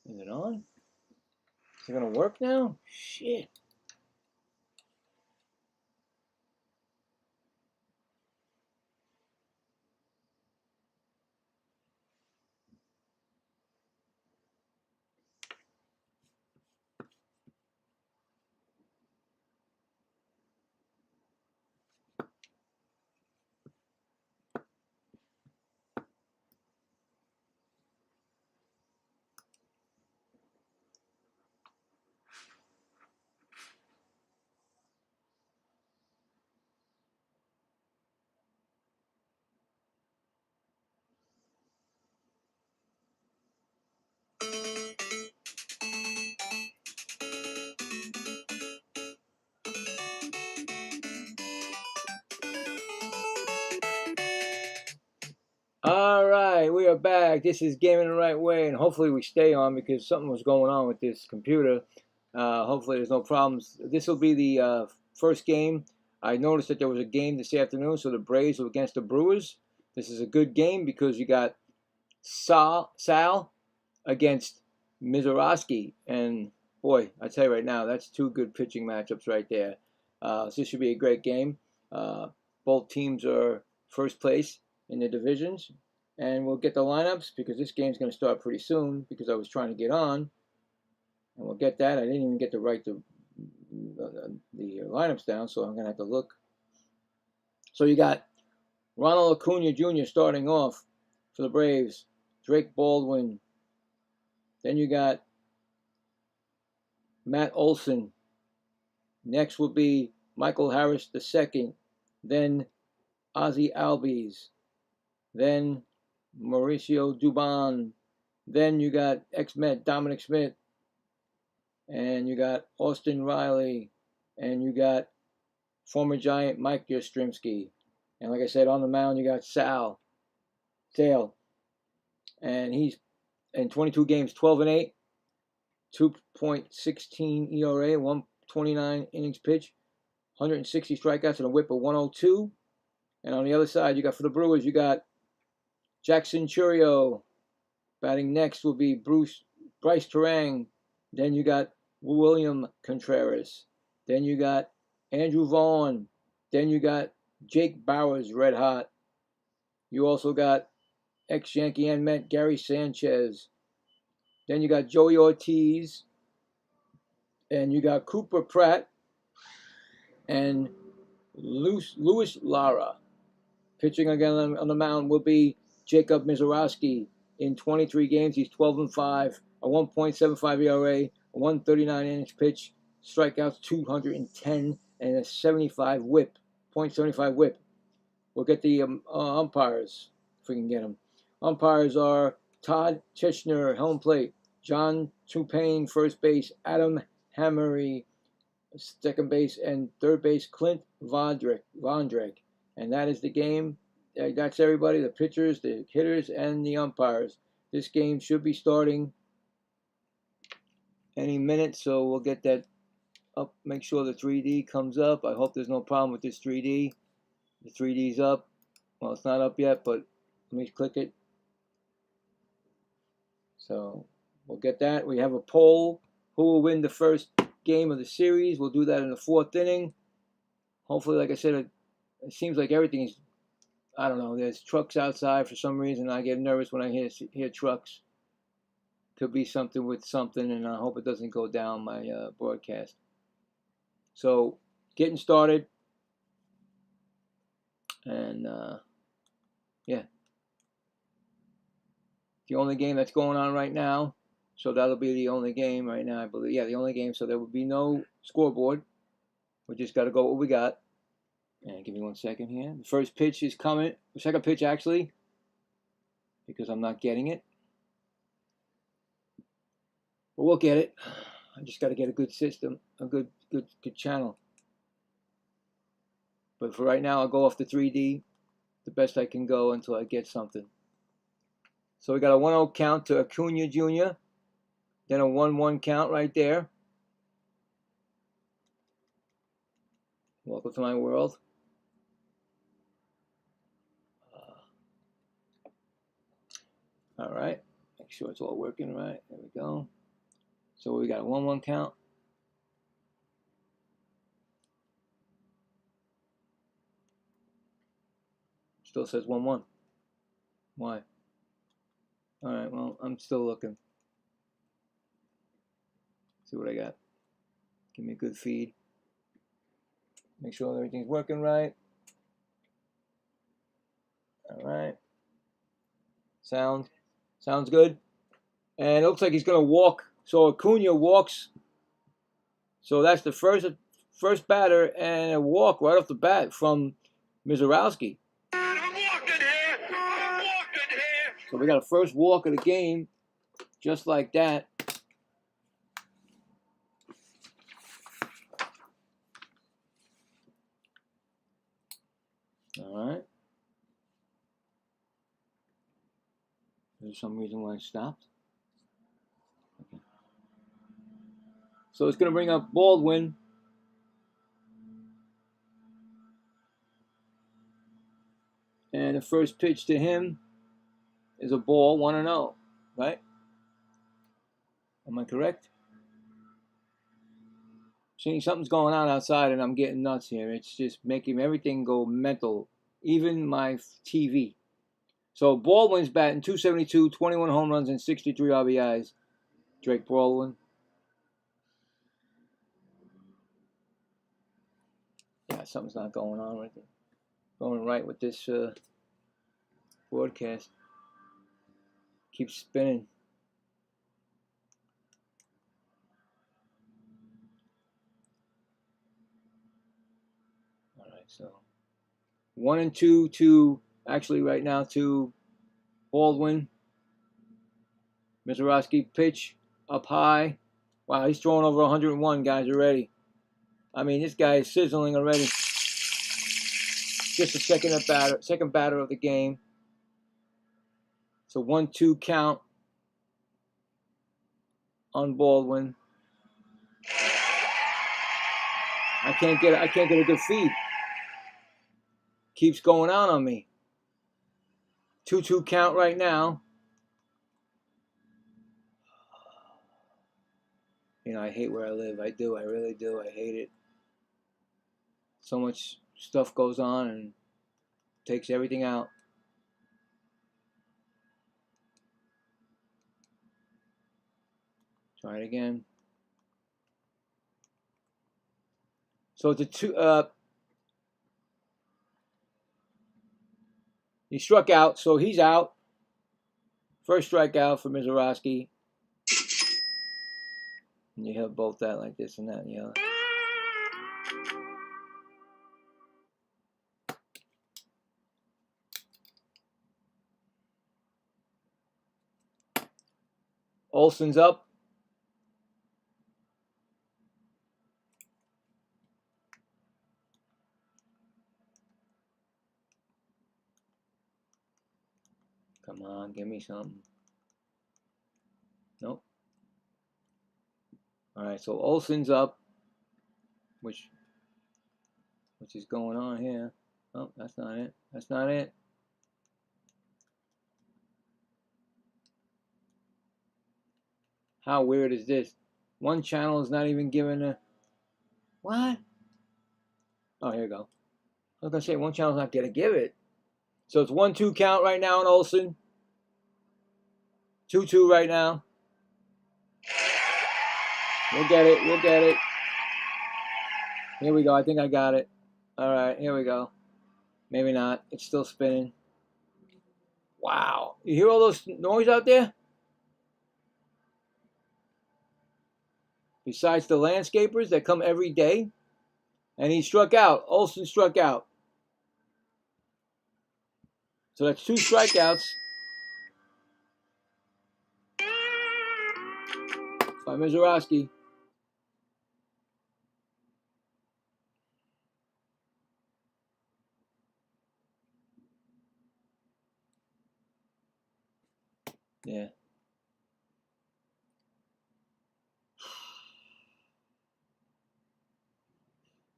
Is it on? Is it gonna work now? Shit. All right, we are back. This is Gaming the Right Way, and hopefully we stay on because something was going on with this computer. Hopefully there's no problems. This will be the first game. I noticed that there was a game this afternoon, so the Braves were against the Brewers. This is a good game because you got Sal against Mizorowski, and boy, I tell you right now, that's two good pitching matchups right there. So this should be a great game. Both teams are first place in the divisions, and we'll get the lineups because this game's going to start pretty soon because I was trying to get on, and we'll get that. I didn't even get to write the lineups down, so I'm going to have to look. So you got Ronald Acuna Jr. starting off for the Braves, Drake Baldwin. Then you got Matt Olson. Next will be Michael Harris II. Then Ozzie Albies. Then Mauricio Dubon. Then you got ex-Met Dominic Smith. And you got Austin Riley. And you got former Giant Mike Yastrzemski. And like I said, on the mound you got Sale. And he's in 22 games, 12-8, 2.16 ERA, 129 innings pitched, 160 strikeouts, and a whip of 102. And on the other side, you got for the Brewers, you got Jackson Churio. Batting next will be Bryce Terang. Then you got William Contreras. Then you got Andrew Vaughn. Then you got Jake Bauers, red hot. You also got ex-Yankee and Met Gary Sanchez. Then you got Joey Ortiz. And you got Cooper Pratt and Luis Lara. Pitching again on the mound will be Jacob Mizorowski. In 23 games, he's 12-5, a 1.75 ERA, a 139 innings pitch, strikeouts 210, and a 75 whip, .75 whip. We'll get the umpires if we can get them. Umpires are Todd Tishner, home plate, John Tupain, first base, Adam Hammery, second base, and third base, Clint Vondrek. And that is the game. That's everybody, the pitchers, the hitters, and the umpires. This game should be starting any minute, so we'll get that up. Make sure the 3D comes up. I hope there's no problem with this 3D. The 3D's up. Well, it's not up yet, but let me click it. So we'll get that. We have a poll. Who will win the first game of the series? We'll do that in the fourth inning. Hopefully, like I said, it seems like everything's, I don't know, there's trucks outside for some reason. I get nervous when I hear trucks. Could be something with something, and I hope it doesn't go down my broadcast. So, getting started. And, yeah. The only game that's going on right now. So that'll be the only game right now, I believe. Yeah, the only game. So there will be no scoreboard. We just got to go what we got. And give me 1 second here. The first pitch is coming. The second pitch, actually, because I'm not getting it. But we'll get it. I just got to get a good system, a good channel. But for right now, I'll go off the 3D the best I can go until I get something. So we got a 1-0 count to Acuna Jr., then a 1-1 count right there. Welcome to my world. All right, make sure it's all working right. There we go. So we got a 1-1 count. Still says 1-1. Why? All right, well, I'm still looking. See what I got. Give me a good feed. Make sure everything's working right. All right. Sounds good. And it looks like he's going to walk. So Acuna walks. So that's the first batter, and a walk right off the bat from Mizorowski. So we got a first walk of the game, just like that. All right. There's some reason why it stopped. Okay. So it's going to bring up Baldwin. And the first pitch to him is a ball, 1-0, right? Am I correct? See, something's going on outside and I'm getting nuts here. It's just making everything go mental, even my TV. So Baldwin's batting .272, 21 home runs and 63 RBIs. Drake Baldwin. Yeah, something's not going on with it. Going right with this broadcast. Keeps spinning. All right, so 1-2 to, actually right now, to Baldwin. Mizorowski pitch up high. Wow, he's throwing over 101 guys already. I mean, this guy is sizzling already. Just a second batter of the game. So 1-2 count on Baldwin. I can't get a good feed. Keeps going on me. 2-2 count right now. You know, I hate where I live. I do. I really do. I hate it. So much stuff goes on and takes everything out. Try it again. So it's a two. He struck out, so he's out. First strikeout for Mizorowski. And you have both that like this and that and the other. Olsen's up. Come on, give me something. Nope. All right, so Olsen's up, which is going on here. Oh, that's not it. That's not it. How weird is this? One channel is not even giving a... What? Oh, here we go. I was going to say one channel's not going to give it. So it's 1-2 count right now on Olsen. 2-2 right now. We'll get it. We'll get it. Here we go. I think I got it. All right, here we go. Maybe not. It's still spinning. Wow. You hear all those noise out there? Besides the landscapers that come every day. And he struck out. Olsen struck out. So that's 2 strikeouts by Mizorowski. Yeah.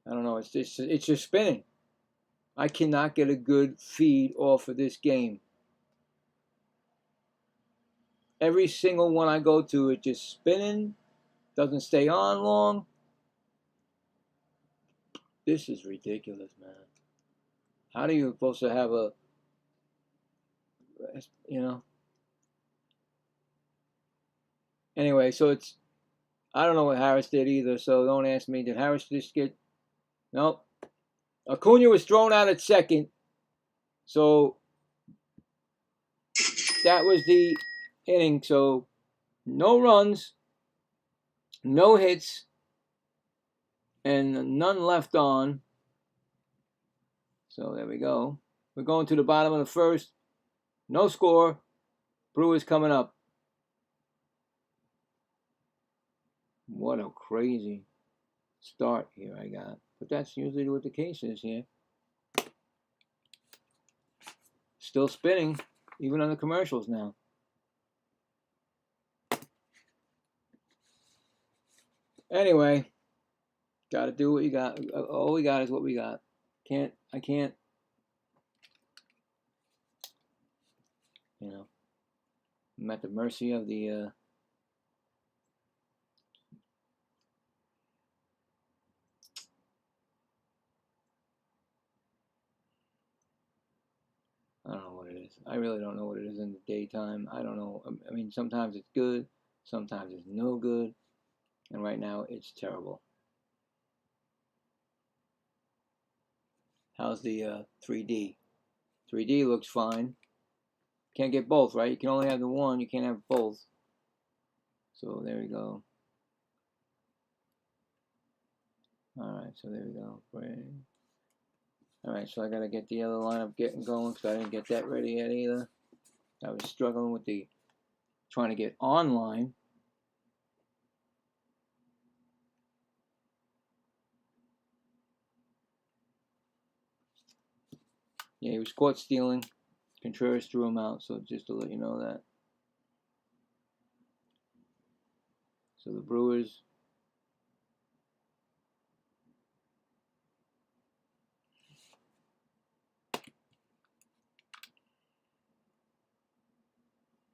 I don't know. It's just spinning. I cannot get a good feed off of this game. Every single one I go to, it's just spinning doesn't stay on long. This is ridiculous, man. How do you supposed to have a, you know? Anyway, so it's, I don't know what Harris did either, so don't ask me. Did Harris just get, nope. Acuna was thrown out at second, so that was the inning. So no runs, no hits, and none left on. So there we go. We're going to the bottom of the first. No score. Brewers coming up. What a crazy start here I got. But that's usually what the case is here. Still spinning, even on the commercials now. Anyway, got to do what you got. All we got is what we got. I can't, you know, I'm at the mercy of the, I don't know what it is. I really don't know what it is in the daytime. I don't know. I mean, sometimes it's good. Sometimes it's no good. And right now, it's terrible. How's the 3D? 3D looks fine. Can't get both, right? You can only have the one. You can't have both. So there we go. Alright, so there we go. Alright, so I gotta get the other lineup getting going because I didn't get that ready yet either. I was struggling with the trying to get online. Yeah, he was caught stealing. Contreras threw him out, so just to let you know that. So the Brewers.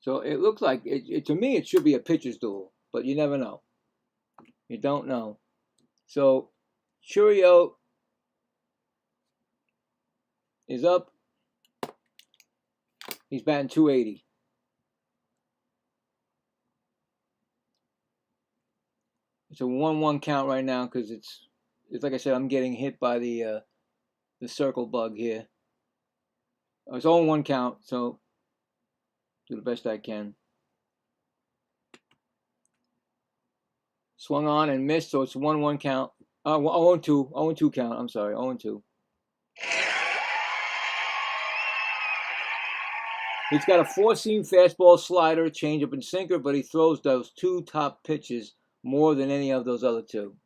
So it looks like, to me, it should be a pitcher's duel, but you never know. You don't know. So Churio is up. He's batting .280. It's a 1-1 count right now because it's like I said, I'm getting hit by the circle bug here. It's 0-1 count, so do the best I can. Swung on and missed, so it's 1-1 count. 0-2, 0-2 count. I'm sorry, 0-2. He's got a four-seam fastball, slider, changeup, and sinker, but he throws those two top pitches more than any of those other two.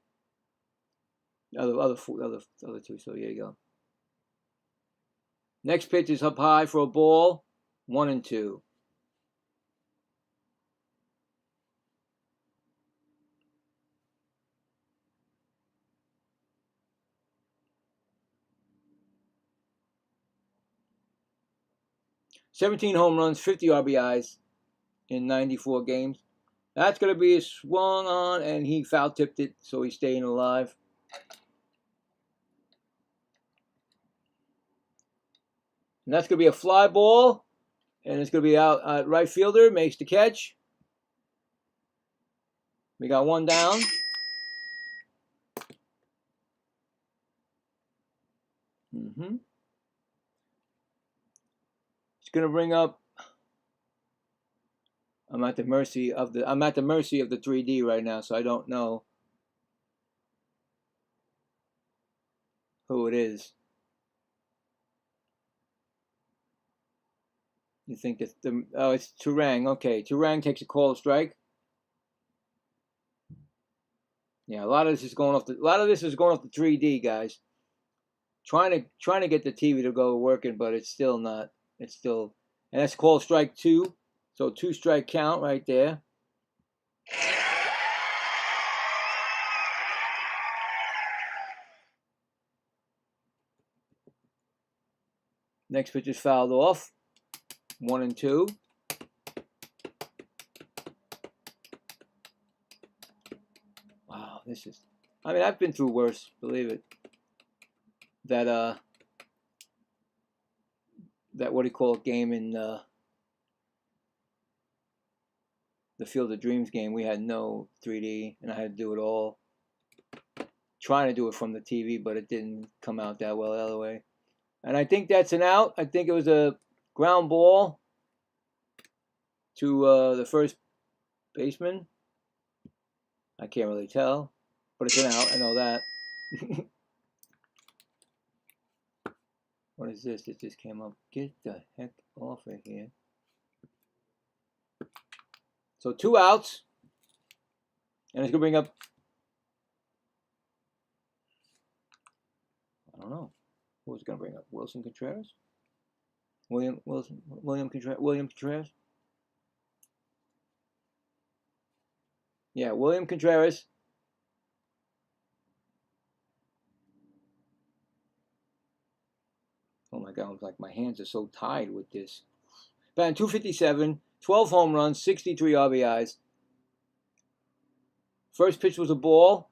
Other two. So here you go. Next pitch is up high for a ball. 1-2. $17 home runs, 50 RBIs in 94 games. That's going to be swung on, and he foul tipped it, so he's staying alive. And that's going to be a fly ball, and it's going to be out. Right fielder makes the catch. We got one down. It's going to bring up. I'm at the mercy of the 3D right now, so I don't know who it is. You think it's it's Turang. Okay, Turang takes a call strike. Yeah, a lot of this is going off the 3D, guys. Trying to get the TV to go working, but it's still not. It's still, and that's called strike 2. So 2-strike count right there. Next pitch is fouled off. 1-2. this is, I mean, I've been through worse, believe it. That what do you call it, game in the Field of Dreams game. We had no 3D, and I had to do it all. Trying to do it from the TV, but it didn't come out that well the other way. And I think that's an out. I think it was a ground ball to the first baseman. I can't really tell, but it's an out. I know that. What is this? It just came up. Get the heck off of here. So 2 outs. And it's going to bring up, I don't know. Who's going to bring up? Wilson Contreras? William Contreras? Yeah, William Contreras. Oh my God, it's like my hands are so tied with this. Batting .257, 12 home runs, 63 RBIs. First pitch was a ball.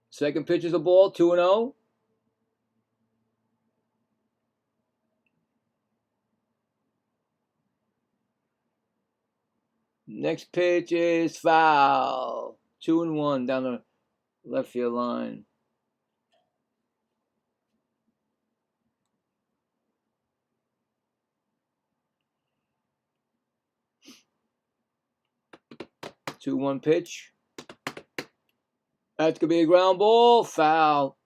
Second pitch is a ball, 2-0. Next pitch is foul. 2-1 down the left field line. Two-one pitch. That's going to be a ground ball. Foul.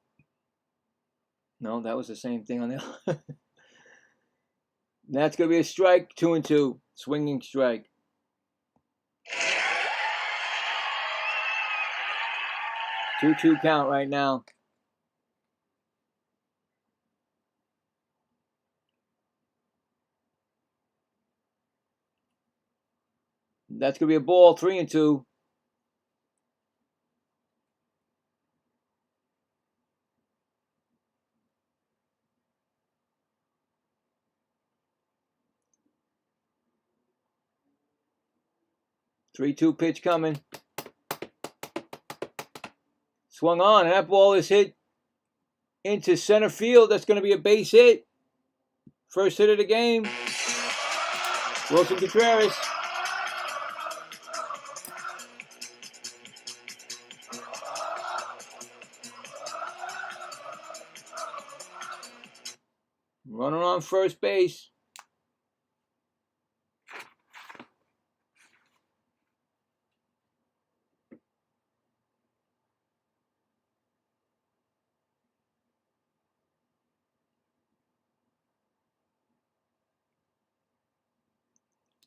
No, that was the same thing on the other. That's going to be a strike. 2-2. Swinging strike. Two count right now. That's going to be a ball. 3-2. Three-two pitch coming. Swung on, and that ball is hit into center field. That's going to be a base hit. First hit of the game. Wilson Contreras. Runner on first base.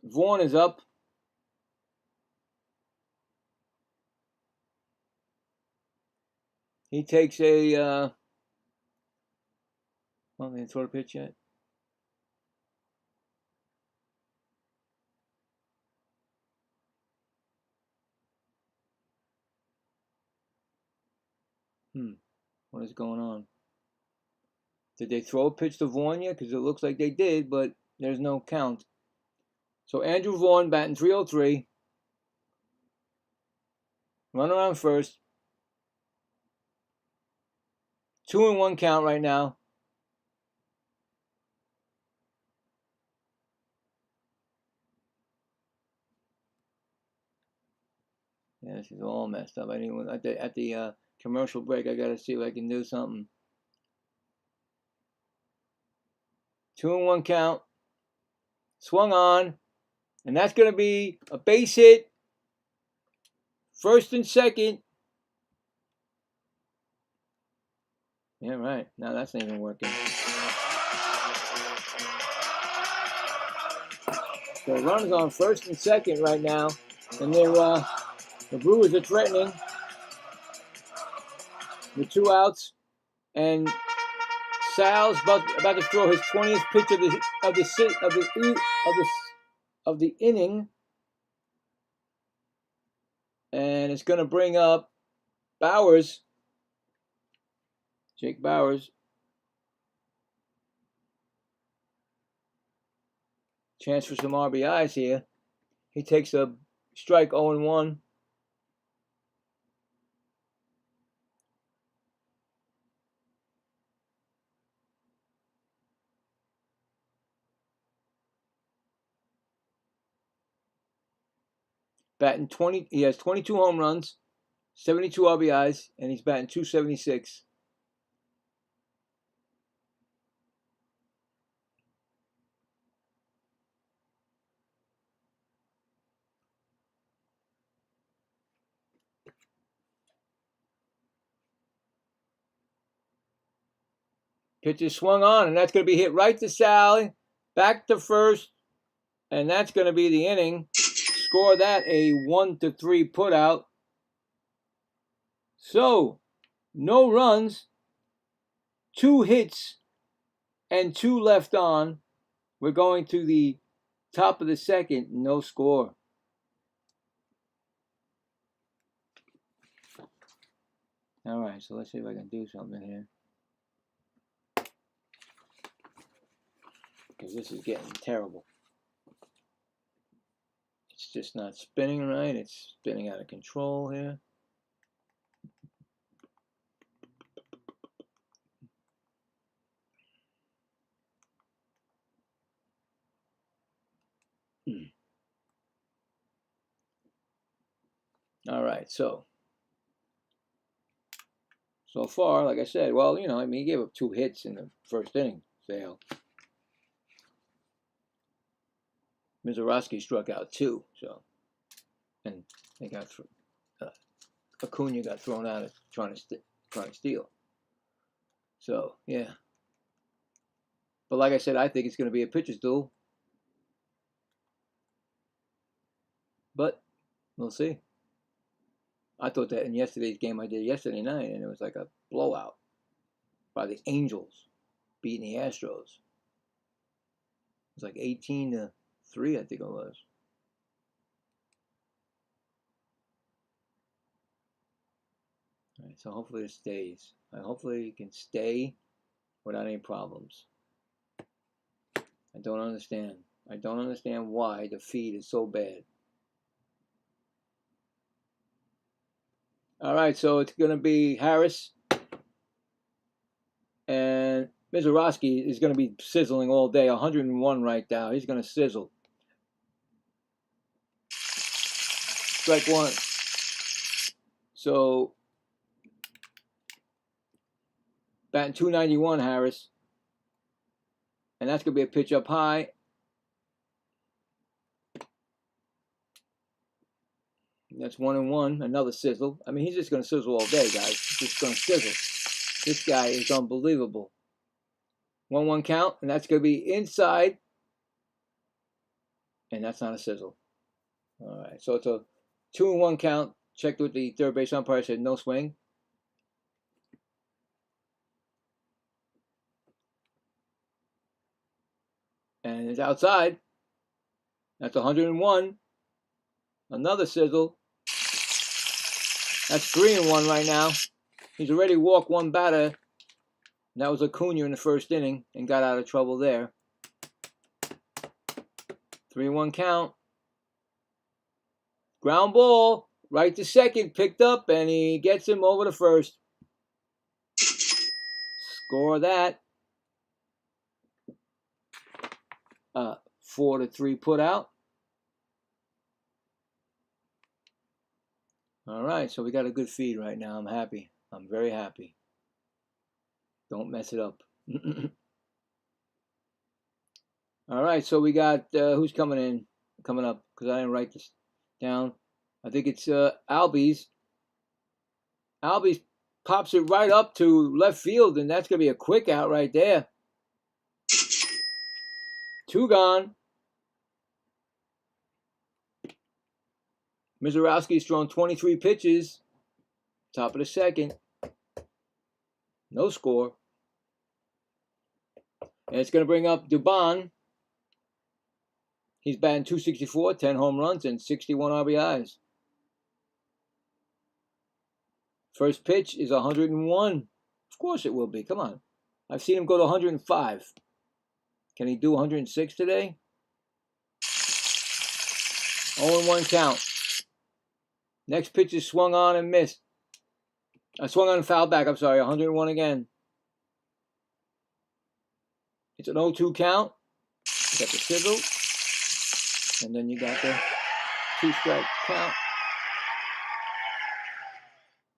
Vaughn is up. He takes a, oh, they didn't throw the pitch yet. What is going on? Did they throw a pitch to Vaughn yet? Because it looks like they did, but there's no count. So Andrew Vaughn batting .303. Run around first. 2-1 count right now. Yeah, this is all messed up. I didn't at the commercial break. I gotta see if I can do something. 2-1 count. Swung on, and that's gonna be a base hit. First and second. Yeah, right. Now that's not even working. So runners on first and second right now, and they're the Brewers are threatening with 2 outs, and Sal's about to throw his 20th pitch of the inning, and it's going to bring up Bowers, Jake Bowers. Chance for some RBIs here. He takes a strike 0-1. Batting 20, he has 22 home runs, 72 RBIs, and he's batting 276. Pitch is swung on, and that's going to be hit right to Sally, back to first, and that's going to be the inning. Score that a 1-3 putout. So, no runs, 2 hits, and 2 left on. We're going to the top of the second, no score. All right, so let's see if I can do something here. Because this is getting terrible. It's just not spinning right. It's spinning out of control here. All right, so far, like I said, well, you know, I mean, he gave up 2 hits in the first inning, Sale. Mizorowski struck out 2, so, and they got Acuna got thrown out of trying to steal. So yeah, but like I said, I think it's going to be a pitcher's duel, but we'll see. I thought that in yesterday's game I did yesterday night, and it was like a blowout by the Angels beating the Astros. It was like 18-3, I think it was. All right, so hopefully it stays. Hopefully it can stay without any problems. I don't understand. I don't understand why the feed is so bad. All right, so it's going to be Harris, and Mizorowski is going to be sizzling all day. 101 right now. He's going to sizzle. Strike 1. So, batting 291, Harris. And that's going to be a pitch up high. That's 1-1. Another sizzle. I mean, he's just going to sizzle all day, guys. He's just going to sizzle. This guy is unbelievable. 1-1 count, and that's going to be inside. And that's not a sizzle. All right, so it's a 2-1 count. Checked with the third base umpire, said no swing. And it's outside. That's 101. Another sizzle. That's 3-1 right now. He's already walked 1 batter. And that was Acuna in the first inning and got out of trouble there. 3-1 count. Ground ball. Right to second. Picked up, and he gets him over to first. Score that. 4-3 put out. All right, so we got a good feed right now. I'm happy. I'm very happy. Don't mess it up. All right, so we got who's coming up, because I didn't write this down. I think it's Albies. Albies pops it right up to left field, and that's going to be a quick out right there. 2 gone. Mizorowski's thrown 23 pitches. Top of the second. No score. And it's going to bring up Dubon. He's batting 264, 10 home runs, and 61 RBIs. First pitch is 101. Of course it will be. Come on. I've seen him go to 105. Can he do 106 today? 0-1 count. Next pitch is swung on and missed. Swung on and fouled back. I'm sorry. 101 again. It's an 0-2 count. You got the sizzle. And then you got the 2-strike count.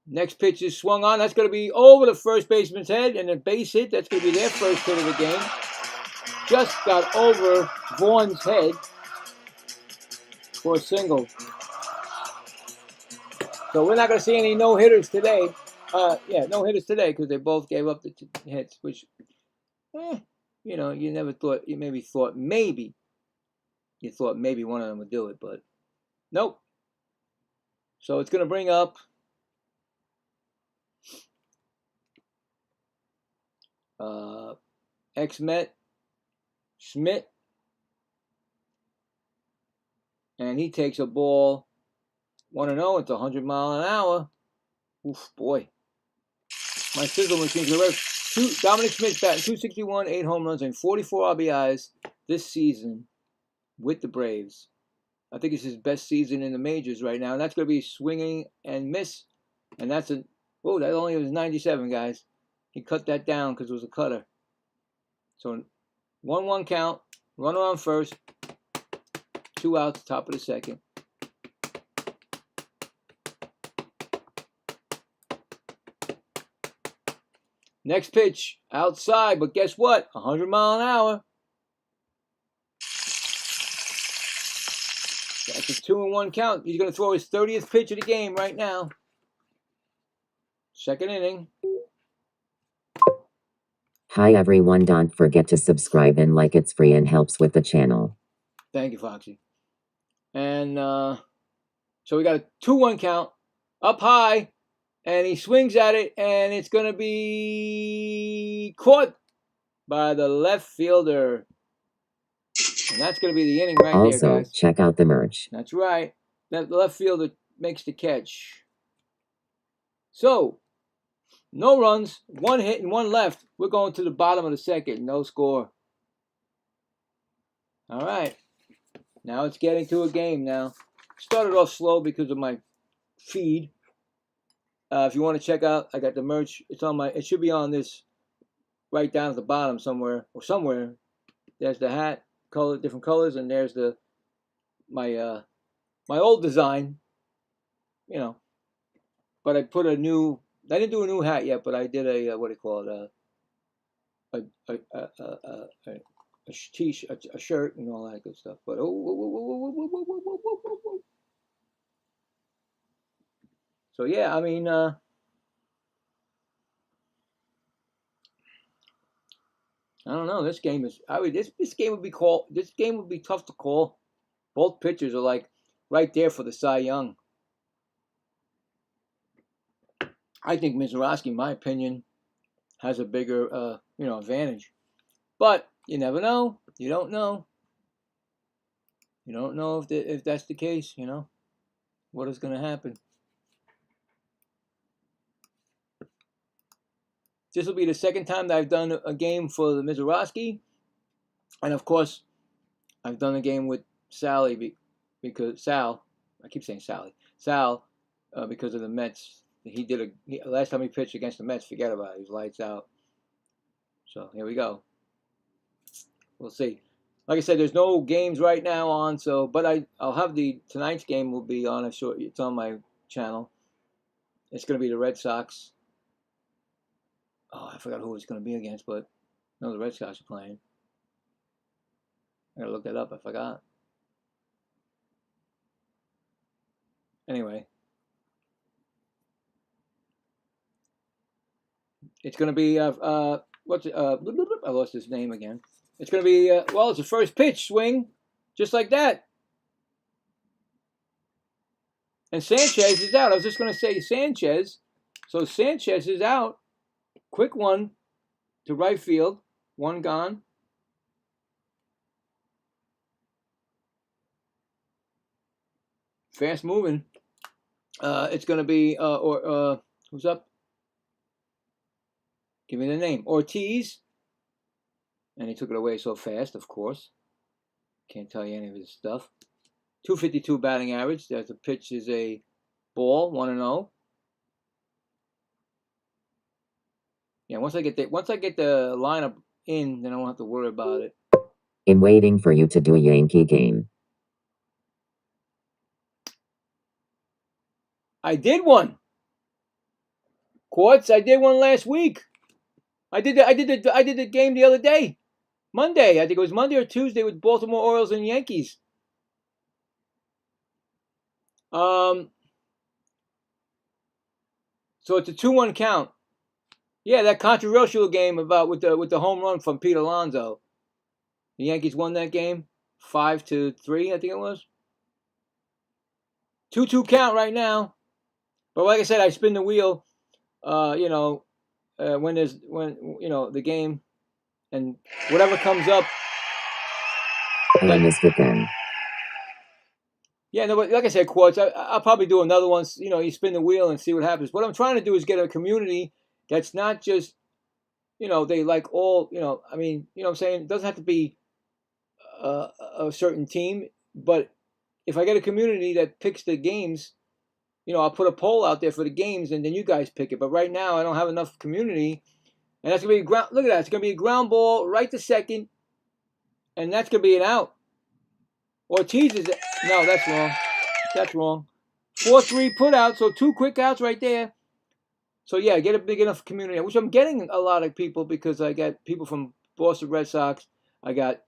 Next pitch is swung on. That's going to be over the first baseman's head. And a base hit. That's going to be their first hit of the game. Just got over Vaughn's head for a single. So we're not going to see any no-hitters today. No-hitters today because they both gave up the hits, which, you know, you never thought, you thought maybe one of them would do it, but nope. So it's going to bring up ex-Met Schmidt, and he takes a ball 1-0 into 100 mile an hour. Oof, boy. My sizzle machine's going to Dominic Schmidt's batting 261, 8 home runs, and 44 RBIs this season with the Braves. I think it's his best season in the majors right now, and that's going to be swinging and miss. And that's that only was 97, guys. He cut that down because it was a cutter. So 1-1 count, runner on first, 2 outs, top of the second. Next pitch, outside, but guess what? 100 mile an hour. That's a 2-1 count. He's going to throw his 30th pitch of the game right now. Second inning. Hi everyone, don't forget to subscribe and like, it's free and helps with the channel. Thank you, Foxy. And so we got a 2-1 count, up high, and he swings at it, and it's going to be caught by the left fielder. And that's going to be the inning right there, guys. Also, check out the merch. That's right. That left fielder makes the catch. So, no runs, 1 hit and 1 left. We're going to the bottom of the second. No score. All right. Now it's getting to a game now. Started off slow because of my feed. If you want to check out, I got the merch. It should be on this right down at the bottom somewhere. There's the hat, different colors, and there's my old design. You know. But I put I didn't do a new hat yet, but I did a a shirt and all that good stuff. But so yeah, I mean, I don't know. This game is this game would be tough to call. Both pitchers are like right there for the Cy Young. I think Mizorowski, in my opinion, has a bigger, advantage. But you never know. You don't know. You don't know if that's the case. You know, what is going to happen. This will be the second time that I've done a game for the Mizorowski, and of course, I've done a game with Sally because Sal. I keep saying Sally. Sal, because of the Mets. Last time he pitched against the Mets, forget about it. He was lights out. So here we go. We'll see. Like I said, there's no games right now on. But I'll have tonight's game will be on. It's on my channel. It's going to be the Red Sox. Oh, I forgot who it's going to be against, but no, the Red Sox are playing. I gotta look that up. I forgot. Anyway. It's going to be, I lost his name again. It's going to be, it's the first pitch swing, just like that. And Sanchez is out. I was just going to say Sanchez. So Sanchez is out. Quick one to right field. 1 gone. Fast moving. It's going to be, who's up? Give me the name. Ortiz. And he took it away so fast, of course. Can't tell you any of his stuff. .252 batting average. The pitch is a ball, 1-0. Yeah, once I get the lineup in, then I won't have to worry about it. I'm waiting for you to do a Yankee game. I did one. Quartz, I did one last week. I did the game the other day. Monday. I think it was Monday or Tuesday with Baltimore Orioles and Yankees. So it's a 2-1 count. Yeah, that controversial game about with the home run from Pete Alonso. The Yankees won that game 5-3, I think it was. 2-2 count right now. But like I said, I spin the wheel. When the game and whatever comes up. Oh, I missed it then. Yeah, no, but like I said, Quartz, I'll probably do another one. You spin the wheel and see what happens. What I'm trying to do is get a community that's not just, they like all, I mean, what I'm saying? It doesn't have to be a certain team, but if I get a community that picks the games, I'll put a poll out there for the games, and then you guys pick it. But right now, I don't have enough community, and that's gonna be look at that. It's gonna be a ground ball right to second, and that's gonna be an out. Ortiz is no, that's wrong. That's wrong. 4-3 put out, so 2 quick outs right there. So yeah, get a big enough community, which I'm getting a lot of people because I got people from Boston Red Sox. I got,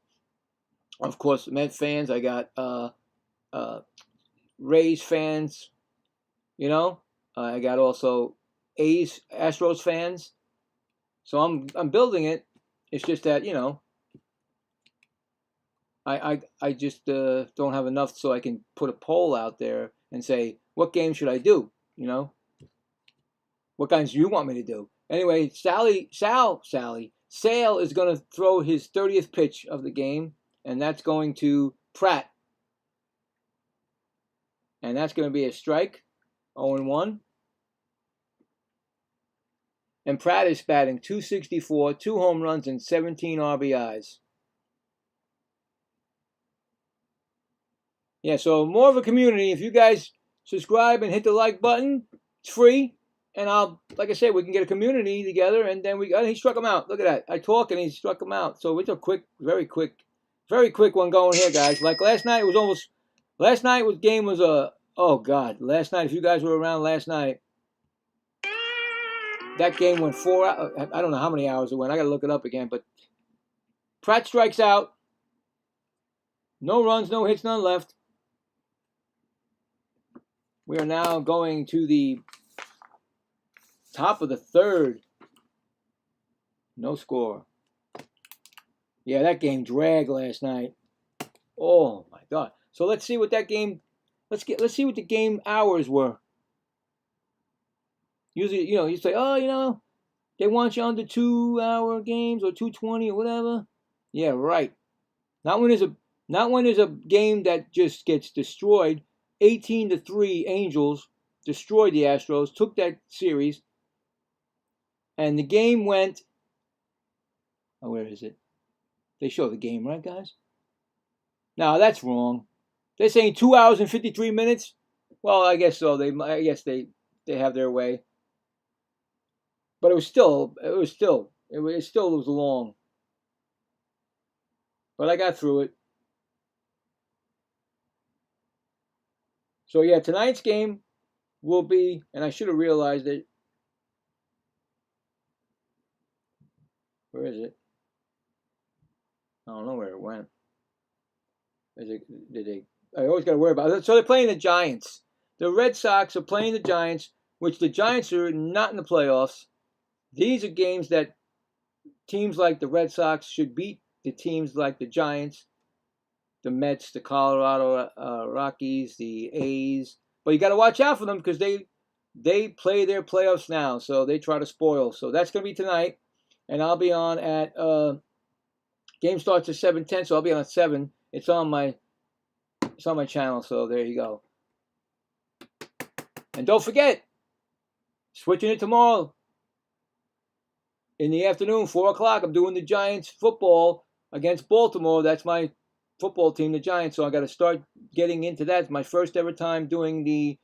of course, Met fans. I got Rays fans. I got also Astros fans. So I'm building it. It's just that I just don't have enough so I can put a poll out there and say what game should I do. What games do you want me to do? Anyway, Sale is going to throw his 30th pitch of the game, and that's going to Pratt, and that's going to be a strike. 0-1. And Pratt is batting .264, 2 home runs, and 17 RBIs. Yeah, so more of a community. If you guys subscribe and hit the like button, it's free. And like I said, we can get a community together, and then he struck him out. Look at that. I talk, and he struck him out. So it's a very quick one going here, guys. Like last night, game was oh God, last night, if you guys were around last night, that game went 4 hours. I don't know how many hours it went. I got to look it up again. But Pratt strikes out. No runs, no hits, none left. We are now going to the top of the third. No score. Yeah, that game dragged last night. Oh my God. So let's see what that game. Let's see what the game hours were. Usually, you say, oh, they want you under 2-hour games or 2:20 or whatever. Yeah, right. Not when there's a game that just gets destroyed. 18-3 Angels destroyed the Astros, took that series, and the game went. Oh, where is it? They show the game, right, guys? No, that's wrong. They're saying 2 hours and 53 minutes. Well, I guess so. I guess they have their way. But it still was long. But I got through it. So yeah, tonight's game will be, and I should have realized it. Where is it? I don't know where it went. I always got to worry about it. So they're playing the Giants. The Red Sox are playing the Giants, which the Giants are not in the playoffs. These are games that teams like the Red Sox should beat the teams like the Giants, the Mets, the Colorado Rockies, the A's. But you got to watch out for them because they play their playoffs now, so they try to spoil. So that's going to be tonight, and I'll be on at game starts at 7:10, so I'll be on at 7. It's on my channel, so there you go. And don't forget, switching it tomorrow in the afternoon, 4 o'clock. I'm doing the Giants football against Baltimore. That's my football team, the Giants. So I got to start getting into that. It's my first ever time doing the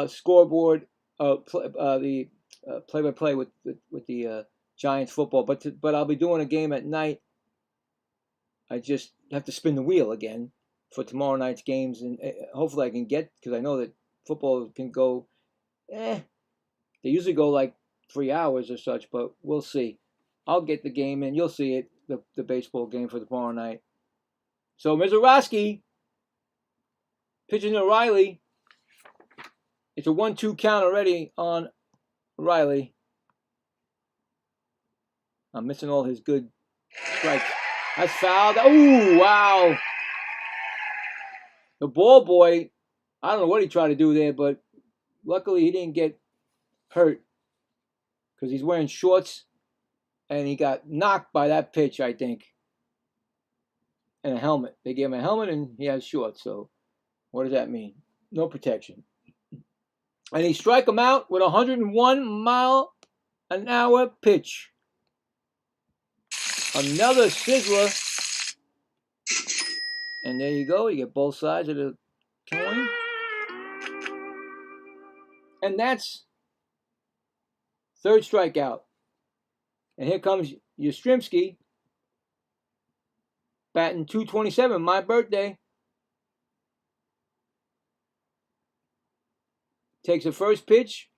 scoreboard, the play-by-play with the Giants football. But I'll be doing a game at night. I just have to spin the wheel again for tomorrow night's games, and hopefully I can get, because I know that football can go. They usually go like 3 hours or such, but we'll see. I'll get the game in. You'll see it, the baseball game for tomorrow night. So Mizorowski pitching to Riley. It's a 1-2 count already on Riley. I'm missing all his good strikes. That's fouled. Oh, wow. The ball boy, I don't know what he tried to do there, but luckily he didn't get hurt because he's wearing shorts and he got knocked by that pitch, I think. And a helmet. They gave him a helmet and he has shorts. So what does that mean? No protection. And he strike him out with a 101-mile-an-hour pitch. Another sizzler. And there you go. You get both sides of the coin. And that's third strikeout. And here comes Yastrzemski batting .227, my birthday. Takes the first pitch.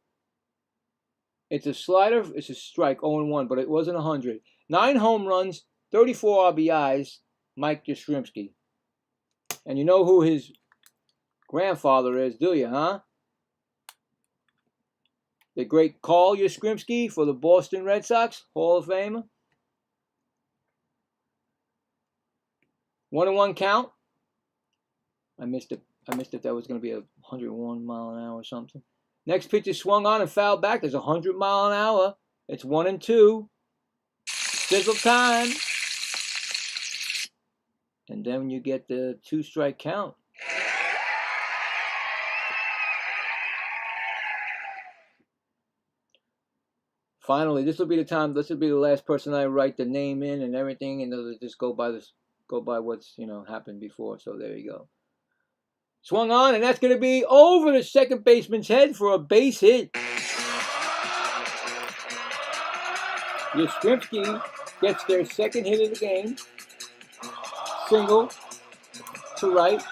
It's a slider. It's a strike, 0-1, but it wasn't 100. 9 home runs, 34 RBIs, Mike Yastrzemski. And you know who his grandfather is, do you, huh? The great Carl Yastrzemski for the Boston Red Sox, Hall of Famer. 1-1 count. I missed it. That was going to be a 101 mile an hour or something. Next pitch is swung on and fouled back. There's 100 mile an hour. It's 1-2. Sizzle time. And then you get the 2-strike count. Finally, this will be the time. This will be the last person I write the name in and everything, and they'll just go by what's happened before. So there you go. Swung on, and that's going to be over the second baseman's head for a base hit. Yastrzemski gets their second hit of the game. Single to Wright.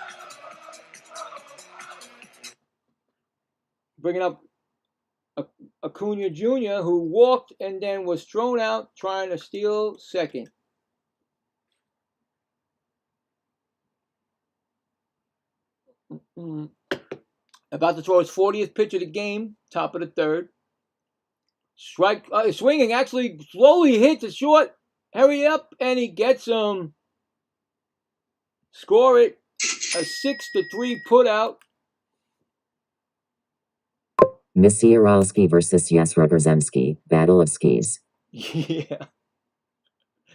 Bringing up Acuna Jr., who walked and then was thrown out trying to steal second. About to throw his 40th pitch of the game, top of the third. Swinging, actually slowly hits it short. Hurry up, and he gets him. Score it. A 6-3 put out. Misiorowski versus Yastrzemski, Battle of Skis. Yeah.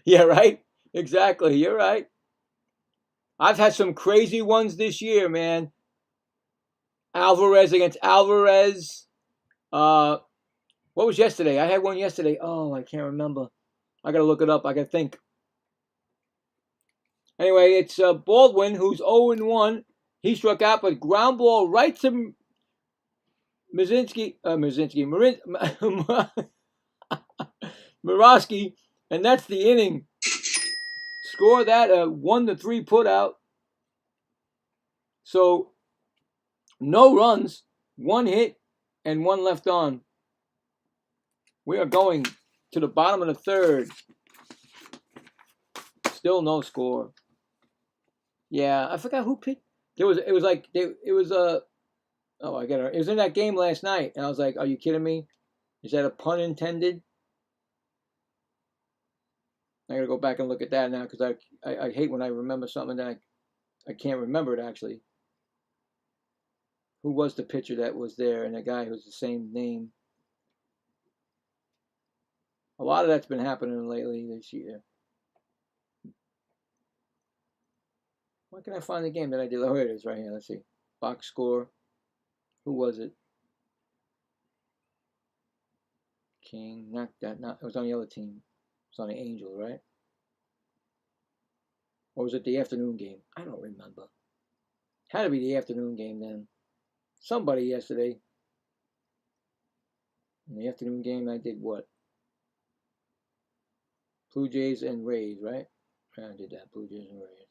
Yeah, right? Exactly. You're right. I've had some crazy ones this year, man. Alvarez against Alvarez. What was yesterday? I had one yesterday. Oh, I can't remember. I got to look it up. I got to think. Anyway, it's Baldwin, who's 0-1. He struck out with ground ball right to Murowski, and that's the inning. Score that, 1-3 put out. So, no runs, 1 hit, and 1 left on. We are going to the bottom of the third. Still no score. Yeah, I forgot who picked. It was oh, I get it. It was in that game last night, and I was like, "Are you kidding me? Is that a pun intended?" I gotta go back and look at that now because I hate when I remember something and then I can't remember it actually. Who was the pitcher that was there and the guy who's the same name? A lot of that's been happening lately this year. Why can I find the game that I did? Oh, here it is right here. Let's see. Box score. Who was it? King. Not it was on the other team. It was on the Angels, right? Or was it the afternoon game? I don't remember. Had to be the afternoon game then. Somebody yesterday. In the afternoon game, I did what? Blue Jays and Rays, right? I did that. Blue Jays and Rays.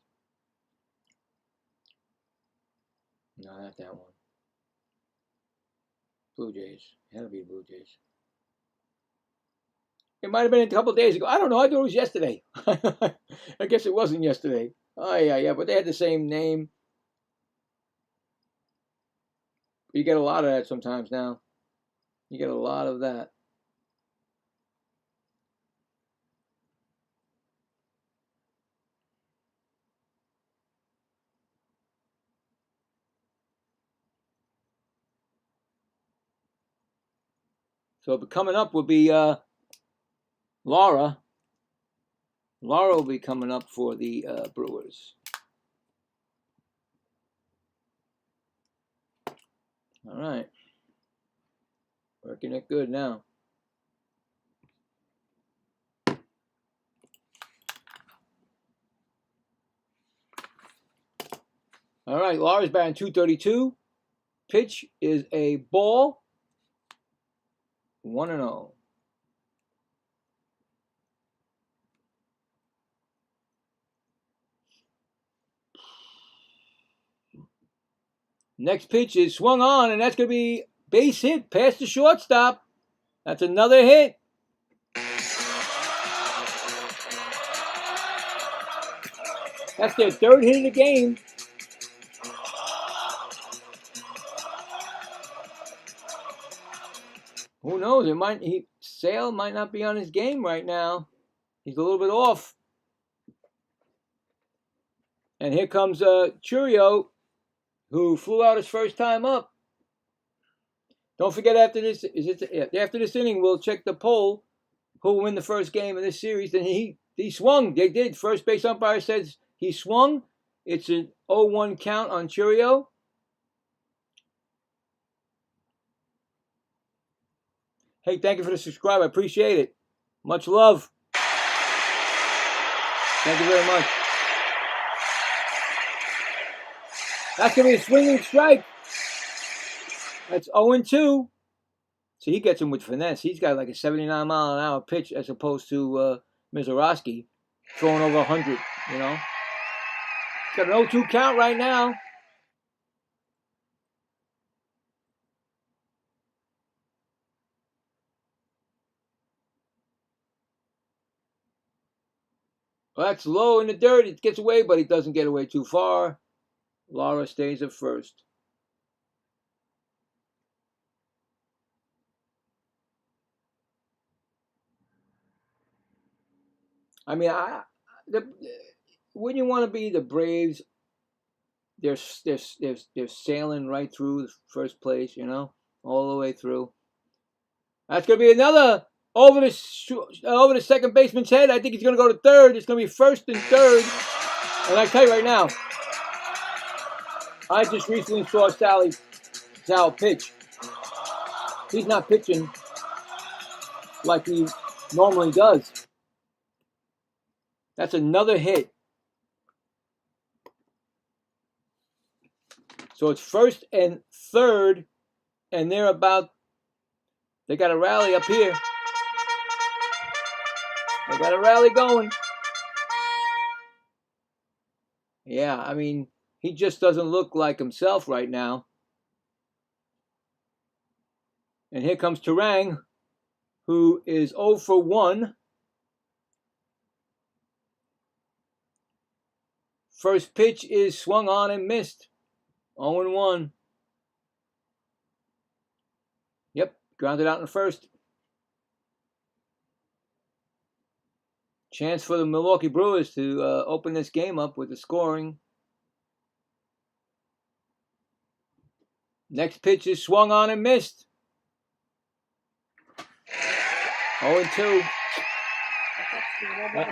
No, not that one. Blue Jays. It had to be Blue Jays. It might have been a couple days ago. I don't know. I thought it was yesterday. I guess it wasn't yesterday. Oh, yeah. But they had the same name. You get a lot of that sometimes now. You get a lot of that. So coming up will be Laura. Laura will be coming up for the Brewers. All right. Working it good now. All right, Laura's batting .232. Pitch is a ball. 1-0. Next pitch is swung on, and that's going to be base hit past the shortstop. That's another hit. That's their third hit of the game. Who knows? Sale might not be on his game right now. He's a little bit off. And here comes Churio, who flew out his first time up. Don't forget after this inning, we'll check the poll. Who will win the first game of this series? And he swung. They did. First base umpire says he swung. It's an 0-1 count on Churio. Hey, thank you for the subscribe. I appreciate it. Much love. Thank you very much. That's going to be a swinging strike. That's 0-2. So he gets him with finesse. He's got like a 79-mile-an-hour pitch as opposed to Mizorowski throwing over 100, you know. Got an 0-2 count right now. Well, that's low in the dirt. It gets away, but it doesn't get away too far. Laura stays at first. I mean, wouldn't you want to be the Braves? They're sailing right through first place, you know, all the way through. That's gonna be another over the second baseman's head. I think he's gonna go to third. It's gonna be first and third. And I tell you right now, I just recently saw Sal pitch. He's not pitching like he normally does. That's another hit. So it's first and third, and they got a rally up here. They got a rally going. Yeah, I mean, he just doesn't look like himself right now. And here comes Turang, who is 0 for 1. First pitch is swung on and missed. 0-1. Yep, grounded out in the first. Chance for the Milwaukee Brewers to open this game up with the scoring. Next pitch is swung on and missed. 0-2. What?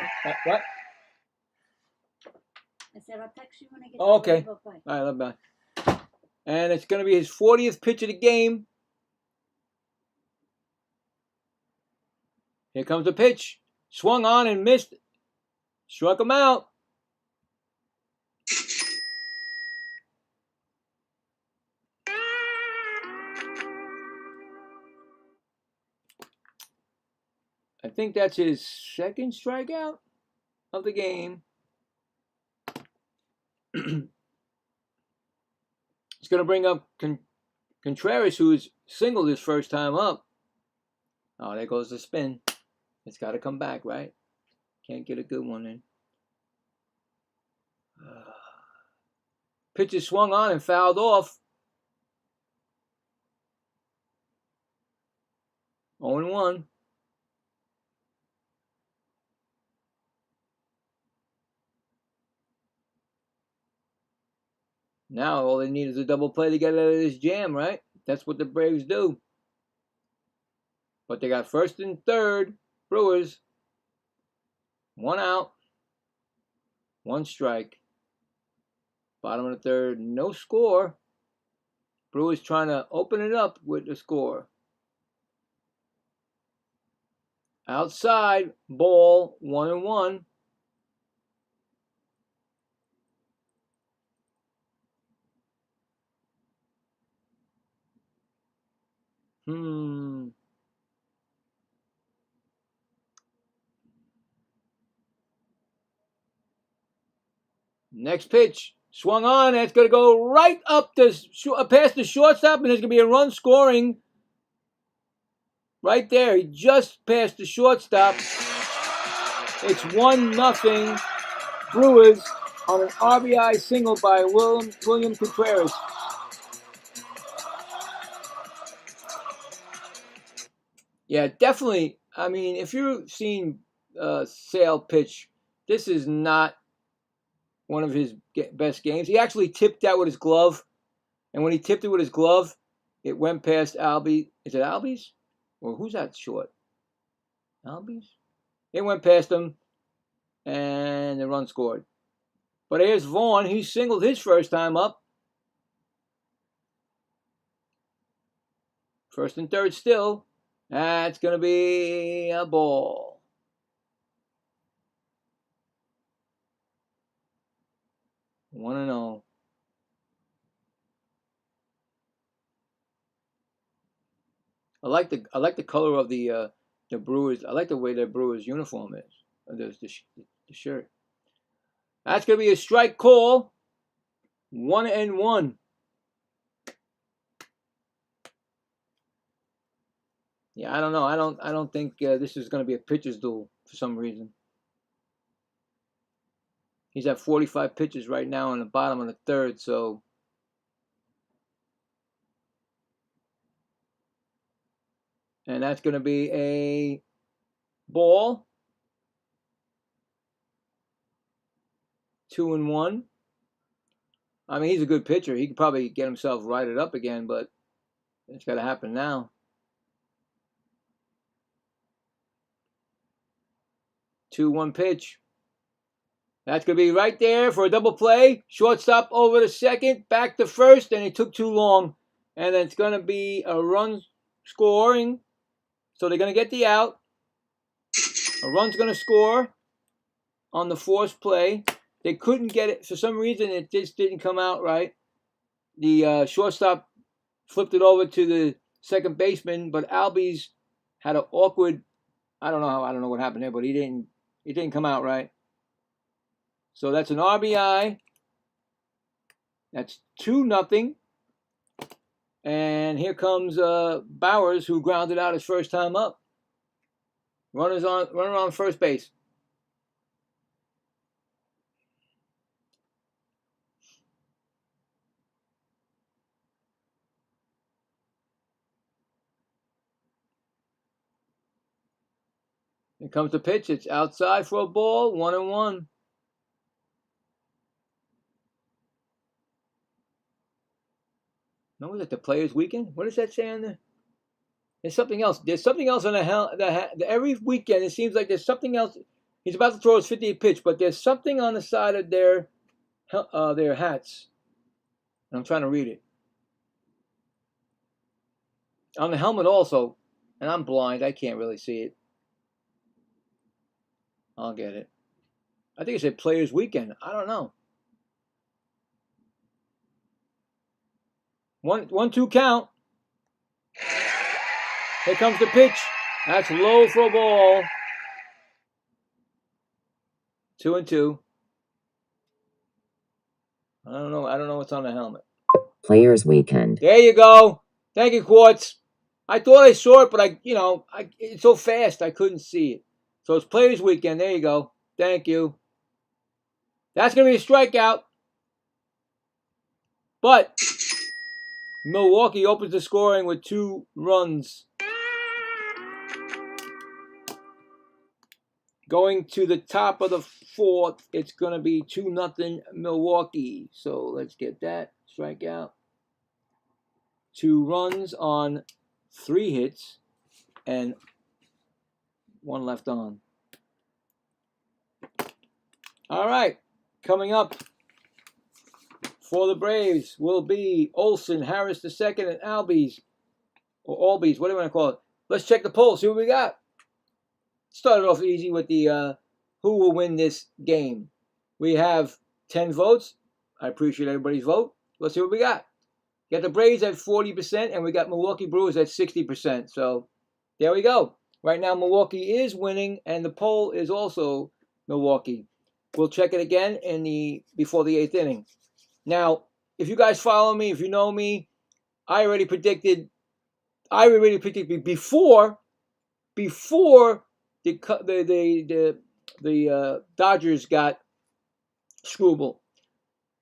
I said, I'll text you when I get okay. All right, love bye. And it's going to be his 40th pitch of the game. Here comes the pitch. Swung on and missed. Struck him out. I think that's his second strikeout of the game. It's going to bring up Contreras, who's singled his first time up. Oh, there goes the spin. It's got to come back, right? Can't get a good one in. Pitch is swung on and fouled off. 0-1. Now all they need is a double play to get out of this jam, right? That's what the Braves do. But they got first and third, Brewers. 1 out, 1 strike. Bottom of the third, no score. Brewers trying to open it up with the score. Outside, ball, 1-1. Next pitch, swung on, and it's going to go right up past the shortstop, and there's going to be a run scoring right there. He just passed the shortstop. It's 1-0 Brewers on an RBI single by William Contreras. Yeah, definitely. I mean, if you've seen Sale pitch, this is not one of his best games. He actually tipped that with his glove, and when he tipped it with his glove, it went past Albie. Is it Albies? Or who's that short? Albies? It went past him, and the run scored. But here's Vaughn. He singled his first time up. First and third still. That's going to be a ball. One and all. I like the color of the Brewers. I like the way their Brewers uniform is. The shirt. That's going to be a strike call. 1-1. Yeah, I don't know. I don't think this is going to be a pitcher's duel for some reason. He's at 45 pitches right now in the bottom of the third, so and that's going to be a ball. 2-1. I mean, he's a good pitcher. He could probably get himself righted up again, but it's got to happen now. 2-1 pitch. That's going to be right there for a double play. Shortstop over to second, back to first, and it took too long. And then it's going to be a run scoring. So they're going to get the out. A run's going to score on the forced play. They couldn't get it. For some reason, it just didn't come out right. The shortstop flipped it over to the second baseman, but Albies had an awkward, I don't know what happened there, but it didn't come out right. So that's an RBI. That's 2-0. And here comes Bowers, who grounded out his first time up. Runner on first base. Here comes the pitch. It's outside for a ball. 1-1. No, is it the Players Weekend? What does that say on there? There's something else. There's something else on every weekend. It seems like there's something else. He's about to throw his 50th pitch, but there's something on the side of their hats. And I'm trying to read it. On the helmet also. And I'm blind. I can't really see it. I'll get it. I think it said Players Weekend. I don't know. 1-2 count. Here comes the pitch. That's low for a ball. 2-2. I don't know. I don't know what's on the helmet. Players Weekend. There you go. Thank you, Quartz. I thought I saw it, but it's so fast I couldn't see it. So it's Players Weekend. There you go. Thank you. That's going to be a strikeout. But Milwaukee opens the scoring with 2 runs. Going to the top of the 4th, it's going to be 2-0 Milwaukee. So let's get that. Strikeout. 2 runs on 3 hits and 1 left on. All right. Coming up for the Braves will be Olsen, Harris II, and Albies. Or Albies, what do you want to call it? Let's check the poll, see what we got. Started off easy with the who will win this game. We have 10 votes. I appreciate everybody's vote. Let's see what we got. Got the Braves at 40%, and we got Milwaukee Brewers at 60%. So there we go. Right now, Milwaukee is winning, and the poll is also Milwaukee. We'll check it again before the 8th inning. Now, if you guys follow me, if you know me, I already predicted before the Dodgers got Screwball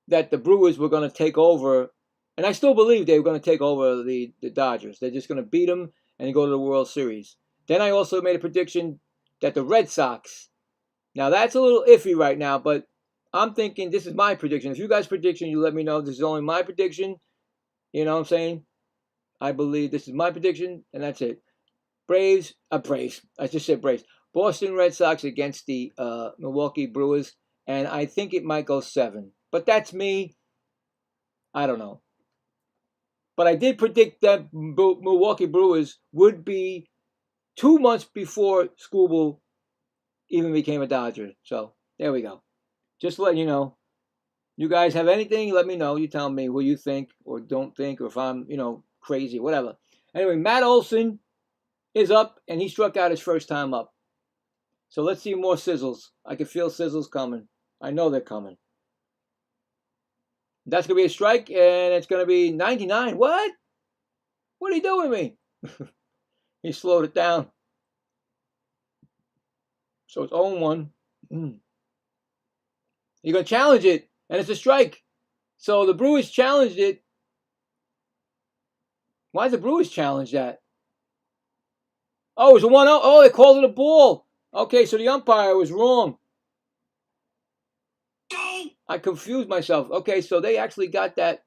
that the Brewers were going to take over, and I still believe they were going to take over the Dodgers. They're just going to beat them and go to the World Series. Then I also made a prediction that the Red Sox. Now that's a little iffy right now, but I'm thinking this is my prediction. If you guys' prediction, you let me know. This is only my prediction. You know what I'm saying? I believe this is my prediction, and that's it. Braves. I just said Braves. Boston Red Sox against the Milwaukee Brewers, and I think it might go 7. But that's me. I don't know. But I did predict that Milwaukee Brewers would be 2 months before Screwball even became a Dodger. So there we go. Just letting you know. You guys have anything, let me know. You tell me what you think or don't think, or if I'm, crazy, whatever. Anyway, Matt Olson is up, and he struck out his first time up. So let's see more sizzles. I can feel sizzles coming. I know they're coming. That's going to be a strike, and it's going to be 99. What? What are you doing with me? He slowed it down. So it's 0-1. You're going to challenge it, and it's a strike. So the Brewers challenged it. Why did the Brewers challenge that? Oh, it was a 1-0. Oh, they called it a ball. Okay, so the umpire was wrong. I confused myself. Okay, so they actually got that.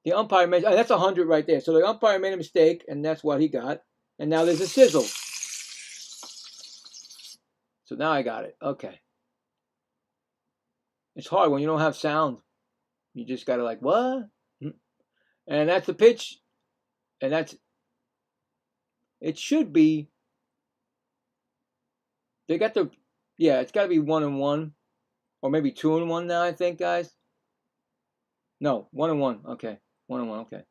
The umpire made, that's 100 right there. So the umpire made a mistake, and that's what he got. And now there's a sizzle. So now I got it. Okay. It's hard when you don't have sound. You just got to like, what? And that's the pitch. And it should be, they got it's got to be 1-1. Or maybe 2-1 now, I think, guys. No, 1-1. Okay. 1-1, okay.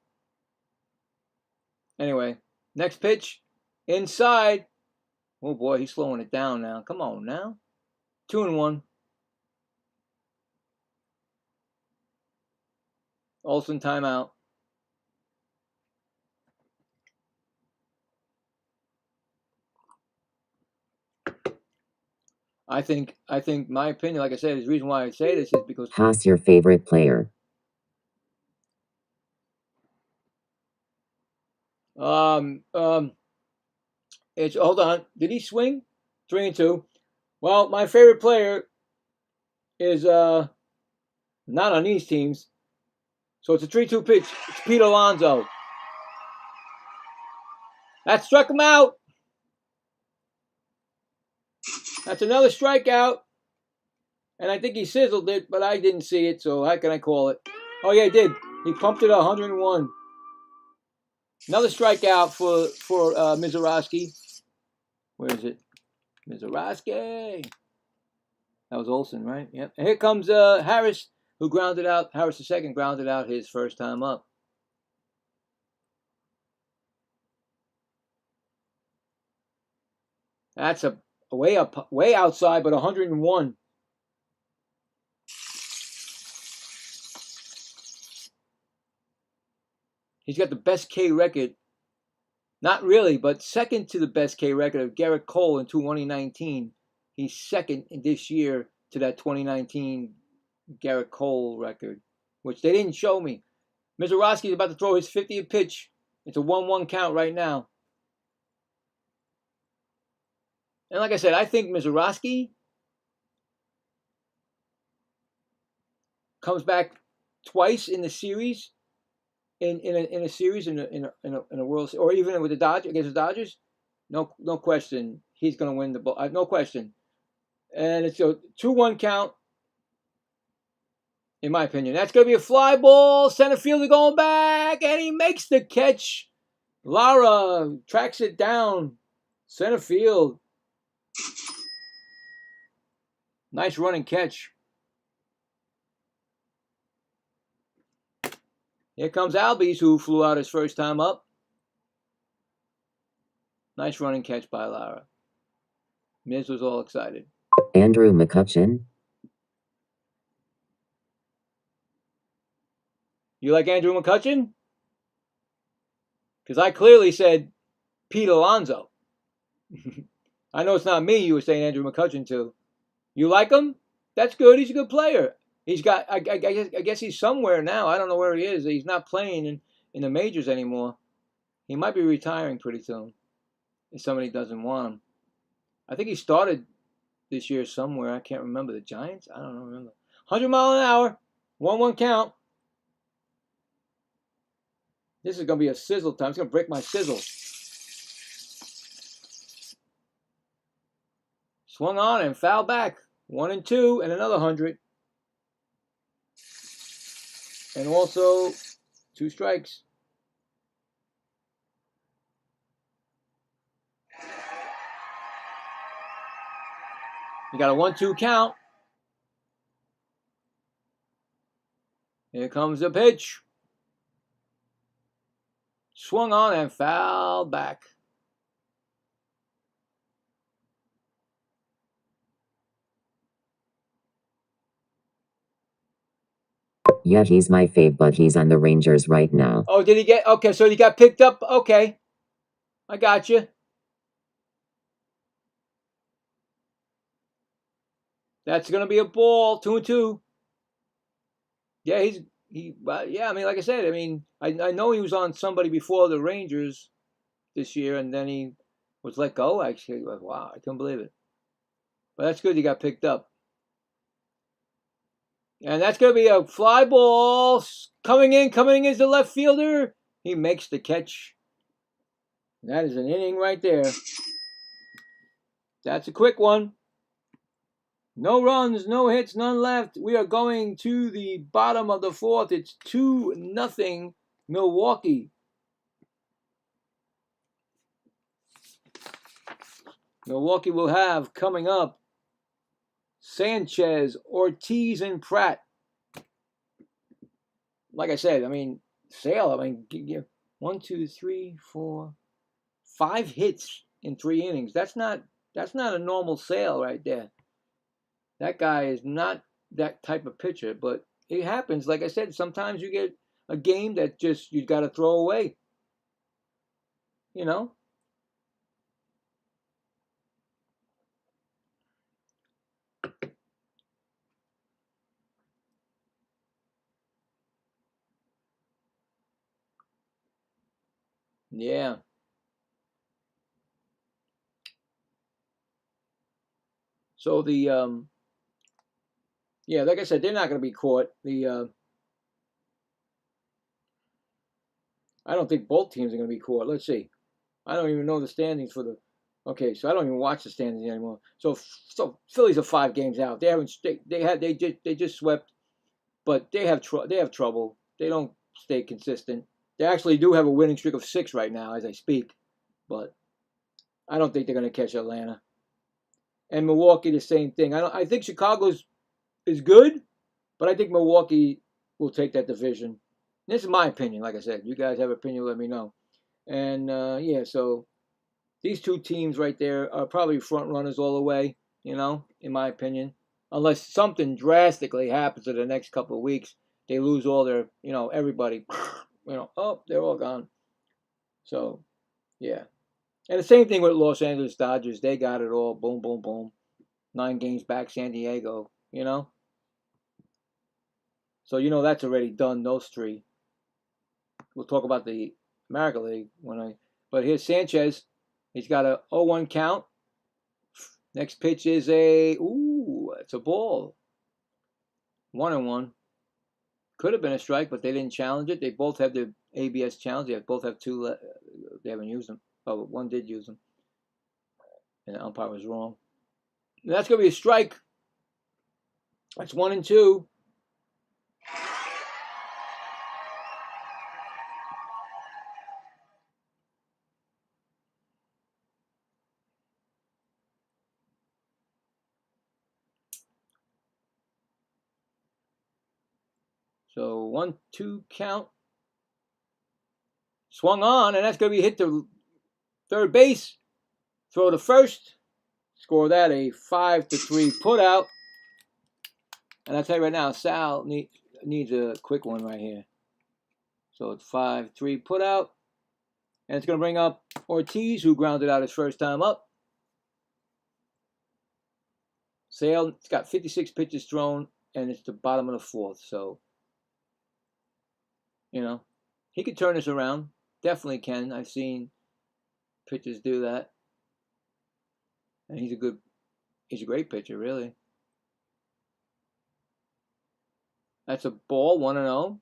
Anyway, next pitch. Inside. Oh, boy, he's slowing it down now. Come on now. 2-1. Olsen timeout. I think my opinion, like I said, is the reason why I say this is because. How's your favorite player? It's hold on. Did he swing? 3-2. Well, my favorite player is not on these teams. So it's a 3-2 pitch. It's Pete Alonso. That struck him out. That's another strikeout. And I think he sizzled it, but I didn't see it, so how can I call it? Oh, yeah, he did. He pumped it 101. Another strikeout for Mizorowski. Where is it? Mizorowski. That was Olsen, right? Yep. And here comes Harris, who grounded out. Harris II grounded out his first time up. That's a way outside, but 101. He's got the best K record. Not really, but second to the best K record of Garrett Cole in 2019. He's second in this year to that 2019 Garrett Cole record, which they didn't show me. Mizorowski's about to throw his 50th pitch. It's a 1-1 count right now. And like I said, I think Mizorowski comes back twice in the series. In a series in a World Series, or even with the Dodgers against the Dodgers, no question he's going to win the ball. No question, and it's a 2-1 count. In my opinion, that's going to be a fly ball. Center fielder going back, and he makes the catch. Lara tracks it down, center field. Nice running catch. Here comes Albies, who flew out his first time up. Nice running catch by Lara. Miz was all excited. Andrew McCutchen. You like Andrew McCutchen? Because I clearly said Pete Alonso. I know it's not me you were saying Andrew McCutchen to. You like him? That's good. He's a good player. He's got, I guess he's somewhere now. I don't know where he is. He's not playing in the majors anymore. He might be retiring pretty soon if somebody doesn't want him. I think he started this year somewhere. I can't remember. The Giants? I don't remember. 100 mile an hour. 1-1 count. This is going to be a sizzle time. It's going to break my sizzle. Swung on and foul back. 1-2 and another 100. And also 2 strikes. You got a 1-2 count. Here comes the pitch. Swung on and fouled back. Yeah, he's my fave, but he's on the Rangers right now. Oh, did he get... Okay, so he got picked up. Okay. I got you. That's going to be a ball. 2-2. Yeah, yeah, I mean, like I said, I know he was on somebody before the Rangers this year, and then he was let go, actually. Wow, I couldn't believe it. But that's good he got picked up. And that's going to be a fly ball. Coming in is the left fielder. He makes the catch. That is an inning right there. That's a quick one. No runs, no hits, none left. We are going to the bottom of the 4th. It's 2-0 Milwaukee. Milwaukee will have coming up Sanchez, Ortiz, and Pratt. Like I said, Sale, 1, 2, 3, 4, 5 hits in 3 innings. That's not a normal Sale right there. That guy is not that type of pitcher, but it happens. Like I said, sometimes you get a game that just you got to throw away. You know? Yeah. So the yeah, like I said, they're not going to be caught. I don't think both teams are going to be caught. Let's see. I don't even know the standings for the. Okay, so I don't even watch the standings anymore. So Phillies are 5 games out. They just swept, but they have trouble. They don't stay consistent. They actually do have a winning streak of 6 right now as I speak, but I don't think they're going to catch Atlanta. And Milwaukee, the same thing. I think Chicago's is good, but I think Milwaukee will take that division. This is my opinion. Like I said, you guys have an opinion, let me know. And yeah, so these two teams right there are probably front runners all the way, you know, in my opinion. Unless something drastically happens in the next couple of weeks, they lose all their, you know, everybody, you know, oh, they're all gone. So, yeah. And the same thing with Los Angeles Dodgers. They got it all. Boom, boom, boom. 9 games back, San Diego, you know. So, you know, that's already done, those three. We'll talk about the American League but here's Sanchez. He's got a 0-1 count. Next pitch is it's a ball. 1-1. Could have been a strike, but they didn't challenge it. They both have the ABS challenge. They both have two. They haven't used them. Oh, one did use them, and the umpire was wrong. And that's going to be a strike. That's 1-2. So 1-2 count. Swung on, and that's going to be hit to third base. Throw to first. Score that a 5-3 put out. And I'll tell you right now, Sal needs a quick one right here. So it's 5-3 put out. And it's going to bring up Ortiz, who grounded out his first time up. Sale, it's got 56 pitches thrown, and it's the bottom of the fourth. So, you know, he could turn this around. Definitely can. I've seen pitchers do that. And he's a great pitcher, really. That's a ball, 1-0.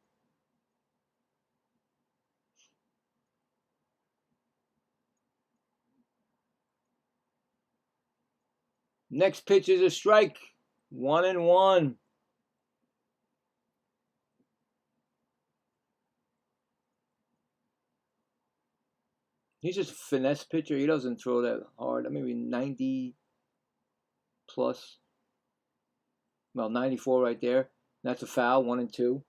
Next pitch is a strike, 1-1. He's just a finesse pitcher. He doesn't throw that hard. Maybe 90 plus. Well, 94 right there. That's a foul, 1-2.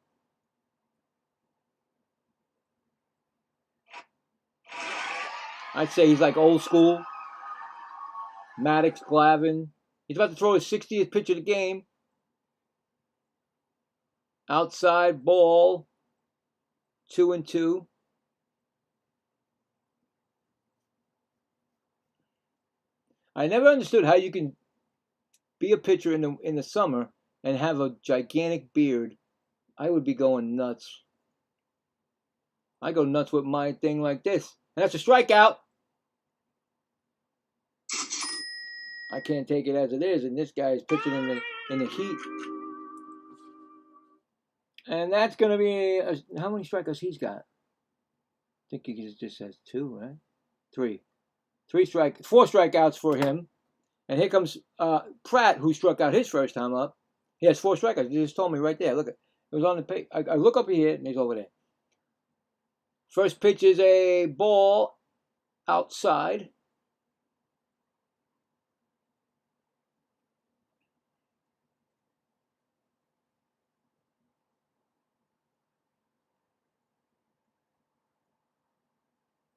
I'd say he's like old school. Maddox, Glavine. He's about to throw his 60th pitch of the game. Outside ball. 2-2. I never understood how you can be a pitcher in the summer and have a gigantic beard. I would be going nuts. I go nuts with my thing like this. And that's a strikeout. I can't take it as it is, and this guy is pitching in the heat. And that's going to be how many strikeouts he's got? I think he just has 2, right? 3. 4 strikeouts for him. And here comes Pratt, who struck out his first time up. He has 4 strikeouts. He just told me right there. Look, it was on the page. I look up here, and he's over there. First pitch is a ball outside.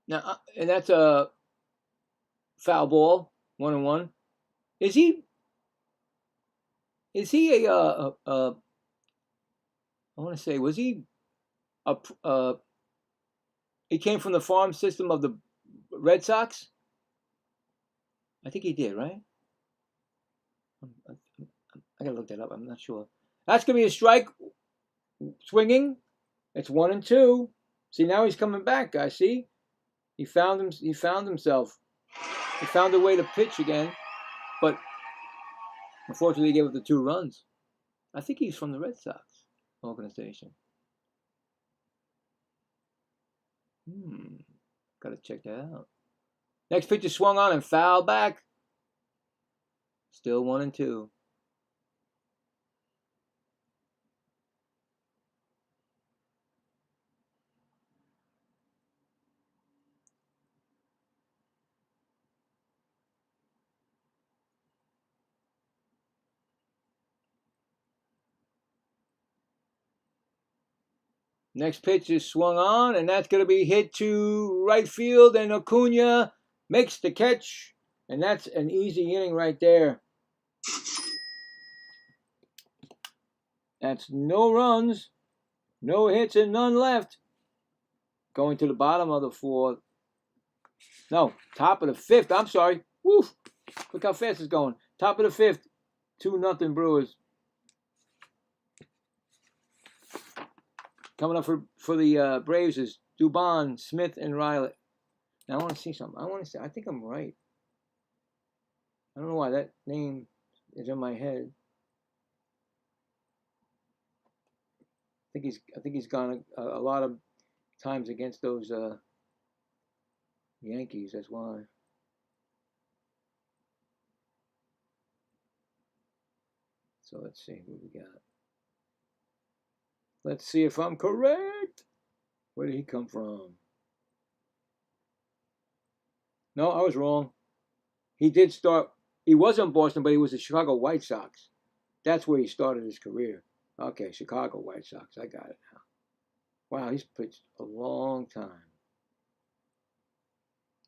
Now, and that's a foul ball, 1-1. Is he I want to say, was he he came from the farm system of the Red Sox? I think he did, right? I gotta look that up. I'm not sure. That's gonna be a strike. Swinging. It's 1-2. See, now he's coming back, guys. See, he found himself. He found a way to pitch again, but unfortunately, he gave up the 2 runs. I think he's from the Red Sox organization. Gotta check that out. Next pitch is swung on and fouled back. Still 1-2. Next pitch is swung on, and that's going to be hit to right field, and Acuna makes the catch, and that's an easy inning right there. That's no runs, no hits, and none left. Going to the bottom of the fourth. No, top of the fifth. I'm sorry. Woo! Look how fast it's going. Top of the fifth. 2-0 Brewers. Coming up for the Braves is Dubon, Smith, and Riley. Now I want to see something. I think I'm right. I don't know why that name is in my head. I think he's gone a lot of times against those Yankees. That's why. So let's see what we got. Let's see if I'm correct. Where did he come from? No, I was wrong. He did start. He was in Boston, but he was the Chicago White Sox. That's where he started his career. Okay, Chicago White Sox. I got it now. Wow, he's pitched a long time.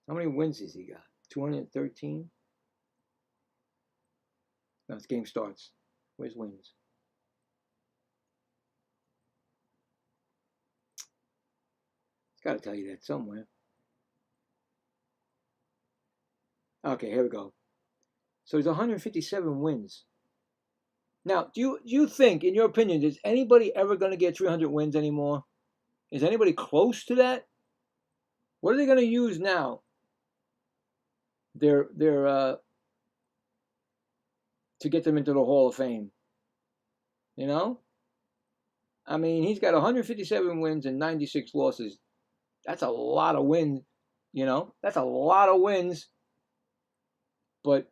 How many wins has he got? 213? Now this game starts. Where's wins? It's got to tell you that somewhere. Okay, here we go. So he's 157 wins. Now, do you think, in your opinion, is anybody ever going to get 300 wins anymore? Is anybody close to that? What are they going to use now? Their to get them into the Hall of Fame. You know? I mean, he's got 157 wins and 96 losses. That's a lot of wins, you know? That's a lot of wins. But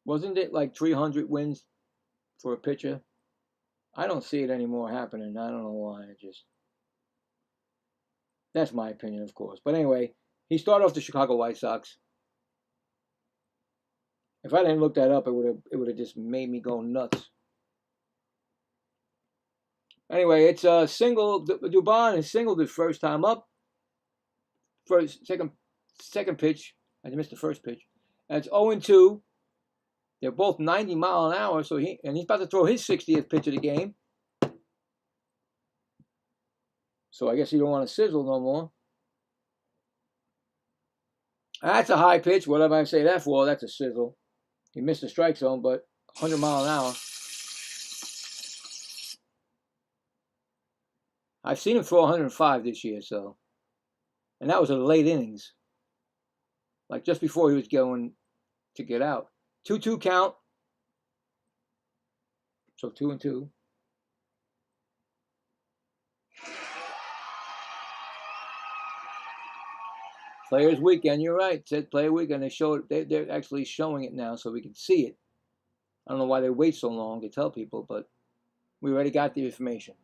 wasn't it like 300 wins for a pitcher? I don't see it anymore happening. I don't know why. That's my opinion, of course. But anyway, he started off the Chicago White Sox. If I didn't look that up, it would have just made me go nuts. Anyway, it's a single. Dubon is singled his first time up. Second pitch. I missed the first pitch. That's 0-2. They're both 90 mile an hour. So he's about to throw his 60th pitch of the game. So I guess he don't want to sizzle no more. That's a high pitch. Whatever I say that for, that's a sizzle. He missed the strike zone, but 100 mile an hour. I've seen him throw 105 this year, so. And that was in the late innings. Like just before he was going to get out. 2-2 count. So 2-2. Players Weekend, you're right. It said Player Weekend. They're actually showing it now so we can see it. I don't know why they wait so long to tell people, but we already got the information.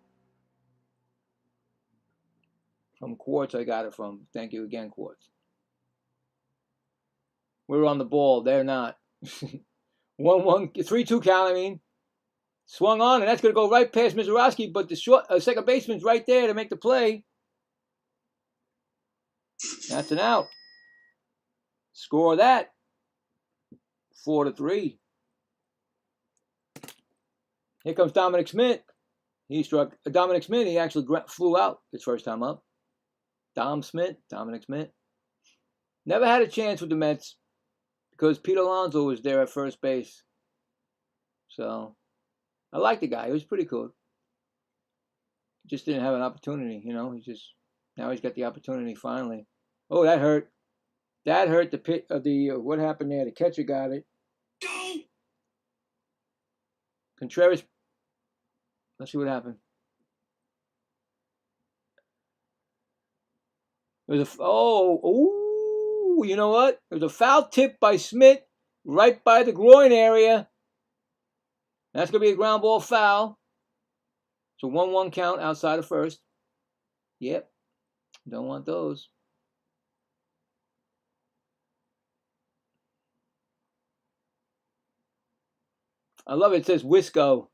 From Quartz, I got it from. Thank you again, Quartz. We're on the ball. They're not. 3-2 count, I mean. Swung on, and that's going to go right past Mizorowski, but the second baseman's right there to make the play. That's an out. Score that. 4-3. Here comes Dominic Smith. He struck Dominic Smith. He actually flew out his first time up. Dominic Smith. Never had a chance with the Mets because Pete Alonso was there at first base. So I like the guy. He was pretty cool. Just didn't have an opportunity, you know. Now he's got the opportunity finally. Oh, that hurt. That hurt the pit of the what happened there? The catcher got it. Contreras. Let's see what happened. It was you know what? It was a foul tip by Smith right by the groin area. That's going to be a ground ball foul. So 1-1 count outside of first. Yep. Don't want those. I love it. It says Wisco.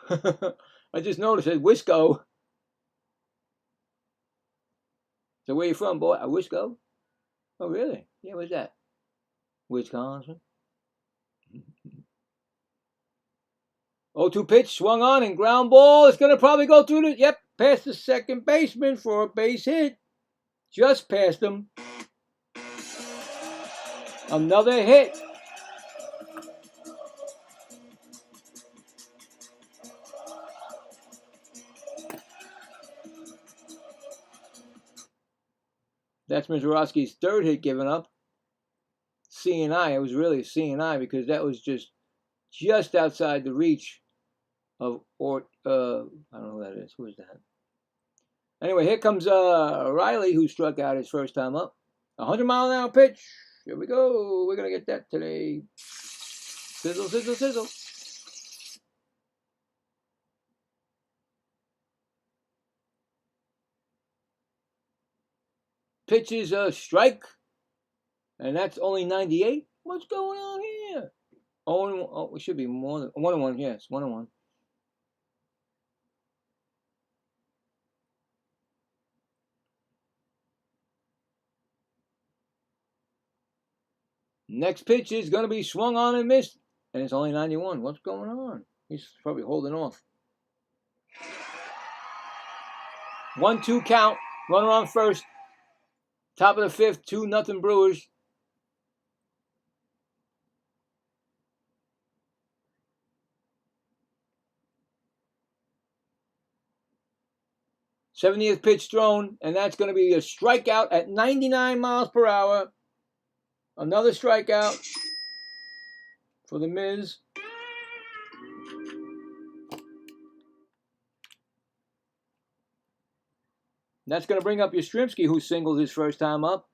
I just noticed it says Wisco. So where you from, boy? Wisco? Oh, really? Yeah, where's that? Wisconsin. 0-2 pitch, swung on, and ground ball. It's going to probably go through the, yep, past the second baseman for a base hit. Just past him. Another hit. That's Mizorowski's third hit given up. C&I. It was really C&I because that was just outside the reach of I don't know who that is. Who is that? Anyway, here comes Riley, who struck out his first time up. 100-mile-an-hour pitch. Here we go. We're gonna get that today. Sizzle, sizzle, sizzle. Pitch is a strike, and that's only 98. What's going on here? Oh, it should be more than 1-1. Yes, 1-1. Next pitch is going to be swung on and missed, and it's only 91. What's going on? He's probably holding off. 1-2 count. Runner on first. Top of the fifth. 2-0 Brewers. '70th pitch thrown, and that's going to be a strikeout at 99 miles per hour. Another strikeout for the Miz. That's going to bring up Yastrzemski, who singled his first time up.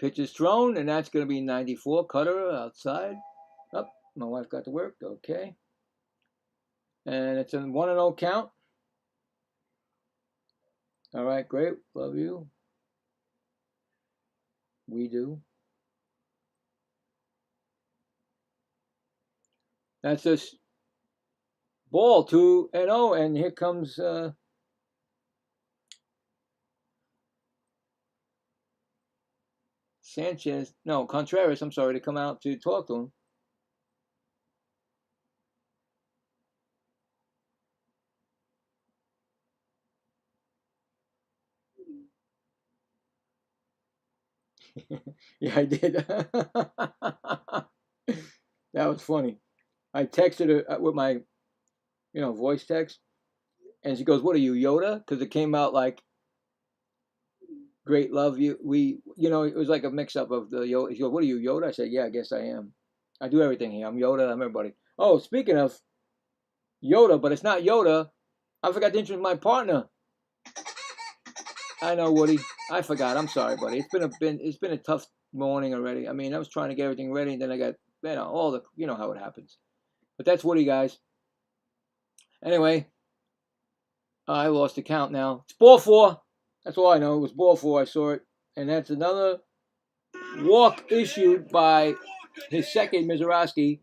Pitch is thrown, and that's going to be 94. Cutter outside. Up. My wife got to work. Okay. And it's a 1-0 count. All right, great. Love you. We do. That's this ball, 2-0, and here comes Sanchez. No, Contreras. I'm sorry, to come out to talk to him. Yeah, I did. That was funny. I texted her with my, voice text, and she goes, "What are you, Yoda?" Because it came out like, "Great love you." It was like a mix-up of the Yoda. She goes, "What are you, Yoda?" I said, "Yeah, I guess I am. I do everything here. I'm Yoda. I'm everybody." Oh, speaking of Yoda, but it's not Yoda. I forgot to introduce my partner. I know, Woody. I forgot. I'm sorry, buddy. It's been a tough morning already. I mean, I was trying to get everything ready, and then I got all the how it happens. But that's Woody, guys. Anyway, I lost the count now. It's ball 4. That's all I know. It was ball 4. I saw it, and that's another walk issued by his second, Mizorowski.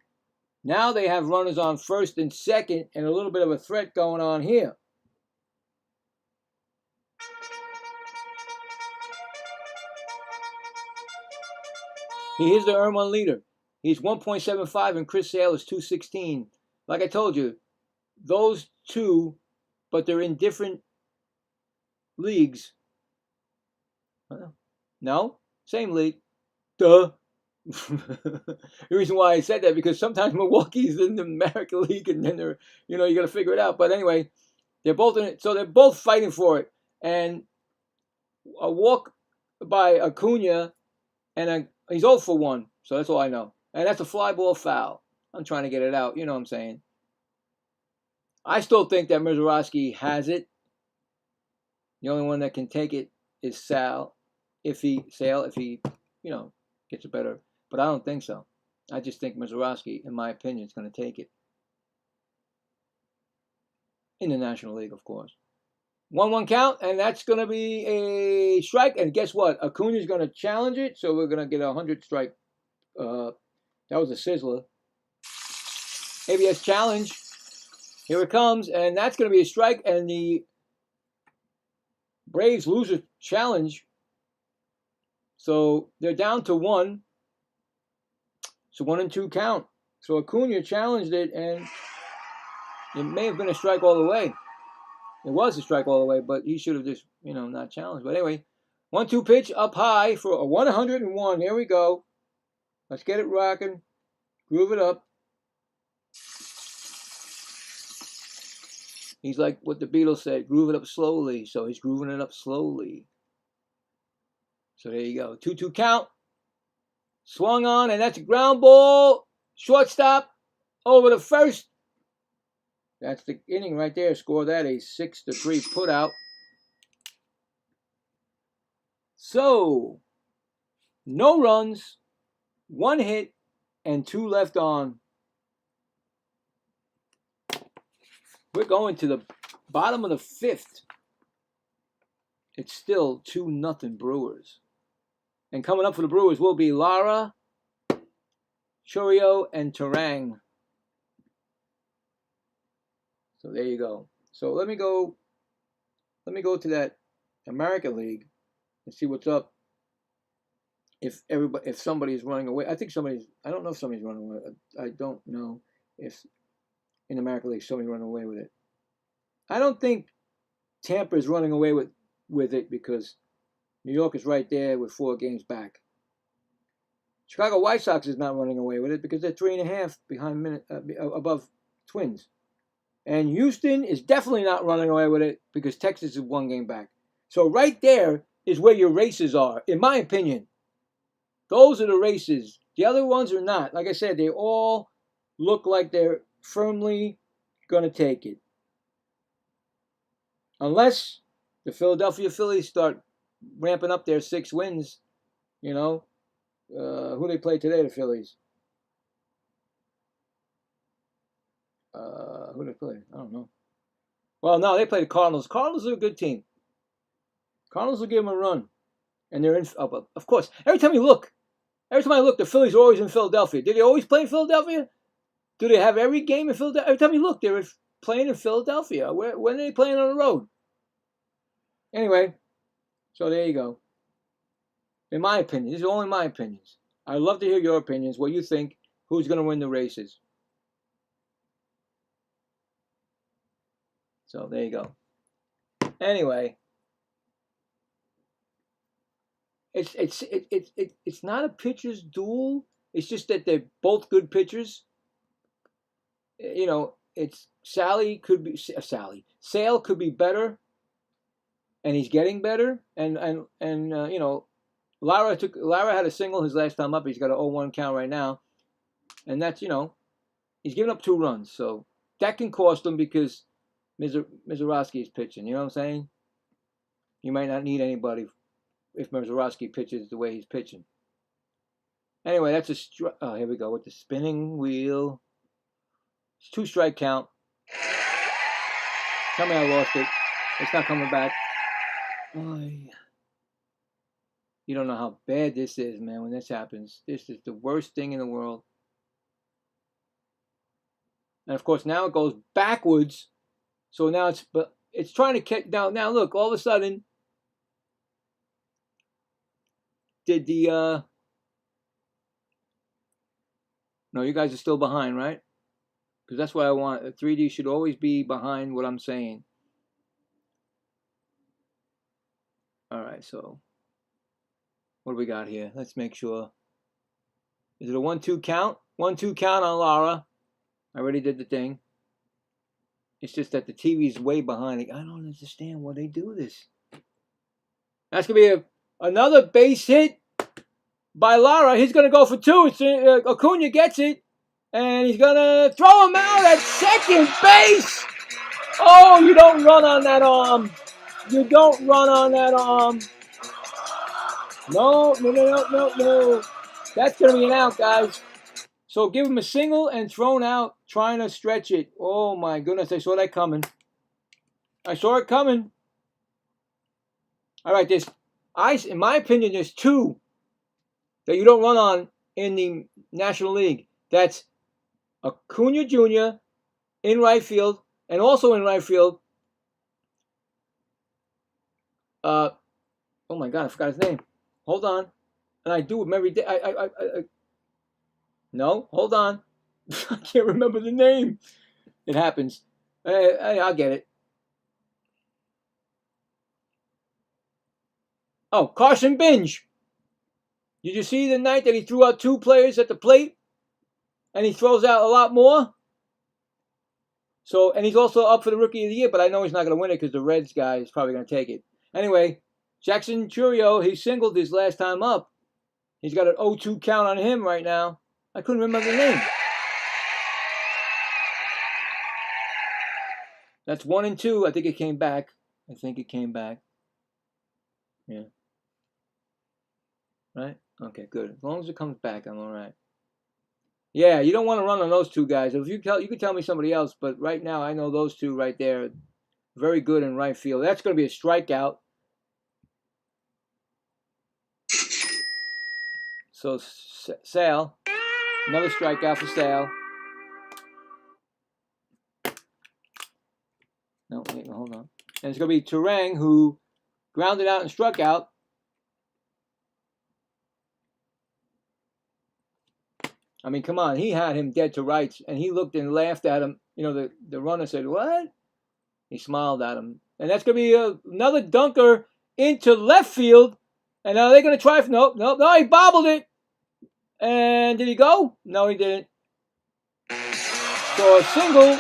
Now they have runners on first and second, and a little bit of a threat going on here. He is the earned run leader. He's 1.75, and Chris Sale is 216. Like I told you, those two, but they're in different leagues. No, same league. Duh. The reason why I said that because sometimes Milwaukee's in the American League, and then they're, you got to figure it out. But anyway, they're both in it, so they're both fighting for it. And a walk by Acuna, and he's 0 for 1. So that's all I know. And that's a fly ball foul. I'm trying to get it out. You know what I'm saying? I still think that Mizorowski has it. The only one that can take it is Sale, if he gets it better. But I don't think so. I just think Mizorowski, in my opinion, is going to take it. In the National League, of course. 1-1 count, and that's going to be a strike. And guess what? Acuna's going to challenge it, so we're going to get a 100 strike. That That was a sizzler. ABS challenge. Here it comes, and that's going to be a strike, and the Braves lose a challenge. So they're down to 1. It's a 1-2 count. So Acuna challenged it, and it may have been a strike all the way. It was a strike all the way, but he should have just, not challenged. But anyway, 1-2 pitch up high for a 101. Here we go. Let's get it rocking. Groove it up. He's like what the Beatles said, groove it up slowly. So he's grooving it up slowly. So there you go. 2-2 count. Swung on, and that's a ground ball. Shortstop over the first. That's the inning right there. Score that a 6-3 put out. So, no runs, 1 hit, and 2 left on. We're going to the bottom of the 5th. It's still 2-0 Brewers. And coming up for the Brewers will be Lara, Chourio, and Terang. So there you go. So let me go to that American League and see what's up. If somebody's running away, I don't know if somebody's running away. I don't know if in American League somebody's running away with it. I don't think Tampa is running away with it because New York is right there with 4 games back. Chicago White Sox is not running away with it because they're 3.5 behind above Twins. And Houston is definitely not running away with it because Texas is 1 game back. So right there is where your races are, in my opinion. Those are the races. The other ones are not. Like I said, they all look like they're firmly going to take it. Unless the Philadelphia Phillies start ramping up their 6 wins. Who they play today, the Phillies? Who they play? I don't know. Well, no, they play the Cardinals. Cardinals are a good team. Cardinals will give them a run. And they're in, of course, every time I look, the Phillies are always in Philadelphia. Did they always play in Philadelphia? Do they have every game in Philadelphia? Every time you look, they're playing in Philadelphia. When are they playing on the road? Anyway, so there you go. In my opinion, these are only my opinions. I'd love to hear your opinions, what you think, who's going to win the races. So there you go. Anyway, it's not a pitcher's duel. It's just that they're both good pitchers. It's Sale could be better, and he's getting better. And Lara had a single his last time up. He's got an 0-1 count right now, and that's he's giving up 2 runs, so that can cost him because Mizorowski is pitching. You know what I'm saying? You might not need anybody if Mizorowski pitches the way he's pitching. Anyway, that's a here we go with the spinning wheel. It's 2 strike count. Tell me I lost it. It's not coming back. You don't know how bad this is, man, when this happens. This is the worst thing in the world. And of course, now it goes backwards. So now it's trying to catch down. Now look, all of a sudden, did the no, you guys are still behind, right? Because that's what I want. 3D should always be behind what I'm saying. All right, so what do we got here? Let's make sure. Is it a 1-2 count? 1-2 count on Lara. I already did the thing. It's just that the TV's way behind it. I don't understand why they do this. That's going to be another base hit by Lara. He's going to go for 2. It's Acuna gets it. And he's going to throw him out at second base. Oh, you don't run on that arm. You don't run on that arm. No. That's going to be an out, guys. So give him a single and thrown out, trying to stretch it. Oh, my goodness. I saw that coming. I saw it coming. All right, in my opinion, there's 2 that you don't run on in the National League. That's Acuna Jr. in right field, and also in right field. Oh my God, I forgot his name. Hold on, and I do him every day. No, hold on, I can't remember the name. It happens. I'll get it. Oh, Carson Binge. Did you see the night that he threw out 2 players at the plate? And he throws out a lot more? So, and he's also up for the Rookie of the Year, but I know he's not going to win it because the Reds guy is probably going to take it. Anyway, Jackson Churio, he singled his last time up. He's got an 0-2 count on him right now. I couldn't remember the name. That's 1-2. I think it came back. Yeah. Right? Okay, good. As long as it comes back, I'm all right. Yeah, you don't want to run on those 2 guys. If you could tell me somebody else, but right now I know those 2 right there, very good in right field. That's going to be a strikeout. So Sale, another strikeout for Sale. No, wait, hold on. And it's going to be Turang who grounded out and struck out. I mean, come on. He had him dead to rights, and he looked and laughed at him. You know, the runner said, "What?" He smiled at him. And that's going to be another dunker into left field. And now they're going to try. No, he bobbled it. And did he go? No, he didn't. So a single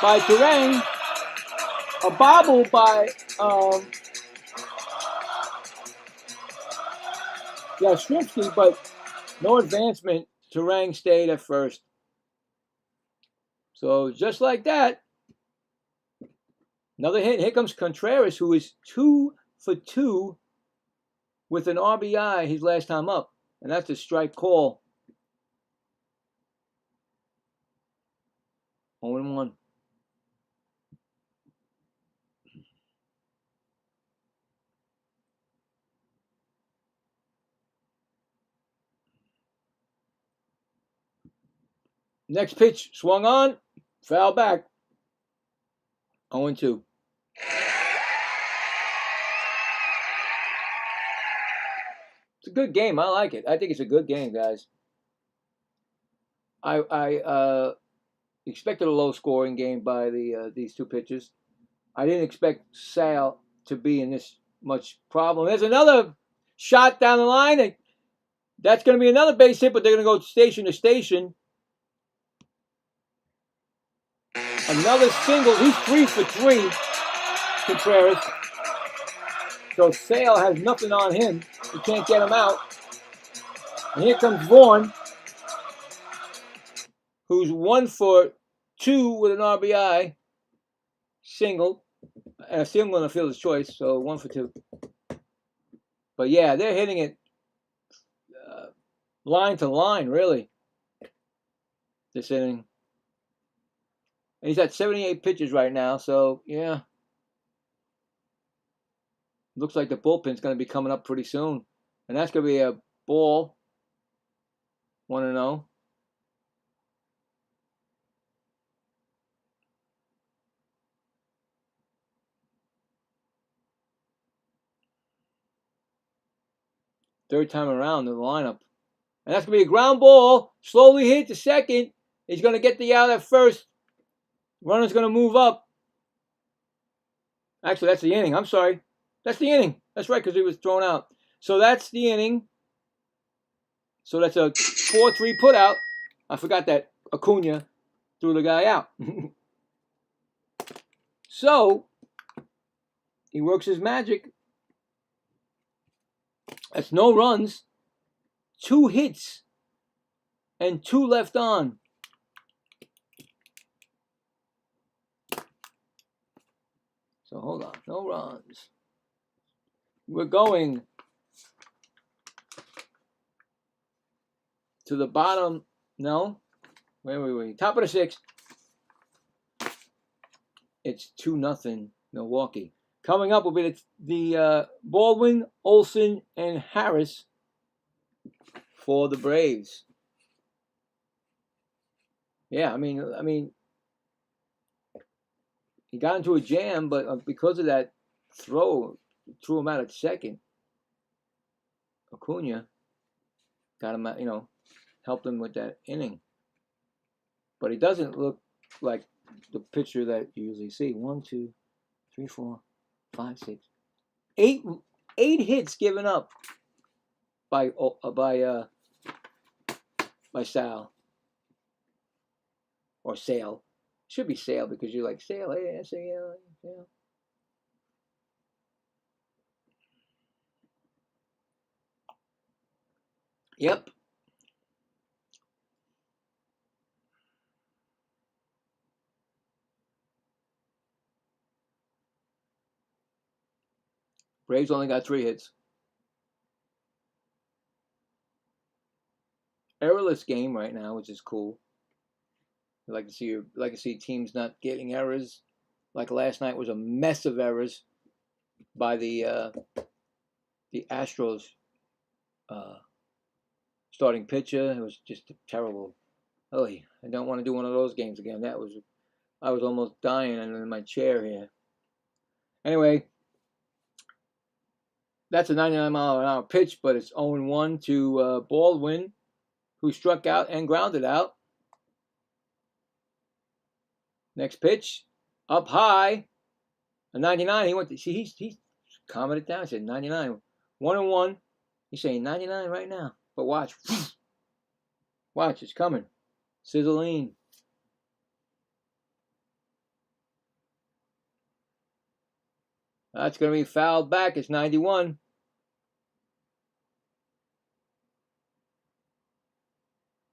by Turang. A bobble by Yastrzemski, but no advancement. Turang stayed at first. So just like that, another hit. Here comes Contreras, who is 2 for 2 with an RBI his last time up. And that's a strike call. 0-1. Next pitch, swung on, foul back. 0-2. It's a good game. I like it. I think it's a good game, guys. I expected a low-scoring game by these 2 pitchers. I didn't expect Sale to be in this much problem. There's another shot down the line. And that's going to be another base hit, but they're going to go station to station. Another single. He's 3 for 3, Contreras. So Sale has nothing on him. He can't get him out. And here comes Vaughn, who's 1 for 2 with an RBI. Single. And a single in the fielder's choice, so 1 for 2. But yeah, they're hitting it line to line, really, this inning. And he's at 78 pitches right now, so yeah. Looks like the bullpen's going to be coming up pretty soon. And that's going to be a ball. 1-0. Third time around in the lineup. And that's going to be a ground ball. Slowly hit to second. He's going to get the out at first. Runner's going to move up. Actually, that's the inning. I'm sorry. That's the inning. That's right, because he was thrown out. So that's the inning. So that's a 4-3 put out. I forgot that Acuna threw the guy out. So he works his magic. That's no runs, 2 hits, and 2 left on. So hold on, no runs. We're going to the bottom. No, where were we? Top of the 6th. It's 2-0 Milwaukee. Coming up will be the Baldwin, Olsen, and Harris for the Braves. Yeah, I mean, he got into a jam, but because of that throw, threw him out at second. Acuna got him out, helped him with that inning. But he doesn't look like the pitcher that you usually see. 1, 2, 3, 4, 5, 6, 8 hits given up by Sal or Sale. Should be Sale because you're like Sale, hey, S-A-L. Yep. Braves only got 3 hits. Errorless game right now, which is cool. I like to see teams not getting errors. Like last night was a mess of errors by the Astros starting pitcher. It was just terrible. Oh, I don't want to do one of those games again. I was almost dying in my chair here. Anyway, that's a 99-mile-an-hour pitch, but it's 0-1 to Baldwin, who struck out and grounded out. Next pitch, up high, a 99. He went to see. He's calming it down. He said 99, 1-1. He's saying 99 right now. But watch, it's coming. Sizzling. That's going to be fouled back. It's 91.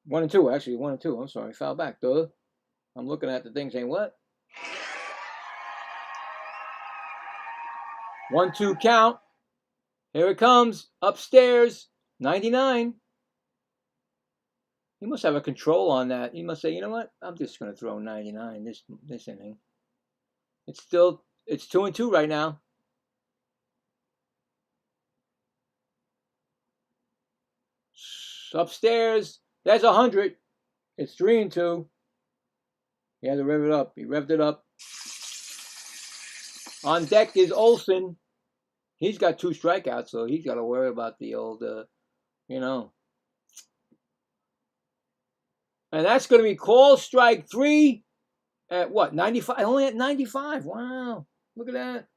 One and two, actually. 1 and 2. I'm sorry. Foul back, duh. I'm looking at the thing saying, what? 1-2 count. Here it comes. Upstairs. 99. He must have a control on that. He must say, you know what? I'm just going to throw 99 this inning. It's 2-2 right now. Upstairs. That's 100. It's 3-2. He had to rev it up. He revved it up. On deck is Olsen. He's got 2 strikeouts, so he's got to worry about the old, And that's going to be called strike 3 at what? 95? Only at 95. Wow. Look at that.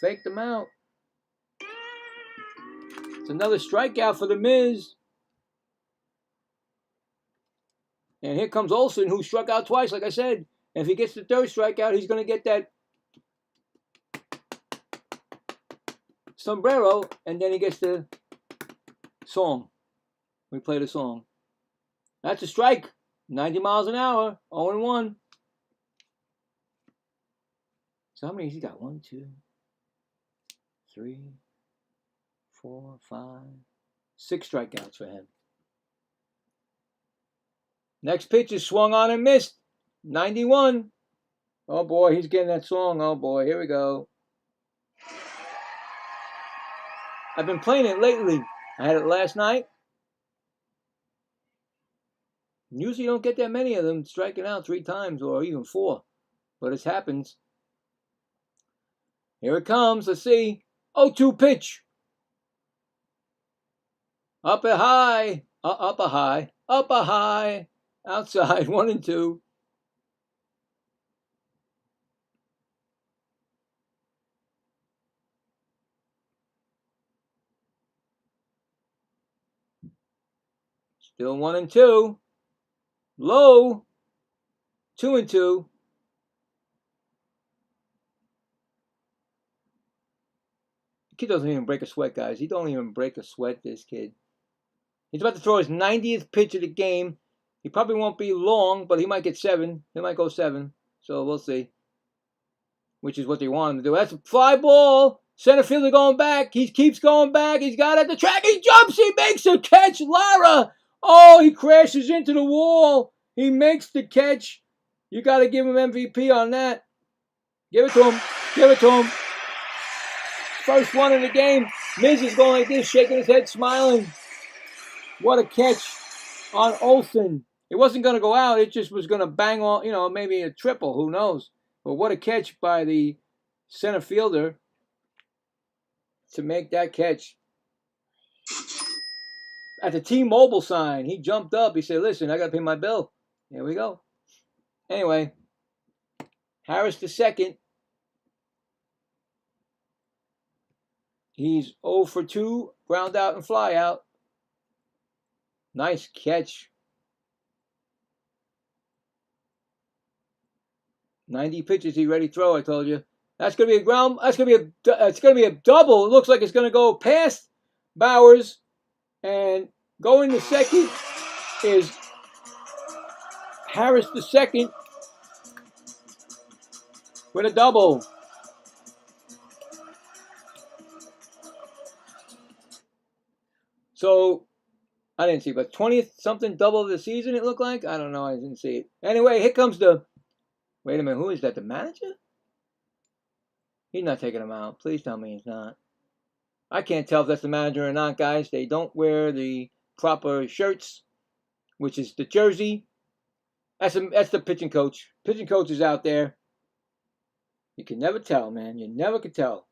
Faked him out. It's another strikeout for the Miz. And here comes Olsen, who struck out twice, like I said. And if he gets the 3rd strikeout, he's going to get that sombrero, and then he gets the song. We play the song. That's a strike. 90 miles an hour. 0-1. So how many has he got? 1, 2, 3, 4, 5, 6 strikeouts for him. Next pitch is swung on and missed. 91. Oh boy, he's getting that song. Oh boy, here we go. I've been playing it lately. I had it last night. Usually you don't get that many of them striking out 3 times or even 4. But it happens. Here it comes. Let's see. 0-2 pitch. Up a high. Up a high. Up a high. Outside. 1 and 2. Still 1 and 2. Low. 2 and 2. The kid doesn't even break a sweat, guys. He don't even break a sweat, this kid. He's about to throw his 90th pitch of the game. He probably won't be long, but he might get 7. He might go 7. So we'll see. Which is what they want him to do. That's a fly ball. Center fielder going back. He keeps going back. He's got it at the track. He jumps. He makes a catch. Lara. Oh, he crashes into the wall. He makes the catch. You got to give him MVP on that. Give it to him. Give it to him. First one in the game. Miz is going like this, shaking his head, smiling. What a catch on Olsen. It wasn't going to go out. It just was going to bang on, maybe a triple. Who knows? But what a catch by the center fielder to make that catch. At the T-Mobile sign, he jumped up. He said, listen, I got to pay my bill. Here we go. Anyway, Harris the second. He's 0 for 2, ground out and fly out. Nice catch. 90 pitches he ready to throw, I told you. That's gonna be a ground. It's gonna be a double. It looks like it's gonna go past Bowers, and going to second is Harris the second with a double. So I didn't see, but 20th something double of the season it looked like. I don't know. I didn't see it. Anyway, here comes the. Wait a minute. Who is that? The manager? He's not taking him out. Please tell me he's not. I can't tell if that's the manager or not, guys. They don't wear the proper shirts, which is the jersey. That's the pitching coach. Pitching coach is out there. You can never tell, man. You never could tell.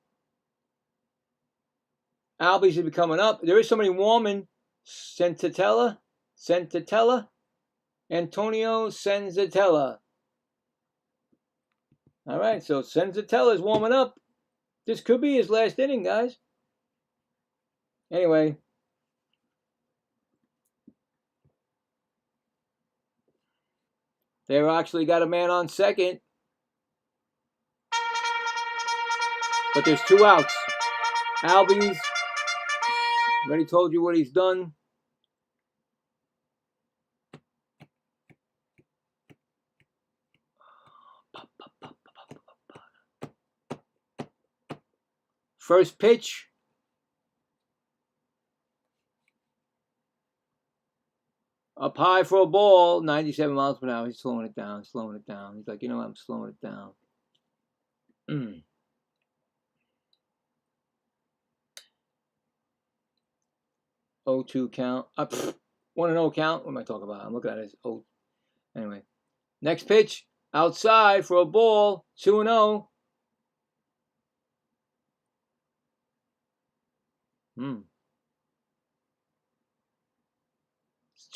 Albies will be coming up. There is somebody warming. Senzatella. Antonio Senzatella. All right, so Senzatella is warming up. This could be his last inning, guys. Anyway. They've actually got a man on second. But there's 2 outs. Albies. Already told you what he's done. First pitch. Up high for a ball. 97 miles per hour. He's slowing it down. He's like, you know what? I'm slowing it down. 0-2 count. 1-0 count. What am I talking about? I'm looking at it. Anyway. Next pitch. Outside for a ball. 2-0.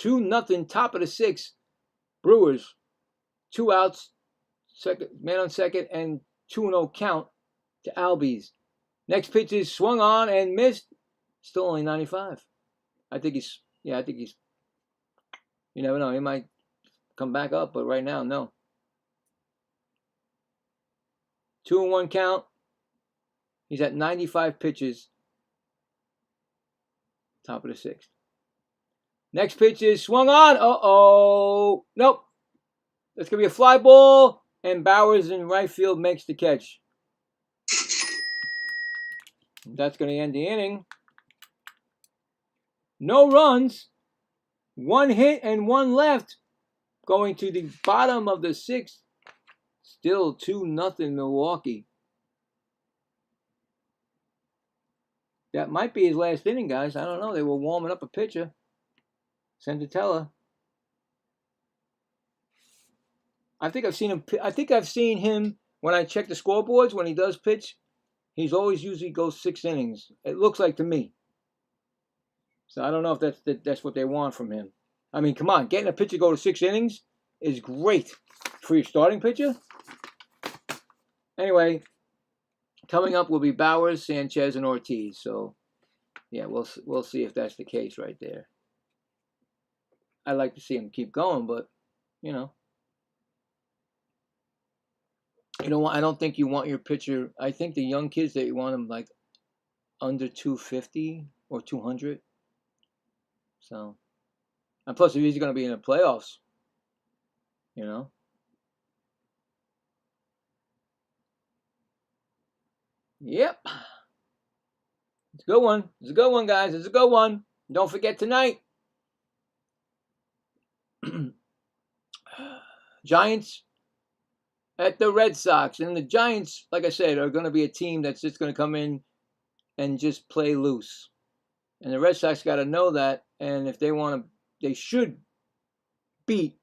2-0, top of the 6th. Brewers. 2 outs. Second man on second, and 2-0 count to Albies. Next pitch is swung on and missed. Still only 95. I think he's. You never know. He might come back up, but right now, no. 2-1 count. He's at 95 pitches. Top of the 6th. Next pitch is swung on. Nope. That's going to be a fly ball. And Bowers in right field makes the catch. That's going to end the inning. No runs. 1 hit and 1 left. Going to the bottom of the 6th. Still 2-0 Milwaukee. That might be his last inning, guys. I don't know. They were warming up a pitcher. Senzatella. I think I've seen him when I check the scoreboards when he does pitch. He's always usually goes 6 innings. It looks like to me. So I don't know if that's what they want from him. I mean, come on, getting a pitcher to go to 6 innings is great for your starting pitcher. Anyway, coming up will be Bowers, Sanchez, and Ortiz. So, yeah, we'll see if that's the case right there. I'd like to see him keep going, but I don't think you want your pitcher. I think the young kids that you want them like under 250 or 200. So, and plus, if he's going to be in the playoffs, Yep. It's a good one. It's a good one, guys. It's a good one. Don't forget tonight. Giants at the Red Sox. And the Giants, like I said, are going to be a team that's just going to come in and just play loose. And the Red Sox got to know that and if they want to, they should beat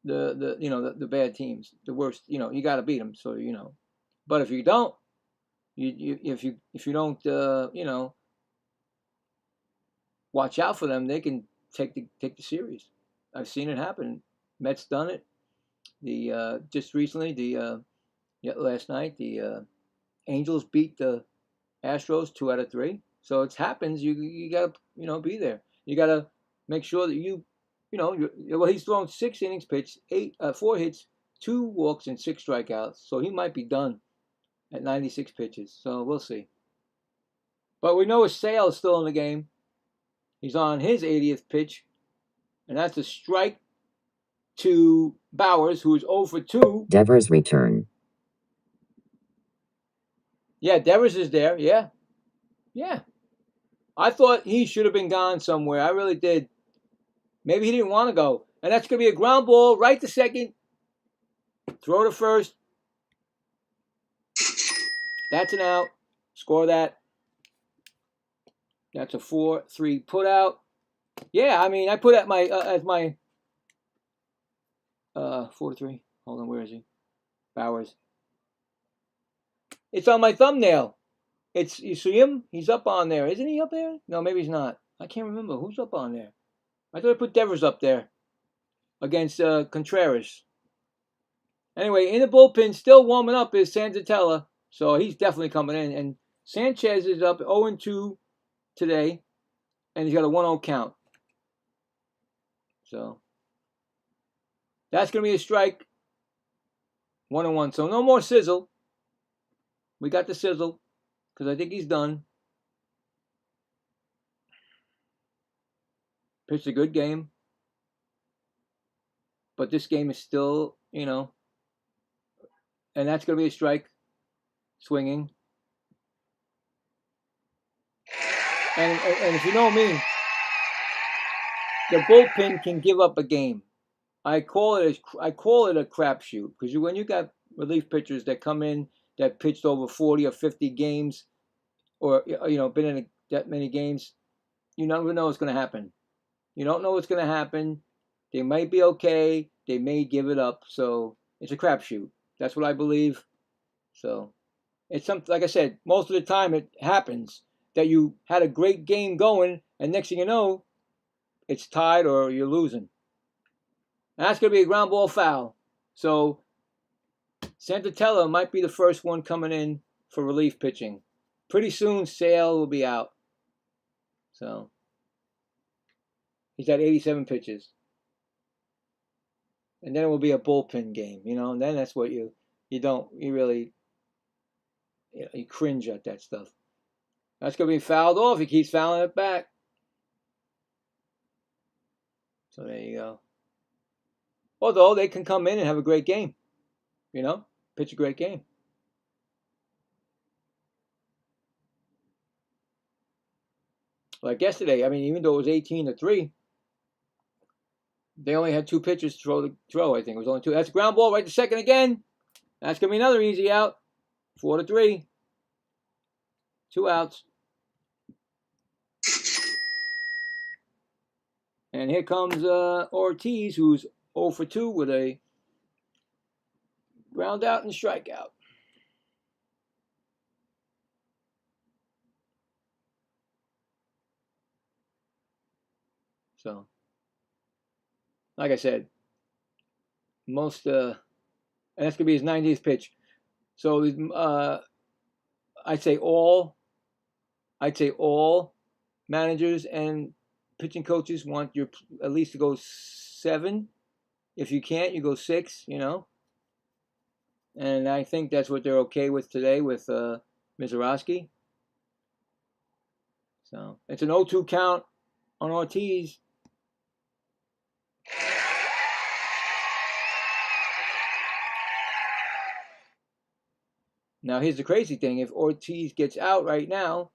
the bad teams, the worst. You got to beat them. So but if you don't, if you don't watch out for them, they can take the series. I've seen it happen. Mets done it. The just recently, last night, the Angels beat the Astros 2 out of 3. So it happens. You gotta be there. You gotta make sure that well, he's thrown 6 innings pitched, 4 hits, 2 walks, and 6 strikeouts. So he might be done at 96 pitches. So we'll see. But we know his Sale is still in the game. He's on his 80th pitch, and that's a strike to Bowers, who is 0 for 2. Devers return. Yeah, Devers is there. Yeah. I thought he should have been gone somewhere. I really did. Maybe he didn't want to go. And that's going to be a ground ball right to second. Throw to first. That's an out. Score that. That's a 4-3 put out. Yeah, I mean, I put at my as my 4-3. Hold on, where is he? Bowers. It's on my thumbnail. You see him? He's up on there. Isn't he up there? No, maybe he's not. I can't remember. Who's up on there? I thought I put Devers up there against Contreras. Anyway, in the bullpen, still warming up is Senzatella. So he's definitely coming in. And Sanchez is up 0-2 today. And he's got a 1-0 count. So that's going to be a strike. 1-1. So no more sizzle. We got the sizzle because I think he's done. Pitched a good game. But this game is still, and that's going to be a strike. Swinging. And if you know me, the bullpen can give up a game. I call it a crapshoot because when you got relief pitchers that come in that pitched over 40 or 50 games, or been in that many games, you never know what's going to happen. You don't know what's going to happen. They might be okay. They may give it up. So it's a crapshoot. That's what I believe. So it's something, like I said, most of the time it happens that you had a great game going, and next thing you know, it's tied or you're losing. And that's going to be a ground ball foul. So Senzatella might be the first one coming in for relief pitching. Pretty soon, Sale will be out. So he's at 87 pitches. And then it will be a bullpen game, and then that's what you really cringe at that stuff. That's going to be fouled off. He keeps fouling it back. So there you go. Although they can come in and have a great game, pitch a great game. Like yesterday, I mean, even though it was 18-3, they only had 2 pitchers to throw. I think it was only 2. That's a ground ball right to second again. That's going to be another easy out. 4-3. 2 outs. And here comes Ortiz, who's 0 for 2 with a ground out and strikeout. So, like I said, and that's going to be his 90th pitch. So I'd say all managers and pitching coaches want your at least to go 7. If you can't, you go 6. And I think that's what they're okay with today with Mizorowski. So it's an 0-2 count on Ortiz. Now here's the crazy thing: if Ortiz gets out right now,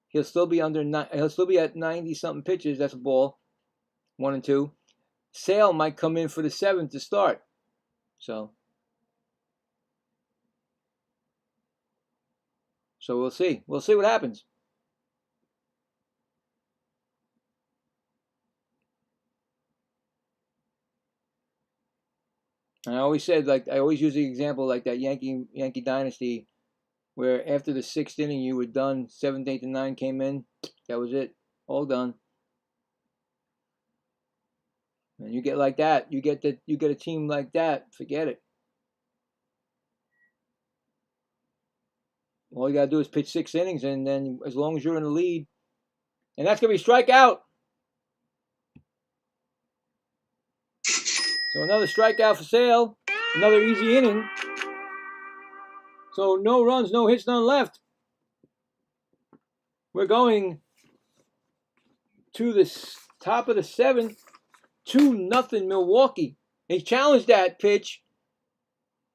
he'll still be at 90-something pitches. That's a ball. 1 and 2. Sale might come in for the 7th to start. So we'll see. We'll see what happens. And I always said, like, I always use the example like that Yankee dynasty, where after the 6th inning you were done, 7th, 8th, and 9 came in. That was it, all done. And you get like that, you get a team like that. Forget it. All you gotta do is pitch 6 innings, and then as long as you're in the lead, and that's gonna be strikeout. So another strikeout for Sale. Another easy inning. So no runs, no hits, none left. We're going to the top of the 7th. 2-0 Milwaukee. He challenged that pitch.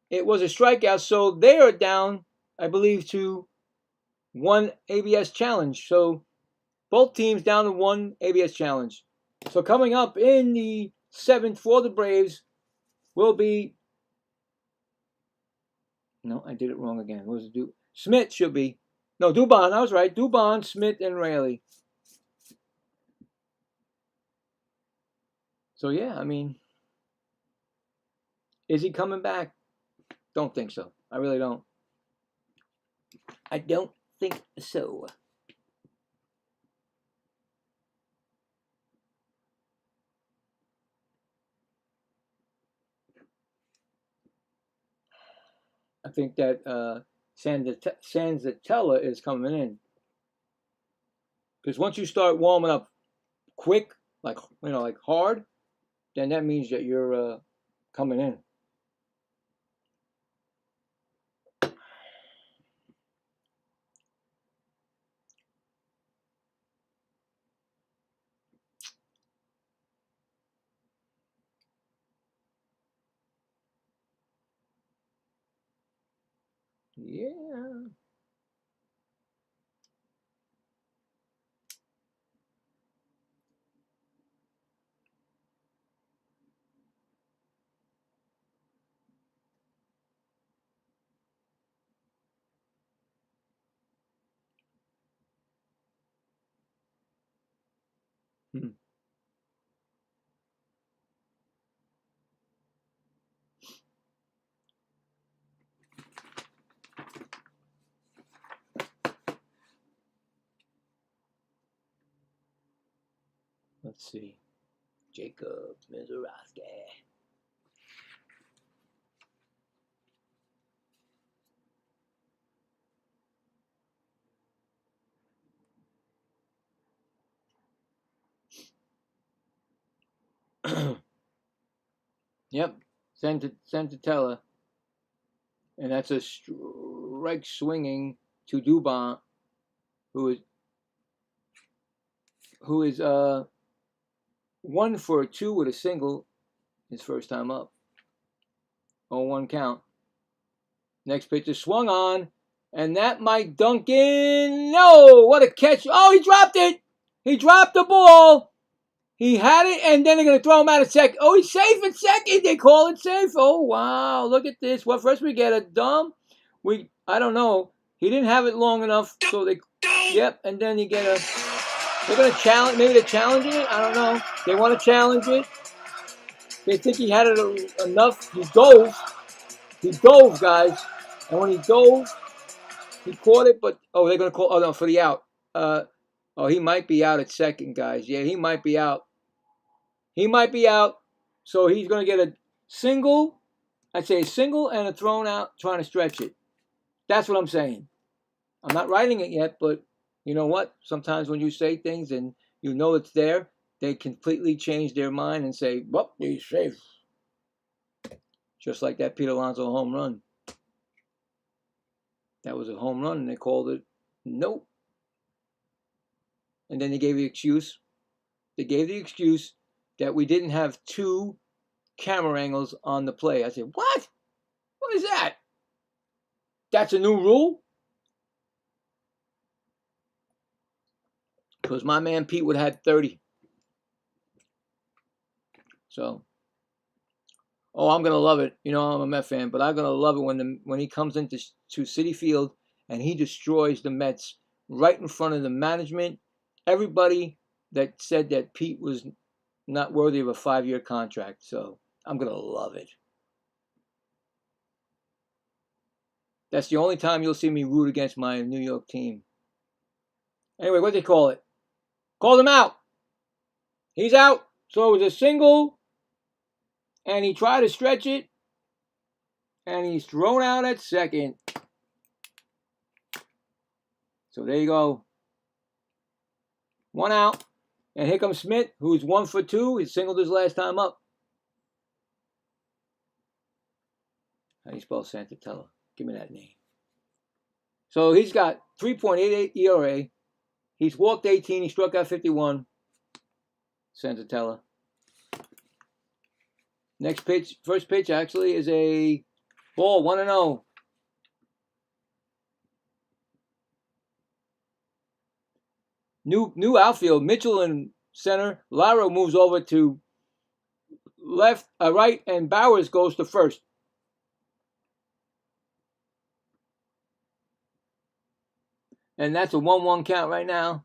It was a strikeout, so they are down, I believe, to 1 ABS challenge. So both teams down to 1 ABS challenge. So coming up in the 7th for the Braves will be... No, I did it wrong again. What was it? Smith should be. No, Dubon. I was right. Dubon, Smith, and Raley. So, yeah, I mean, is he coming back? Don't think so. I really don't. I don't think so. I think that Sanzatella is coming in. Because once you start warming up quick, like hard, then that means that you're coming in. Yeah. Let's see. Jacob Mizorowski. Yep, Santatella. And that's a strike swinging to Dubon, who is 1 for 2 with a single his first time up. 0-1 count. Next pitch is swung on, and that Mike Duncan. No, what a catch. Oh, he dropped it. He dropped the ball. He had it, and then they're going to throw him out of second. Oh, he's safe at second. They call it safe. Oh, wow. Look at this. Well, first we get a dump. I don't know. He didn't have it long enough, so they, yep, and then you get they're going to challenge, maybe they're challenging it. I don't know. They want to challenge it. They think he had it enough. He dove, guys. And when he dove, he caught it, but, oh, they're going to call, oh, no, for the out. Oh, he might be out at second, guys. Yeah, he might be out. He might be out. So he's going to get a single. I'd say a single and a thrown out trying to stretch it. That's what I'm saying. I'm not writing it yet, but you know what? Sometimes when you say things and you know it's there, they completely change their mind and say, well, he's safe. Just like that Pete Alonso home run. That was a home run, and they called it nope. And then they gave the excuse. They gave the excuse that we didn't have 2 camera angles on the play. I said, what? What is that? That's a new rule? Because my man Pete would have had 30. So, oh, I'm going to love it. You know, I'm a Met fan, but I'm going to love it when he comes into Citi Field and he destroys the Mets right in front of the management. Everybody that said that Pete was not worthy of a 5-year contract. So, I'm going to love it. That's the only time you'll see me root against my New York team. Anyway, what do they call it? Called him out. He's out. So it was a single, and he tried to stretch it, and he's thrown out at second. So there you go. 1 out. And here comes Smith, who's 1 for 2. He singled his last time up. How do you spell Santatella? Give me that name. So he's got 3.88 ERA. He's walked 18. He struck out 51. Santatella. Next pitch, first pitch actually is a ball, 1-0. New outfield. Mitchell in center. Lara moves over to right, and Bowers goes to first. And that's a 1-1 count right now.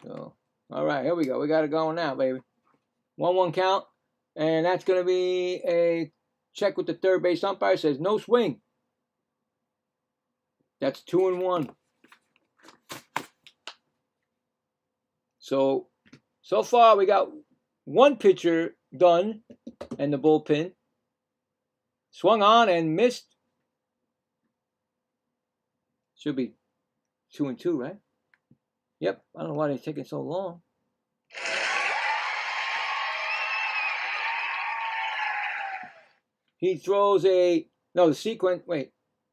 So, all right, here we go. We got it going now, baby. 1-1 count. And that's going to be a check with the third base umpire. Says no swing. That's 2-1. So far we got one pitcher done and the bullpen. Swung on and missed. Should be 2-2, right? Yep. I don't know why they're taking so long. He throws the sequence. Wait.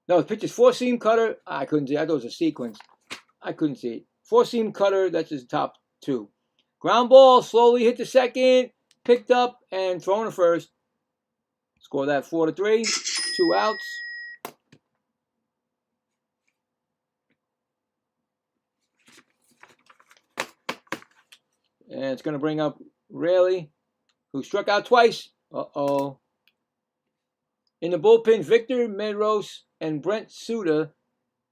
No, the pitch is 4-seam cutter. I couldn't see. I thought it was a sequence. I couldn't see it. 4-seam cutter. That's his top 2. Ground ball. Slowly hit the second. Picked up and thrown to first. Score that 4-3. 2 outs. And it's going to bring up Raley, who struck out twice. Uh-oh. In the bullpen, Victor Medros and Brent Suda,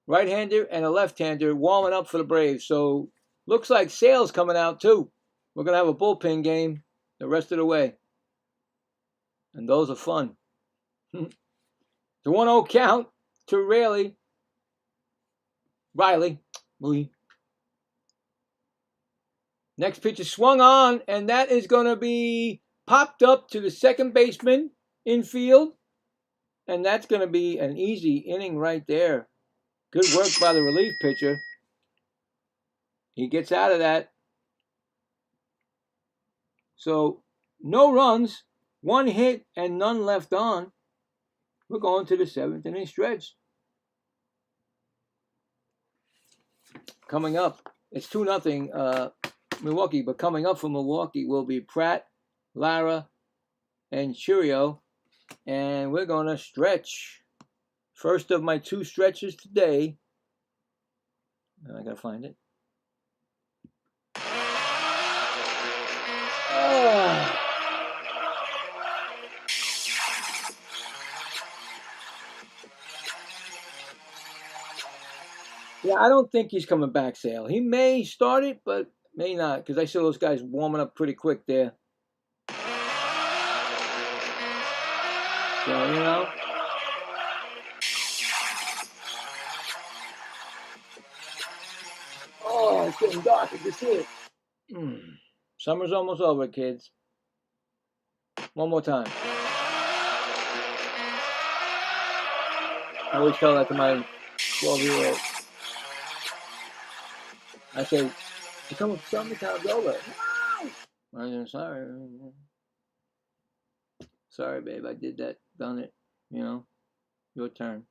right-hander and a left-hander, warming up for the Braves. So looks like Sale's coming out too. We're going to have a bullpen game the rest of the way. And those are fun. The 1-0 count to Riley. Next pitch is swung on, and that is going to be popped up to the second baseman infield. And that's going to be an easy inning right there. Good work by the relief pitcher. He gets out of that. So, no runs, 1 hit, and none left on. We're going to the 7th inning stretch. Coming up, it's 2-0 Milwaukee, but coming up for Milwaukee will be Pratt, Lara, and Churio. And we're going to stretch. First of my 2 stretches today. I got to find it. Yeah, I don't think he's coming back, Sale. He may start it, but may not, because I saw those guys warming up pretty quick there. So, you know. Oh, it's getting dark. I can see it. Summer's almost over, kids. One more time. I always tell that to my 12-year-old. I say, summertime's over. No! I'm sorry. Sorry, babe. I did that. Done it. You know. Your turn.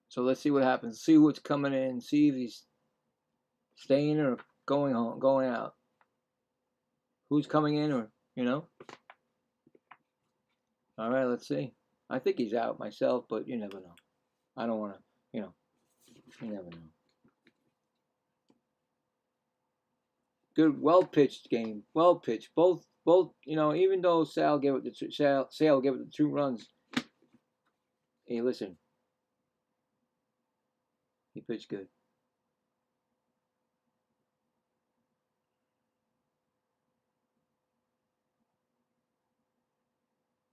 So let's see what happens. See what's coming in. See if he's staying or going out. Who's coming in or, you know. All right, let's see. I think he's out myself, but you never know. I don't want to, you know. You never know. Good, well-pitched game. Well-pitched. Both, you know, even though Sale gave it the 2 runs. Hey, listen. He pitched good.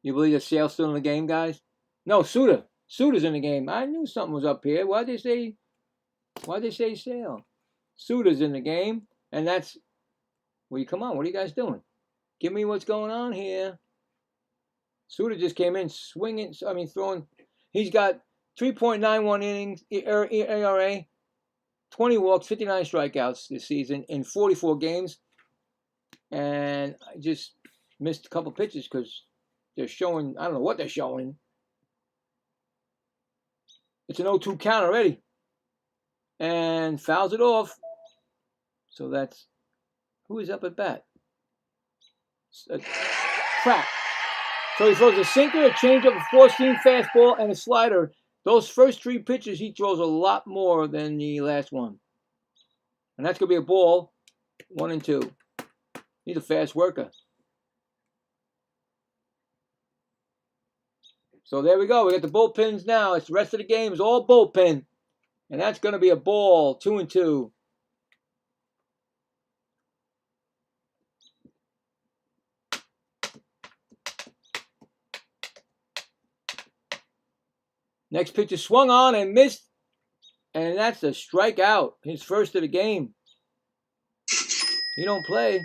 You believe that Sale's still in the game, guys? No, Suter. Suter's in the game. I knew something was up here. Why'd they say Sale? Suter's in the game, and that's. Well, come on. What are you guys doing? Give me what's going on here. Suter just came in swinging. I mean, throwing. He's got 3.91 innings ERA, 20 walks, 59 strikeouts this season in 44 games. And I just missed a couple pitches because they're showing. I don't know what they're showing. It's an 0-2 count already. And fouls it off. So that's. Who is up at bat? Crap. So he throws a sinker, a changeup, a four-seam fastball, and a slider. Those first 3 pitches, he throws a lot more than the last one. And that's going to be a ball, 1-2. He's a fast worker. So there we go. We got the bullpens now. It's the rest of the game is all bullpen. And that's going to be a ball, 2-2. Next pitch is swung on and missed. And that's a strikeout. His first of the game. He don't play.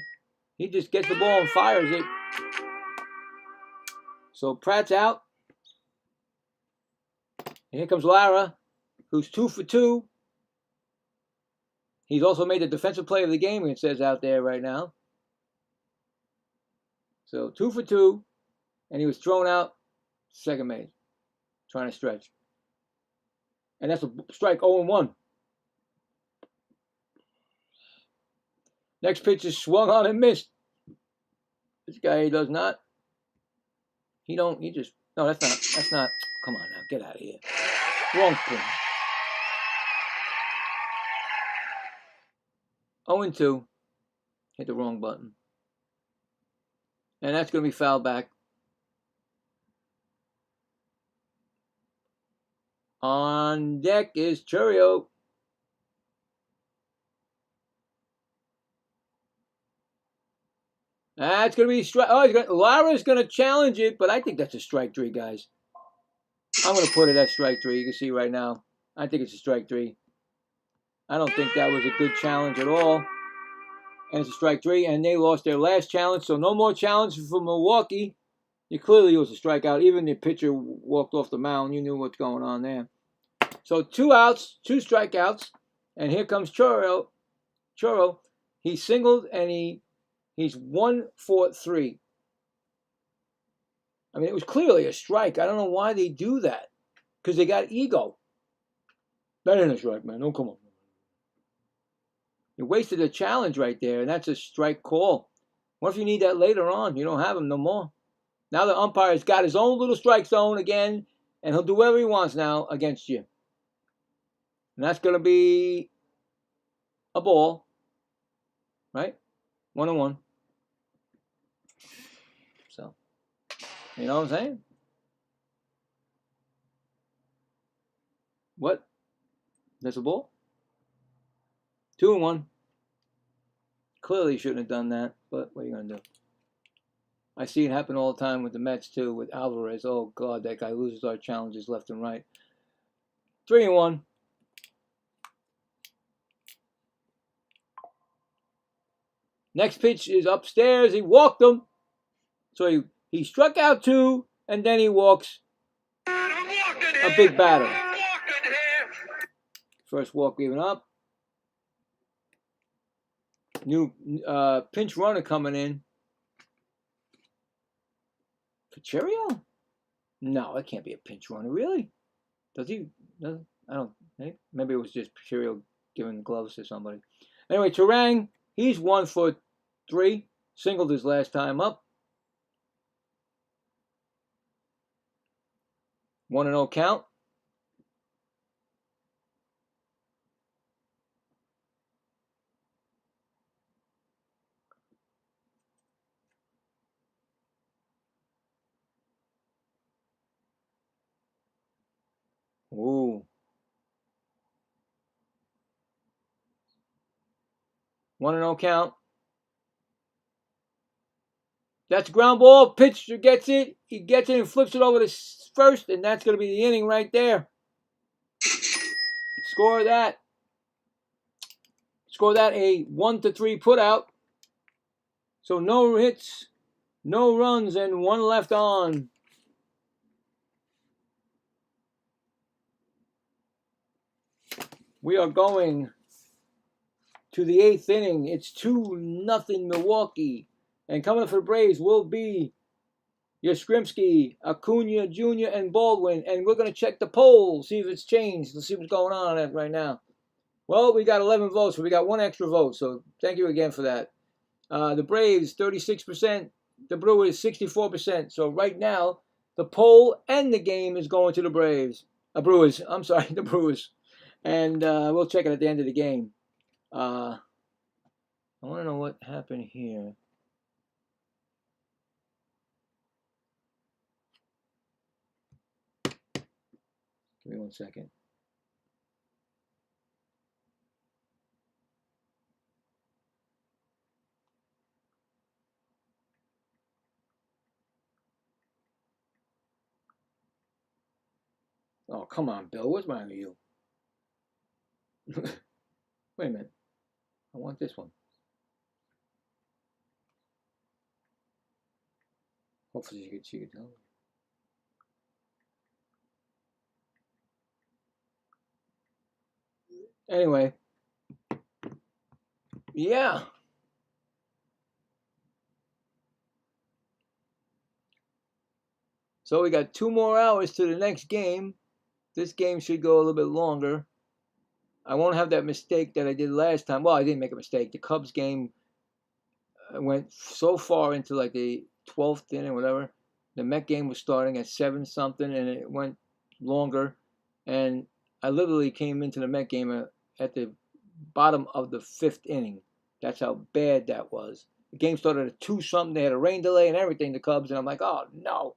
He just gets the ball and fires it. So Pratt's out. And here comes Lara, who's 2 for 2. He's also made the defensive play of the game, it says out there right now. So 2 for 2. And he was thrown out second base. Trying to stretch. And that's a strike, 0-1. Next pitch is swung on and missed. This guy, he does not. He just, no, that's not. Come on now, get out of here. Wrong thing. 0-2. Hit the wrong button. And that's going to be fouled back. On deck is Churio. That's going to be strike. Oh, Lara's going to challenge it, but I think that's a strike 3, guys. I'm going to put it at strike 3. You can see right now. I think it's a strike 3. I don't think that was a good challenge at all. And it's a strike 3, and they lost their last challenge, so no more challenges for Milwaukee. It clearly was a strikeout. Even the pitcher walked off the mound. You knew what's going on there. So 2 outs, 2 strikeouts, and here comes Churro. He singled, and he's 1 for 3. I mean, it was clearly a strike. I don't know why they do that, because they got ego. That ain't a strike, man. Don't come on. You wasted a challenge right there, and that's a strike call. What if you need that later on? You don't have him no more. Now the umpire's got his own little strike zone again, and he'll do whatever he wants now against you. And that's going to be a ball, right? 1-1. So, you know what I'm saying? What? That's a ball? 2-1. Clearly shouldn't have done that, but what are you going to do? I see it happen all the time with the Mets, too, with Alvarez. Oh, God, that guy loses our challenges left and right. 3-1. Next pitch is upstairs. He walked him. So he struck out 2, and then he walks a big batter. First walk given up. New pinch runner coming in. Pacheco? No, it can't be a pinch runner, really. Does he? I don't think. Maybe it was just Pacheco giving the gloves to somebody. Anyway, Turang, he's 1 for 3. Singled his last time up. 1-0 count. Ooh. 1-0 count. That's a ground ball. Pitcher gets it. He gets it and flips it over to first, and that's going to be the inning right there. Score that. Score that a 1-3 put out. So no hits, no runs, and one left on. We are going to the 8th inning. It's 2-0 Milwaukee. And coming up for the Braves will be Yastrzemski, Acuna Jr., and Baldwin. And we're going to check the poll, see if it's changed. Let's see what's going on right now. Well, we got 11 votes, but we got one extra vote. So thank you again for that. The Braves, 36%. The Brewers, 64%. So right now, the poll and the game is going to the Brewers. The Brewers. And we'll check it at the end of the game. I want to know what happened here. Give me 1 second. Oh, come on, Bill. What's wrong with you? Wait a minute. I want this one. Hopefully she could tell me. Anyway. Yeah. So we got 2 more hours to the next game. This game should go a little bit longer. I won't have that mistake that I did last time. Well, I didn't make a mistake. The Cubs game went so far into like the 12th inning or whatever. The Met game was starting at 7-something, and it went longer. And I literally came into the Met game at the bottom of the 5th inning. That's how bad that was. The game started at 2-something. They had a rain delay and everything, the Cubs. And I'm like, oh, no.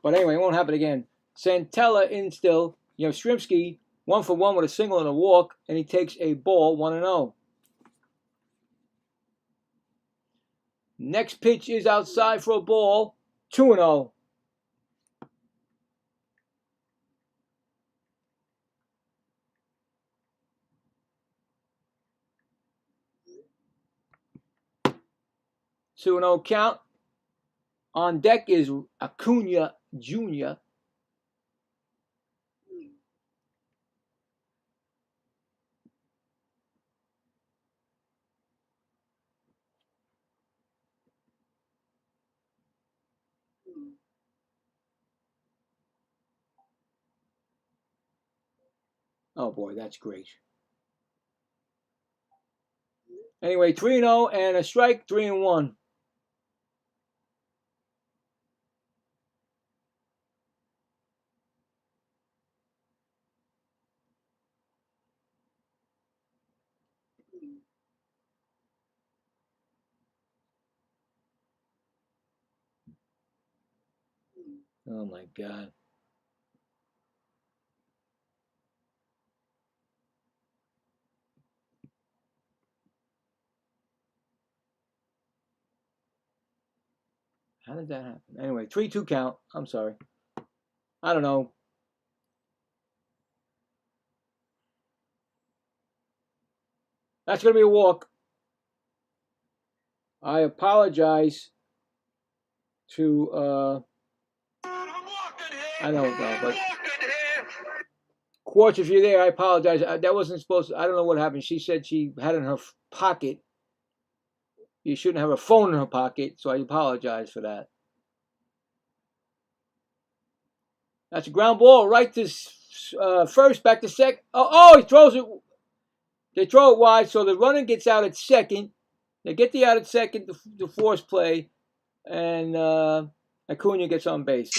But anyway, it won't happen again. Santella in still. Yastrzemski, 1 for 1 with a single and a walk. And he takes a ball, 1-0. Next pitch is outside for a ball, 2-0. Two-0 count. On deck is Acuna Jr. Oh boy, that's great. Anyway, 3-0 and a strike, 3-1. Oh my God. How did that happen? Anyway, 3-2 count. I'm sorry. I don't know. That's going to be a walk. I apologize to, I don't know, but Quartz, if you're there, I apologize. That wasn't supposed to, I don't know what happened. She said she had it in her pocket. You shouldn't have a phone in her pocket, so I apologize for that. That's a ground ball right to first, back to second. Oh, he throws it. They throw it wide, so the runner gets out at second. They get the out at second to force play, and Acuna gets on base.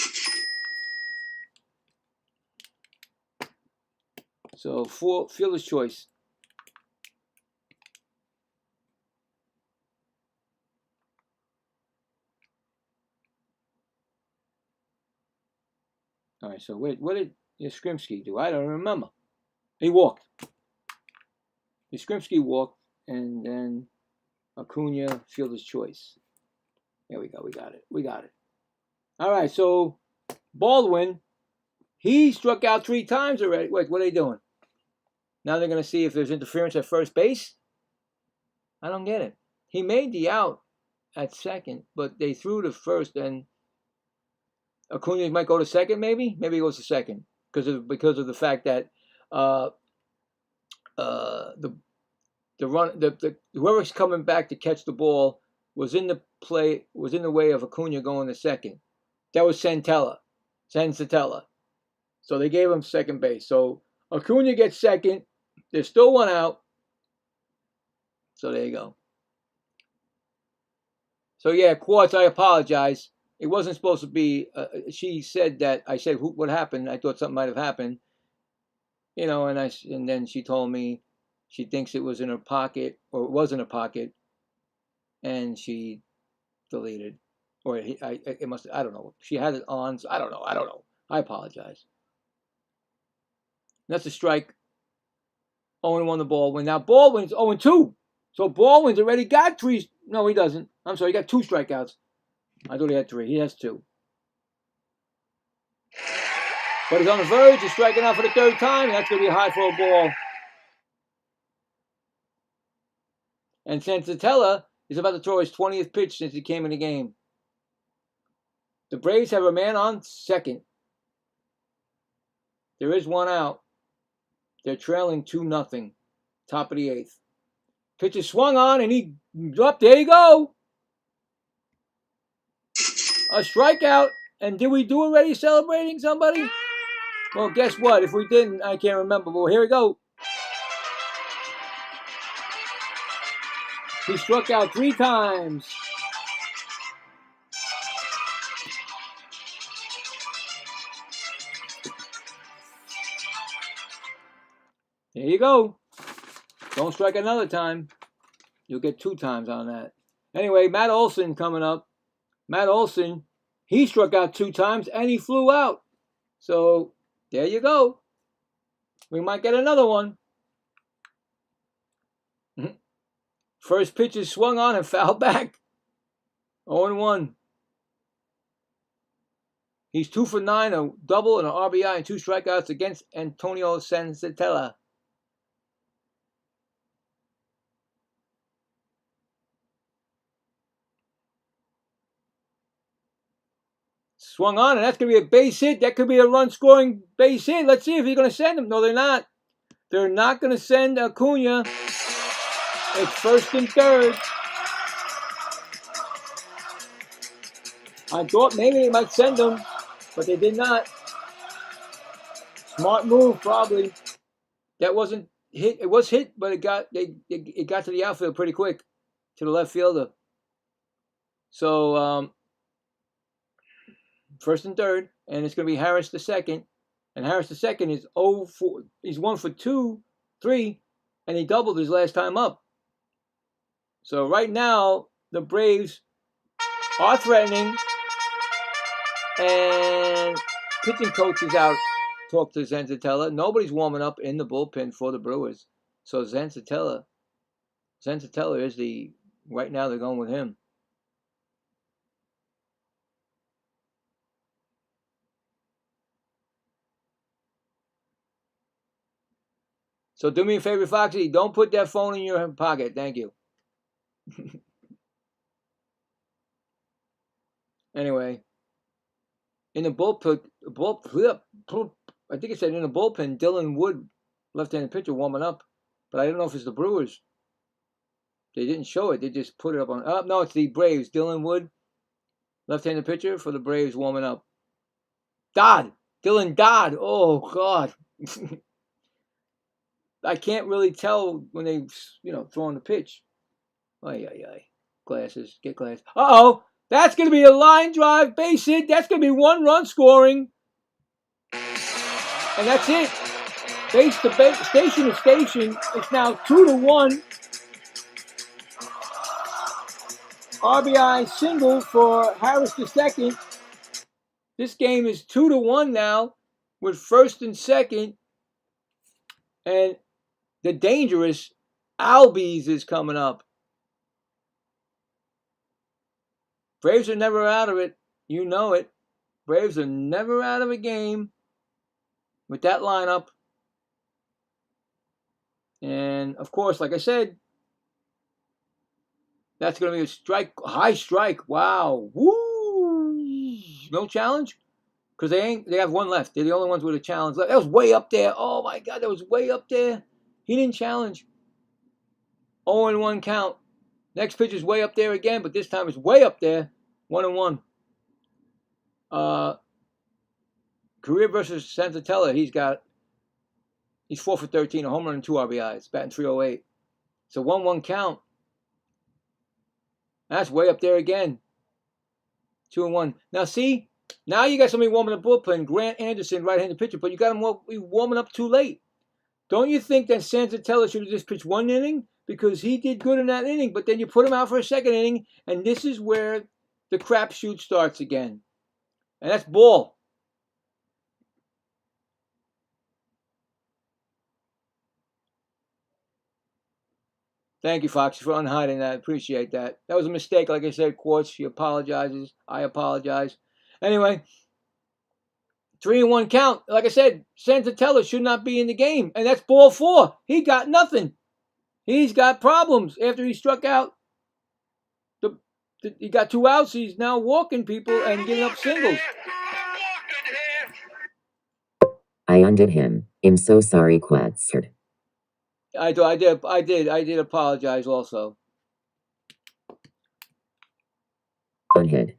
So fielder's choice. All right, so what did Yastrzemski do? I don't remember. He walked. Yastrzemski walked, and then Acuna, fielder's choice. There we go. We got it. We got it. All right. So Baldwin, he struck out 3 times already. Wait, what are they doing? Now they're going to see if there's interference at first base? I don't get it. He made the out at second, but they threw to first, and Acuna might go to second, maybe? Maybe he goes to second because of the fact that the whoever's coming back to catch the ball was in the way of Acuna going to second. That was Senzatella. So they gave him second base. So Acuna gets second. There's still 1 out. So there you go. So yeah, Quartz, I apologize. It wasn't supposed to be. She said that. I said, "What happened?" I thought something might have happened. And then she told me she thinks it was in her pocket, or it was in her pocket, and she deleted, or it must. I don't know. She had it on. So I don't know. I apologize. That's a strike. 0-1 the Baldwin. Now Baldwin's 0-2. So Baldwin's already got 3. No, he doesn't. I'm sorry. He got 2 strikeouts. I thought he had 3. He has 2. But he's on the verge of striking out for the 3rd time. And that's going to be a high for a ball. And Senzatella is about to throw his 20th pitch since he came in the game. The Braves have a man on second. There is 1 out. They're trailing 2-0. Top of the 8th. Pitch is swung on, and he up. There you go. A strikeout. And did we do already celebrating somebody? Well, guess what? If we didn't, I can't remember. Well, here we go. He struck out 3 times. There you go. Don't strike another time. You'll get 2 times on that. Anyway, Matt Olson coming up. Matt Olson, he struck out 2 times and he flew out. So there you go. We might get another one. First pitch is swung on and fouled back. 0-1. He's 2 for 9, a double and an RBI and 2 strikeouts against Antonio Senzatella. Swung on, and that's going to be a base hit. That could be a run-scoring base hit. Let's see if he's going to send him. No, they're not. They're not going to send Acuna. It's 1st and 3rd. I thought maybe they might send him, but they did not. Smart move, probably. That wasn't hit. It was hit, but it got to the outfield pretty quick, to the left fielder. So 1st and 3rd, and it's going to be Harris the second. And Harris the second is 0-4. He's 1 for 2, 3, and he doubled his last time up. So right now, the Braves are threatening, and pitching coach is out. Talk to Senzatella. Nobody's warming up in the bullpen for the Brewers. So Senzatella is right now they're going with him. So do me a favor, Foxy. Don't put that phone in your pocket. Thank you. Anyway, in the bullpen, I think it said in the bullpen, Dylan Wood, left-handed pitcher, warming up. But I don't know if it's the Brewers. They didn't show it. They just put it up on. Oh, no, it's the Braves. Dylan Wood, left-handed pitcher for the Braves, warming up. Dylan Dodd. Oh, God. I can't really tell when they, throwing the pitch. Ay. Glasses. Get glasses. Uh-oh. That's going to be a line drive base hit. That's going to be 1 run scoring. And that's it. Base to base, station to station. It's now 2-1. RBI single for Harris the second. This game is 2-1 now with 1st and 2nd. And the dangerous Albies is coming up. Braves are never out of it. You know it. Braves are never out of a game with that lineup. And, of course, like I said, that's going to be a strike, high strike. Wow. Woo. No challenge? Because they have one left. They're the only ones with a challenge left. That was way up there. Oh, my God, that was way up there. He didn't challenge. 0-1 count. Next pitch is way up there again, but this time it's way up there. 1-1. Career versus Santatella. He's 4 for 13, a home run and 2 RBIs, batting .308. It's a 1-1 count. That's way up there again. 2-1. Now see, now you got somebody warming the bullpen. Grant Anderson, right-handed pitcher, but you got him warming up too late. Don't you think that Santatella should have just pitched 1 inning? Because he did good in that inning, but then you put him out for a second inning, and this is where the crapshoot starts again. And that's ball. Thank you, Foxy, for unhiding that. I appreciate that. That was a mistake. Like I said, Quartz, she apologizes. I apologize. Anyway, 3-1 count. Like I said, Santatella should not be in the game. And that's ball 4. He got nothing. He's got problems after he struck out. He got 2 outs. He's now walking people and giving up singles. I undid him. I'm so sorry, Quats. I did apologize also. Unhid.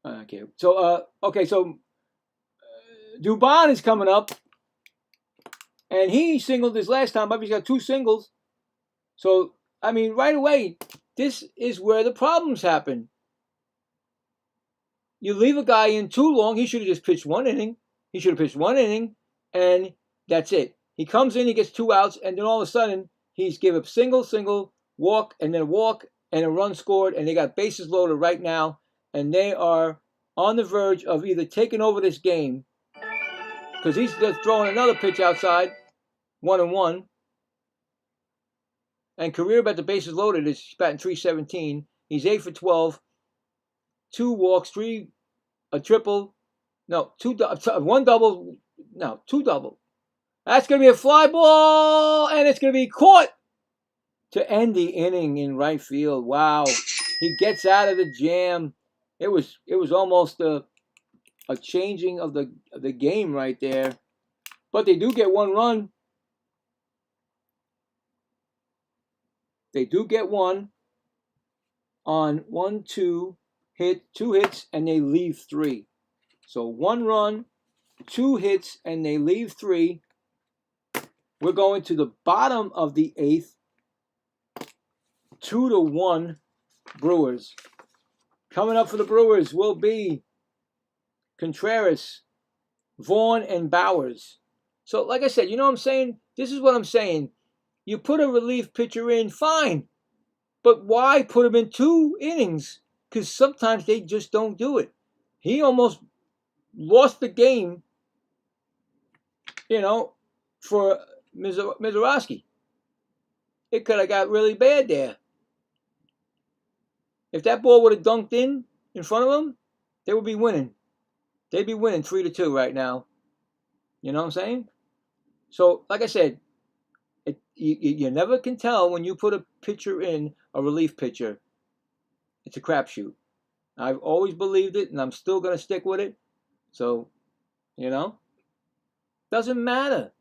Okay. So Dubon is coming up, and he singled his last time up. He's got 2 singles. So I mean, right away, this is where the problems happen. You leave a guy in too long. He should have just pitched 1 inning. He should have pitched 1 inning, and that's it. He comes in, he gets 2 outs, and then all of a sudden, he's give up single, walk, and then walk, and a run scored, and they got bases loaded right now, and they are on the verge of either taking over this game, because he's just throwing another pitch outside, 1-1, and Career at the bases loaded is batting .317. He's 8 for 12, 2 walks, 3 a triple, no, 1 double, no, 2 double. That's going to be a fly ball, and it's going to be caught to end the inning in right field. Wow. He gets out of the jam. It was almost a changing of the game right there. But they do get 1 run. They do get 1 on 2 hits, and they leave 3. So 1 run, 2 hits, and they leave 3. We're going to the bottom of the 8th. 2-1 Brewers. Coming up for the Brewers will be Contreras, Vaughn, and Bowers. So, like I said, you know what I'm saying? This is what I'm saying. You put a relief pitcher in, fine. But why put him in 2 innings? Because sometimes they just don't do it. He almost lost the game, for Mizorowski. It could have got really bad there. If that ball would have dunked in front of them, they would be winning. They'd be winning 3-2 right now. You know what I'm saying? So, like I said, you never can tell when you put a pitcher in, a relief pitcher. It's a crapshoot. I've always believed it, and I'm still going to stick with it. So, doesn't matter.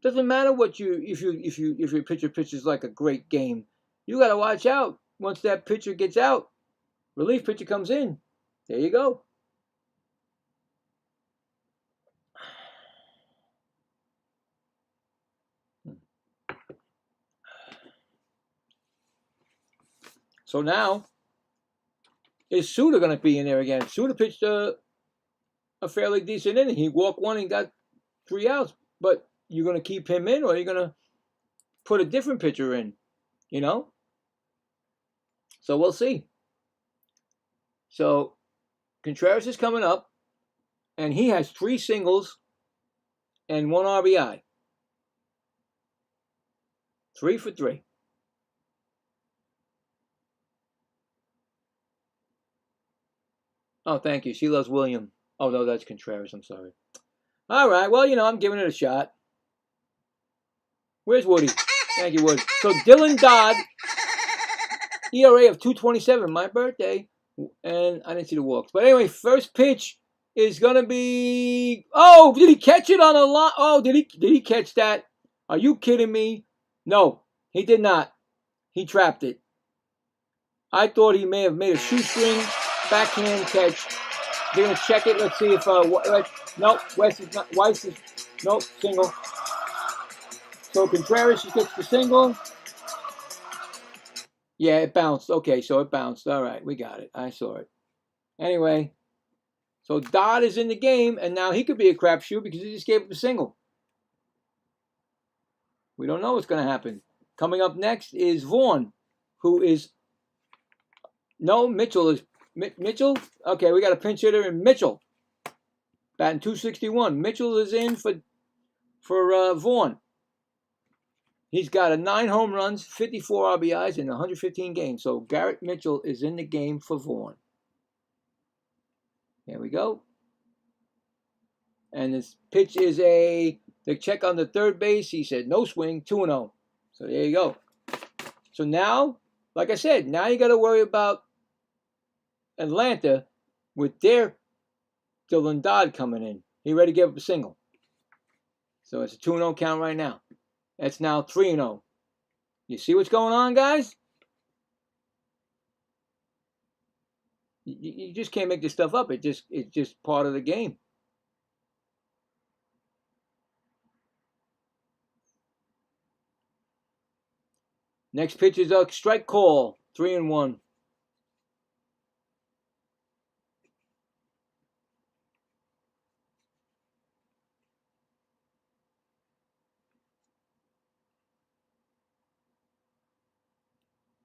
Doesn't matter what if your pitcher pitches like a great game. You got to watch out. Once that pitcher gets out, relief pitcher comes in. There you go. So now, is Suter going to be in there again? Suter pitched a fairly decent inning. He walked 1 and got 3 outs. But you're going to keep him in, or are you going to put a different pitcher in? So we'll see. So Contreras is coming up, and he has 3 singles and 1 RBI. 3 for 3. Oh, thank you. She loves William. Oh, no, that's Contreras. I'm sorry. All right. Well, I'm giving it a shot. Where's Woody? Thank you, Woody. So Dylan Dodd, ERA of 2.27, my birthday. And I didn't see the walks. But anyway, first pitch is going to be... Oh, did he catch it on a line? Oh, did he catch that? Are you kidding me? No, he did not. He trapped it. I thought he may have made a shoestring backhand catch. They're going to check it. Let's see if... nope, Weiss is... Nope, single. So Contreras just gets the single. Yeah, it bounced. Okay, so it bounced. All right, we got it. I saw it. Anyway, so Dodd is in the game, and now he could be a crapshoot because he just gave up a single. We don't know what's going to happen. Coming up next is Vaughn, who is... No, Mitchell is... Mitchell? Okay, we got a pinch hitter in Mitchell. Batting .261. Mitchell is in for Vaughn. He's got 9 home runs, 54 RBIs in 115 games. So Garrett Mitchell is in the game for Vaughn. There we go. And this pitch is the check on the third base. He said no swing, 2-0. So there you go. So now, like I said, now you got to worry about Atlanta with their Dylan Dodd coming in. He ready to give up a single. So it's a 2-0 count right now. That's now 3-0. You see what's going on, guys? You just can't make this stuff up. It's just part of the game. Next pitch is a strike call. 3-1.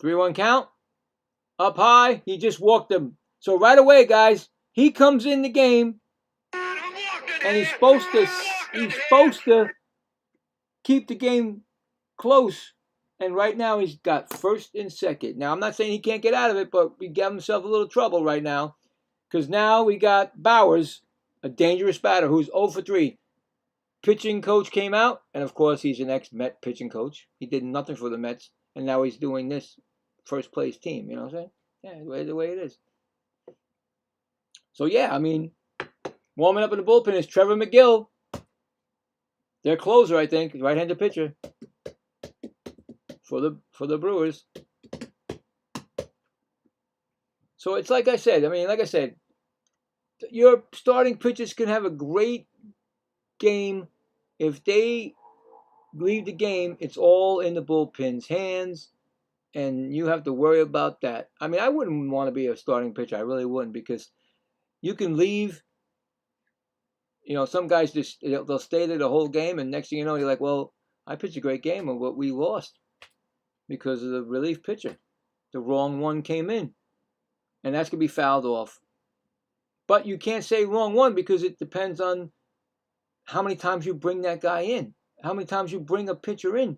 Three-one count. Up high. He just walked him. So right away, guys, he comes in the game, and he's supposed to keep the game close. And right now he's got first and second. Now I'm not saying he can't get out of it, but we got himself a little trouble right now, because now we got Bowers, a dangerous batter who's 0 for 3. Pitching coach came out, and of course he's an ex-Met pitching coach. He did nothing for the Mets, and now he's doing this first place team. You know what I'm saying? Yeah, the way it is. So yeah, I mean, warming up in the bullpen is Trevor McGill, their closer, I think, right-handed pitcher for the Brewers. So it's like I said. Your starting pitchers can have a great game. If they leave the game, it's all in the bullpen's hands, and you have to worry about that. I mean, I wouldn't want to be a starting pitcher. I really wouldn't, because you can leave. Some guys they'll stay there the whole game, and next thing you know, you're like, well, I pitched a great game, but we lost because of the relief pitcher. The wrong one came in, and that's going to be fouled off. But you can't say wrong one, because it depends on how many times you bring that guy in, how many times you bring a pitcher in.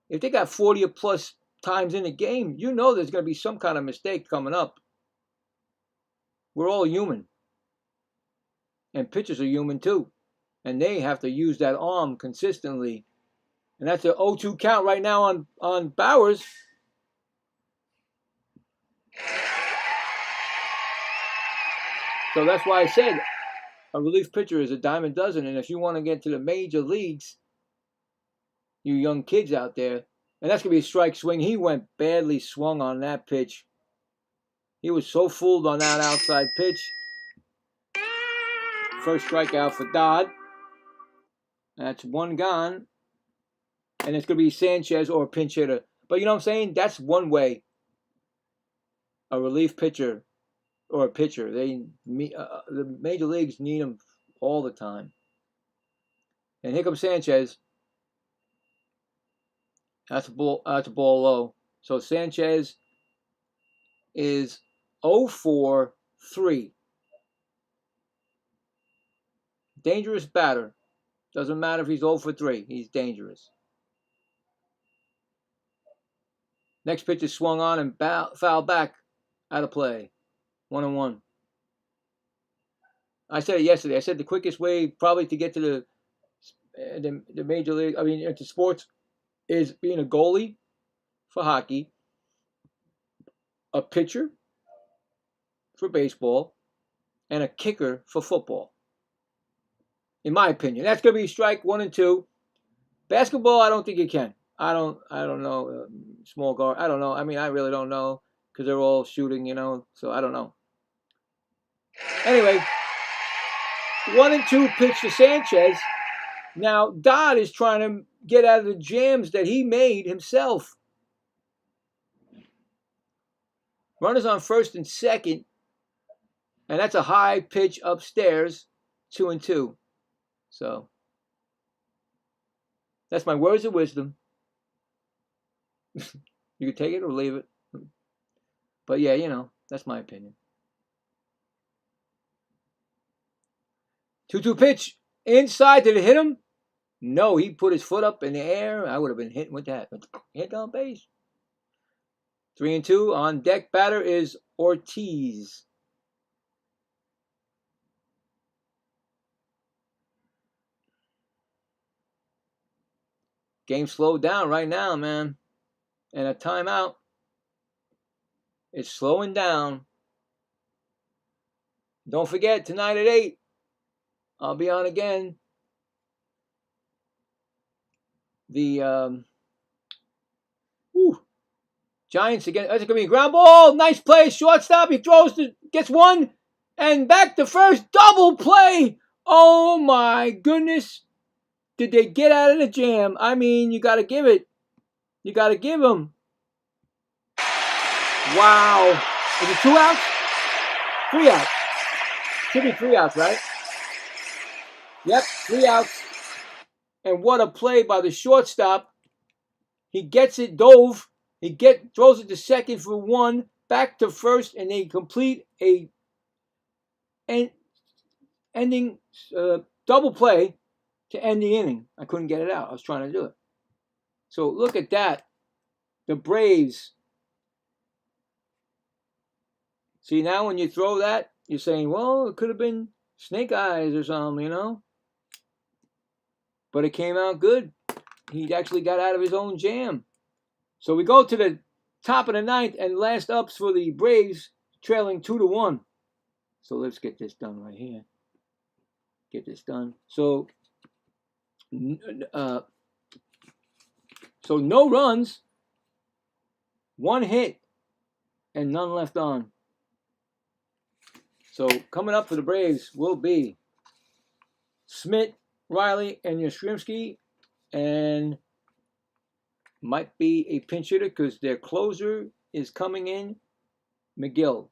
If they got 40 or plus times in a game, there's going to be some kind of mistake coming up. We're all human. And pitchers are human too. And they have to use that arm consistently. And that's an 0-2 count right now on Bowers. So that's why I said a relief pitcher is a dime a dozen. And if you want to get to the major leagues, you young kids out there, and that's going to be a strike swing. He went badly swung on that pitch. He was so fooled on that outside pitch. First strikeout for Dodd. That's one gone. And it's going to be Sanchez or a pinch hitter. But you know what I'm saying? That's one way a relief pitcher or a pitcher, the major leagues need them all the time. And here comes Sanchez. That's a ball low. So Sanchez is 0 for 3. Dangerous batter. Doesn't matter if he's 0 for 3. He's dangerous. Next pitch is swung on and fouled back. Out of play. 1-1. I said it yesterday. I said the quickest way probably to get to the major league, into sports, is being a goalie for hockey, a pitcher for baseball, and a kicker for football. In my opinion, that's going to be strike 1 and 2. Basketball, I don't think you can. I don't know. Small guard, I don't know. I really don't know because they're all shooting, so I don't know. Anyway, 1 and 2 pitch to Sanchez. Now, Dodd is trying to get out of the jams that he made himself. Runners on first and second, and that's a high pitch upstairs, 2 and 2. So, that's my words of wisdom. You can take it or leave it. But yeah, that's my opinion. 2-2 pitch. Inside. Did it hit him? No, he put his foot up in the air. I would have been hit with that. Hit on base. 3 and 2. On deck, batter is Ortiz. Game slowed down right now, man. And a timeout. It's slowing down. Don't forget, tonight at 8, I'll be on again. The Giants again. That's going to be a ground ball. Nice play. Shortstop. He throws gets one. And back to first. Double play. Oh, my goodness. Did they get out of the jam? You got to give it. You got to give them. Wow. Is it 2 outs? 3 outs. Should be 3 outs, right? Yep, 3 outs. And what a play by the shortstop. He gets it, dove. He throws it to second for 1, back to first, and they complete a ending double play to end the inning. I couldn't get it out. I was trying to do it. So look at that. The Braves. See, now when you throw that, you're saying, well, it could have been snake eyes or something, But it came out good. He actually got out of his own jam. So we go to the top of the 9th and last ups for the Braves, trailing 2-1. So let's get this done right here. Get this done. So no runs, 1 hit, and none left on. So coming up for the Braves will be Smith, Riley, and Yastrzemski, and might be a pinch hitter because their closer is coming in, McGill.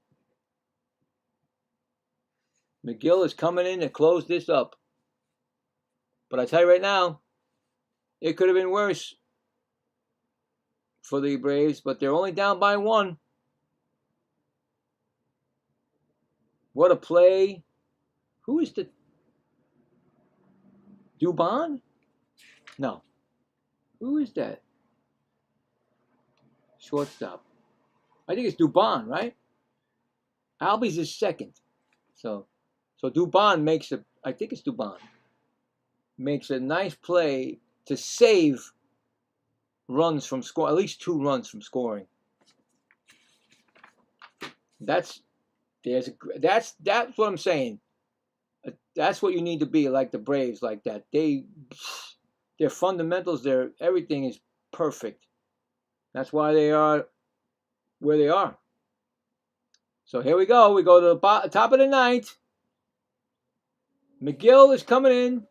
McGill is coming in to close this up. But I tell you right now, it could have been worse for the Braves, but they're only down by 1. What a play. Who is the... Dubon? No. Who is that? Shortstop. I think it's Dubon, right? Albies is second. So Dubon makes I think it's Dubon. Makes a nice play to save runs from score, at least 2 runs from scoring. That's what I'm saying. That's what you need to be like the Braves, like that. Their fundamentals, everything is perfect. That's why they are where they are. So here we go. We go to the top of the 9th. McGill is coming in.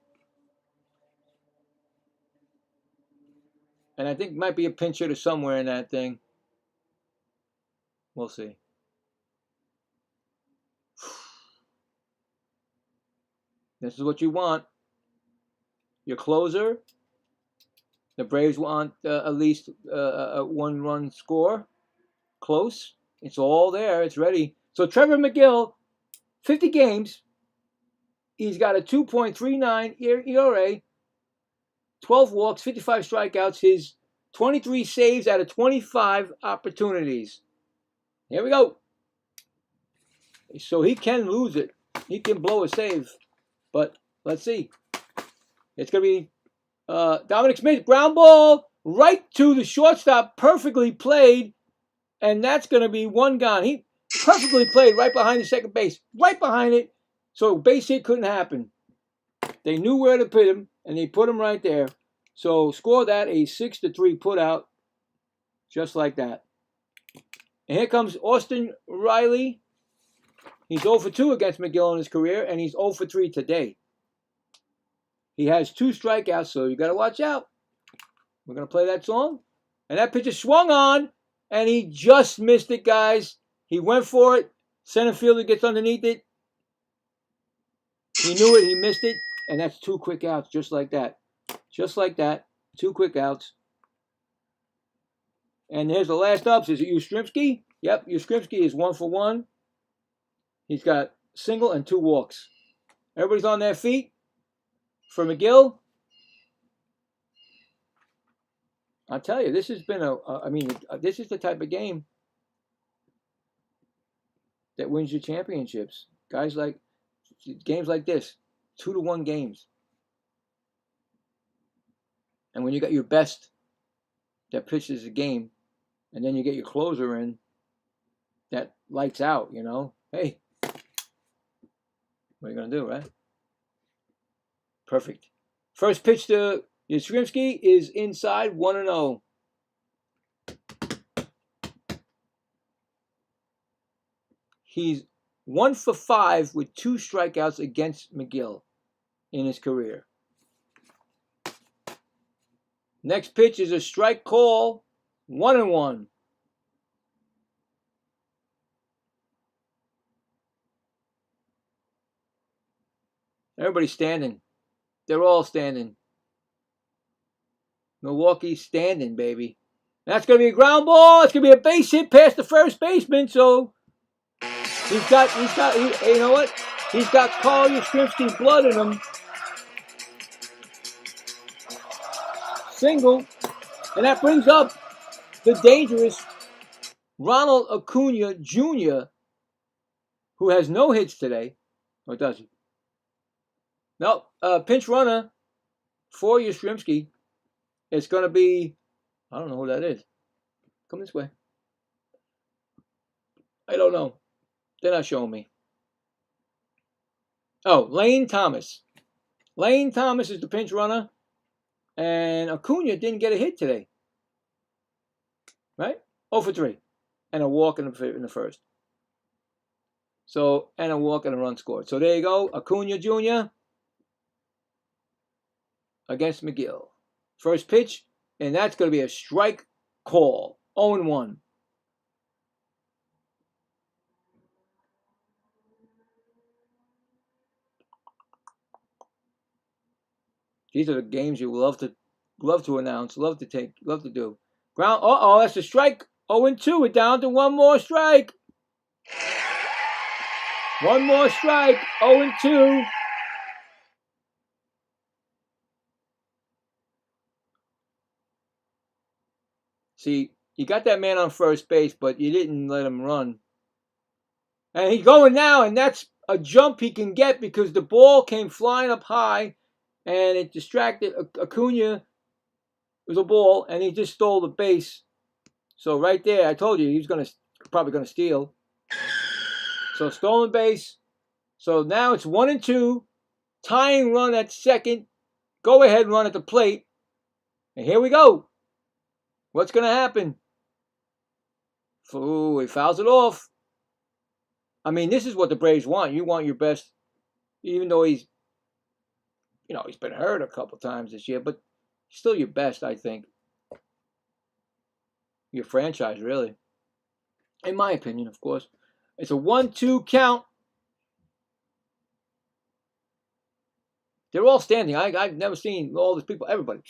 And I think might be a pinch hitter somewhere in that thing. We'll see. This is what you want. Your closer. The Braves want at least a 1-run score. Close. It's all there. It's ready. So Trevor McGill, 50 games. He's got a 2.39 ERA, 12 walks, 55 strikeouts. His 23 saves out of 25 opportunities. Here we go. So he can lose it. he can blow a save. But let's see. It's going to be Dominic Smith, ground ball right to the shortstop, perfectly played, and that's going to be one gone. He perfectly played right behind the second base, right behind it, so base hit couldn't happen. They knew where to put him, and they put him right there. So score that, a 6-3 put out, just like that. And here comes Austin Riley. He's 0 for 2 against McGill in his career, and he's 0 for 3 today. He has 2 strikeouts, so you got to watch out. We're going to play that song. And that pitcher swung on, and he just missed it, guys. He went for it. Center fielder gets underneath it. He knew it. He missed it. And that's 2 quick outs, just like that. Just like that. 2 quick outs. And here's the last ups. Is it Yastrzemski? Yep, Yastrzemski is 1 for 1. He's got single and 2 walks. Everybody's on their feet. For McGill, I'll tell you, this has been this is the type of game that wins you championships. Games like this, 2-1 games. And when you got your best that pitches the game, and then you get your closer in that lights out, hey, what are you going to do, right? Perfect. First pitch to Yastrzemski is inside, 1-0. He's 1 for 5 with 2 strikeouts against McGill in his career. Next pitch is a strike call, 1-1. Everybody's standing. They're all standing. Milwaukee's standing, baby. That's going to be a ground ball. It's going to be a base hit past the first baseman. So you know what? He's got Carl Yastrzemski's blood in him. Single. And that brings up the dangerous Ronald Acuna Jr., who has no hits today. Or does he? No, pinch runner for Yastrzemski. It's going to be, I don't know who that is. Come this way. I don't know. They're not showing me. Oh, Lane Thomas. Lane Thomas is the pinch runner. And Acuna didn't get a hit today. Right? 0 for 3. And a walk in the first. So, and a walk and a run scored. So there you go. Acuna Jr. against McGill. First pitch, and that's going to be a strike call. 0-1. These are the games you love to announce, love to do. Ground. That's a strike. 0-2. We're down to 1 more strike. 1 more strike. 0-2. See, you got that man on first base, but you didn't let him run. And he's going now, and that's a jump he can get because the ball came flying up high, and it distracted Acuna. It was a ball, and he just stole the base. So right there, I told you, he's probably going to steal. So stolen base. So now it's 1-2. Tying run at second. Go ahead run at the plate. And here we go. What's going to happen? He fouls it off. I mean, this is what the Braves want. You want your best, even though he's been hurt a couple times this year, but still your best, I think. Your franchise, really. In my opinion, of course. It's a 1-2 count. They're all standing. I've never seen all these people. Everybody.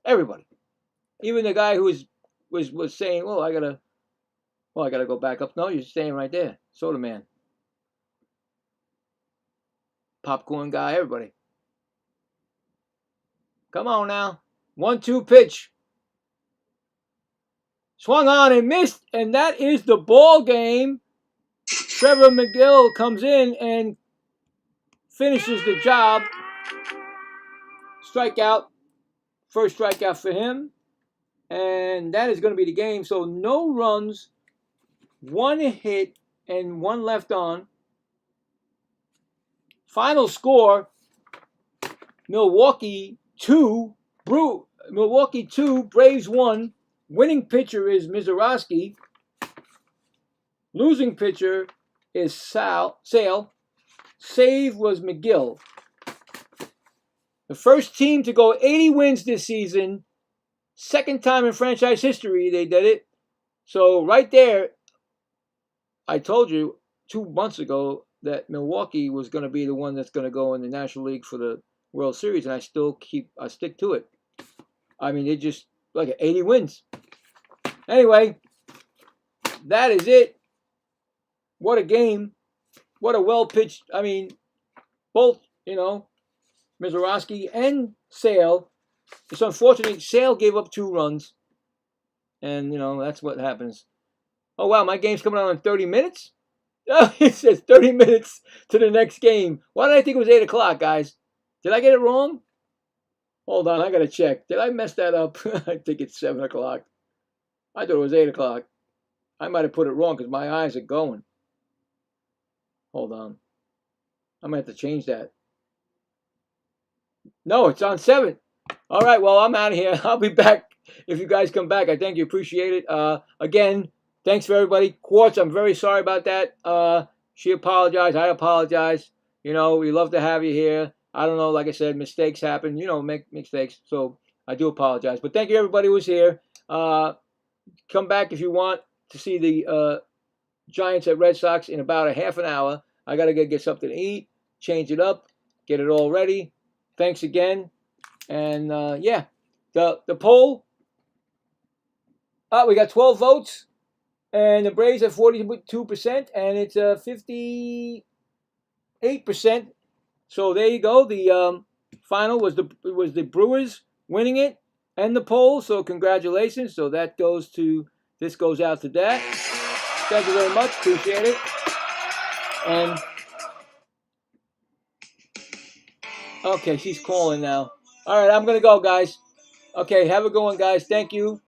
Everybody. Even the guy who was saying, I gotta go back up. No, you're staying right there. Soda man. Popcorn guy, everybody. Come on now. 1-2 pitch. Swung on and missed, and that is the ball game. Trevor McGill comes in and finishes the job. Strikeout. First strikeout for him. And that is going to be the game. So no runs, 1 hit, and 1 left on. Final score, Milwaukee 2, Braves 1. Winning pitcher is Mizorowski. Losing pitcher is Sale. Save was McGill. The first team to go 80 wins this season. Second time in franchise history they did it. So right there, I told you 2 months ago that Milwaukee was going to be the one that's going to go in the National League for the World Series, and I stick to it. I mean, they just like 80 wins. Anyway, that is it. What a game. What a well-pitched, I mean, both, Mizorowski and Sale. It's unfortunate Sale gave up 2 runs. And, that's what happens. Oh, wow, my game's coming on in 30 minutes? Oh, it says 30 minutes to the next game. Why did I think it was 8 o'clock, guys? Did I get it wrong? Hold on, I got to check. Did I mess that up? I think it's 7 o'clock. I thought it was 8 o'clock. I might have put it wrong because my eyes are going. Hold on. I'm going to have to change that. No, it's on 7. All right, well, I'm out of here. I'll be back if you guys come back. I thank you. Appreciate it. Again, thanks for everybody. Quartz, I'm very sorry about that. She apologized. I apologize. We love to have you here. I don't know. Like I said, mistakes happen. Make mistakes. So I do apologize. But thank you, everybody who was here. Come back if you want to see the Giants at Red Sox in about a half an hour. I got to get something to eat, change it up, get it all ready. Thanks again. And, yeah, the poll, we got 12 votes. And the Braves have 42%, and it's 58%. So there you go. The final was the Brewers winning it and the poll. So congratulations. So this goes out to that. Thank you very much. Appreciate it. And okay, she's calling now. All right, I'm gonna go, guys. Okay, have a good one, guys. Thank you.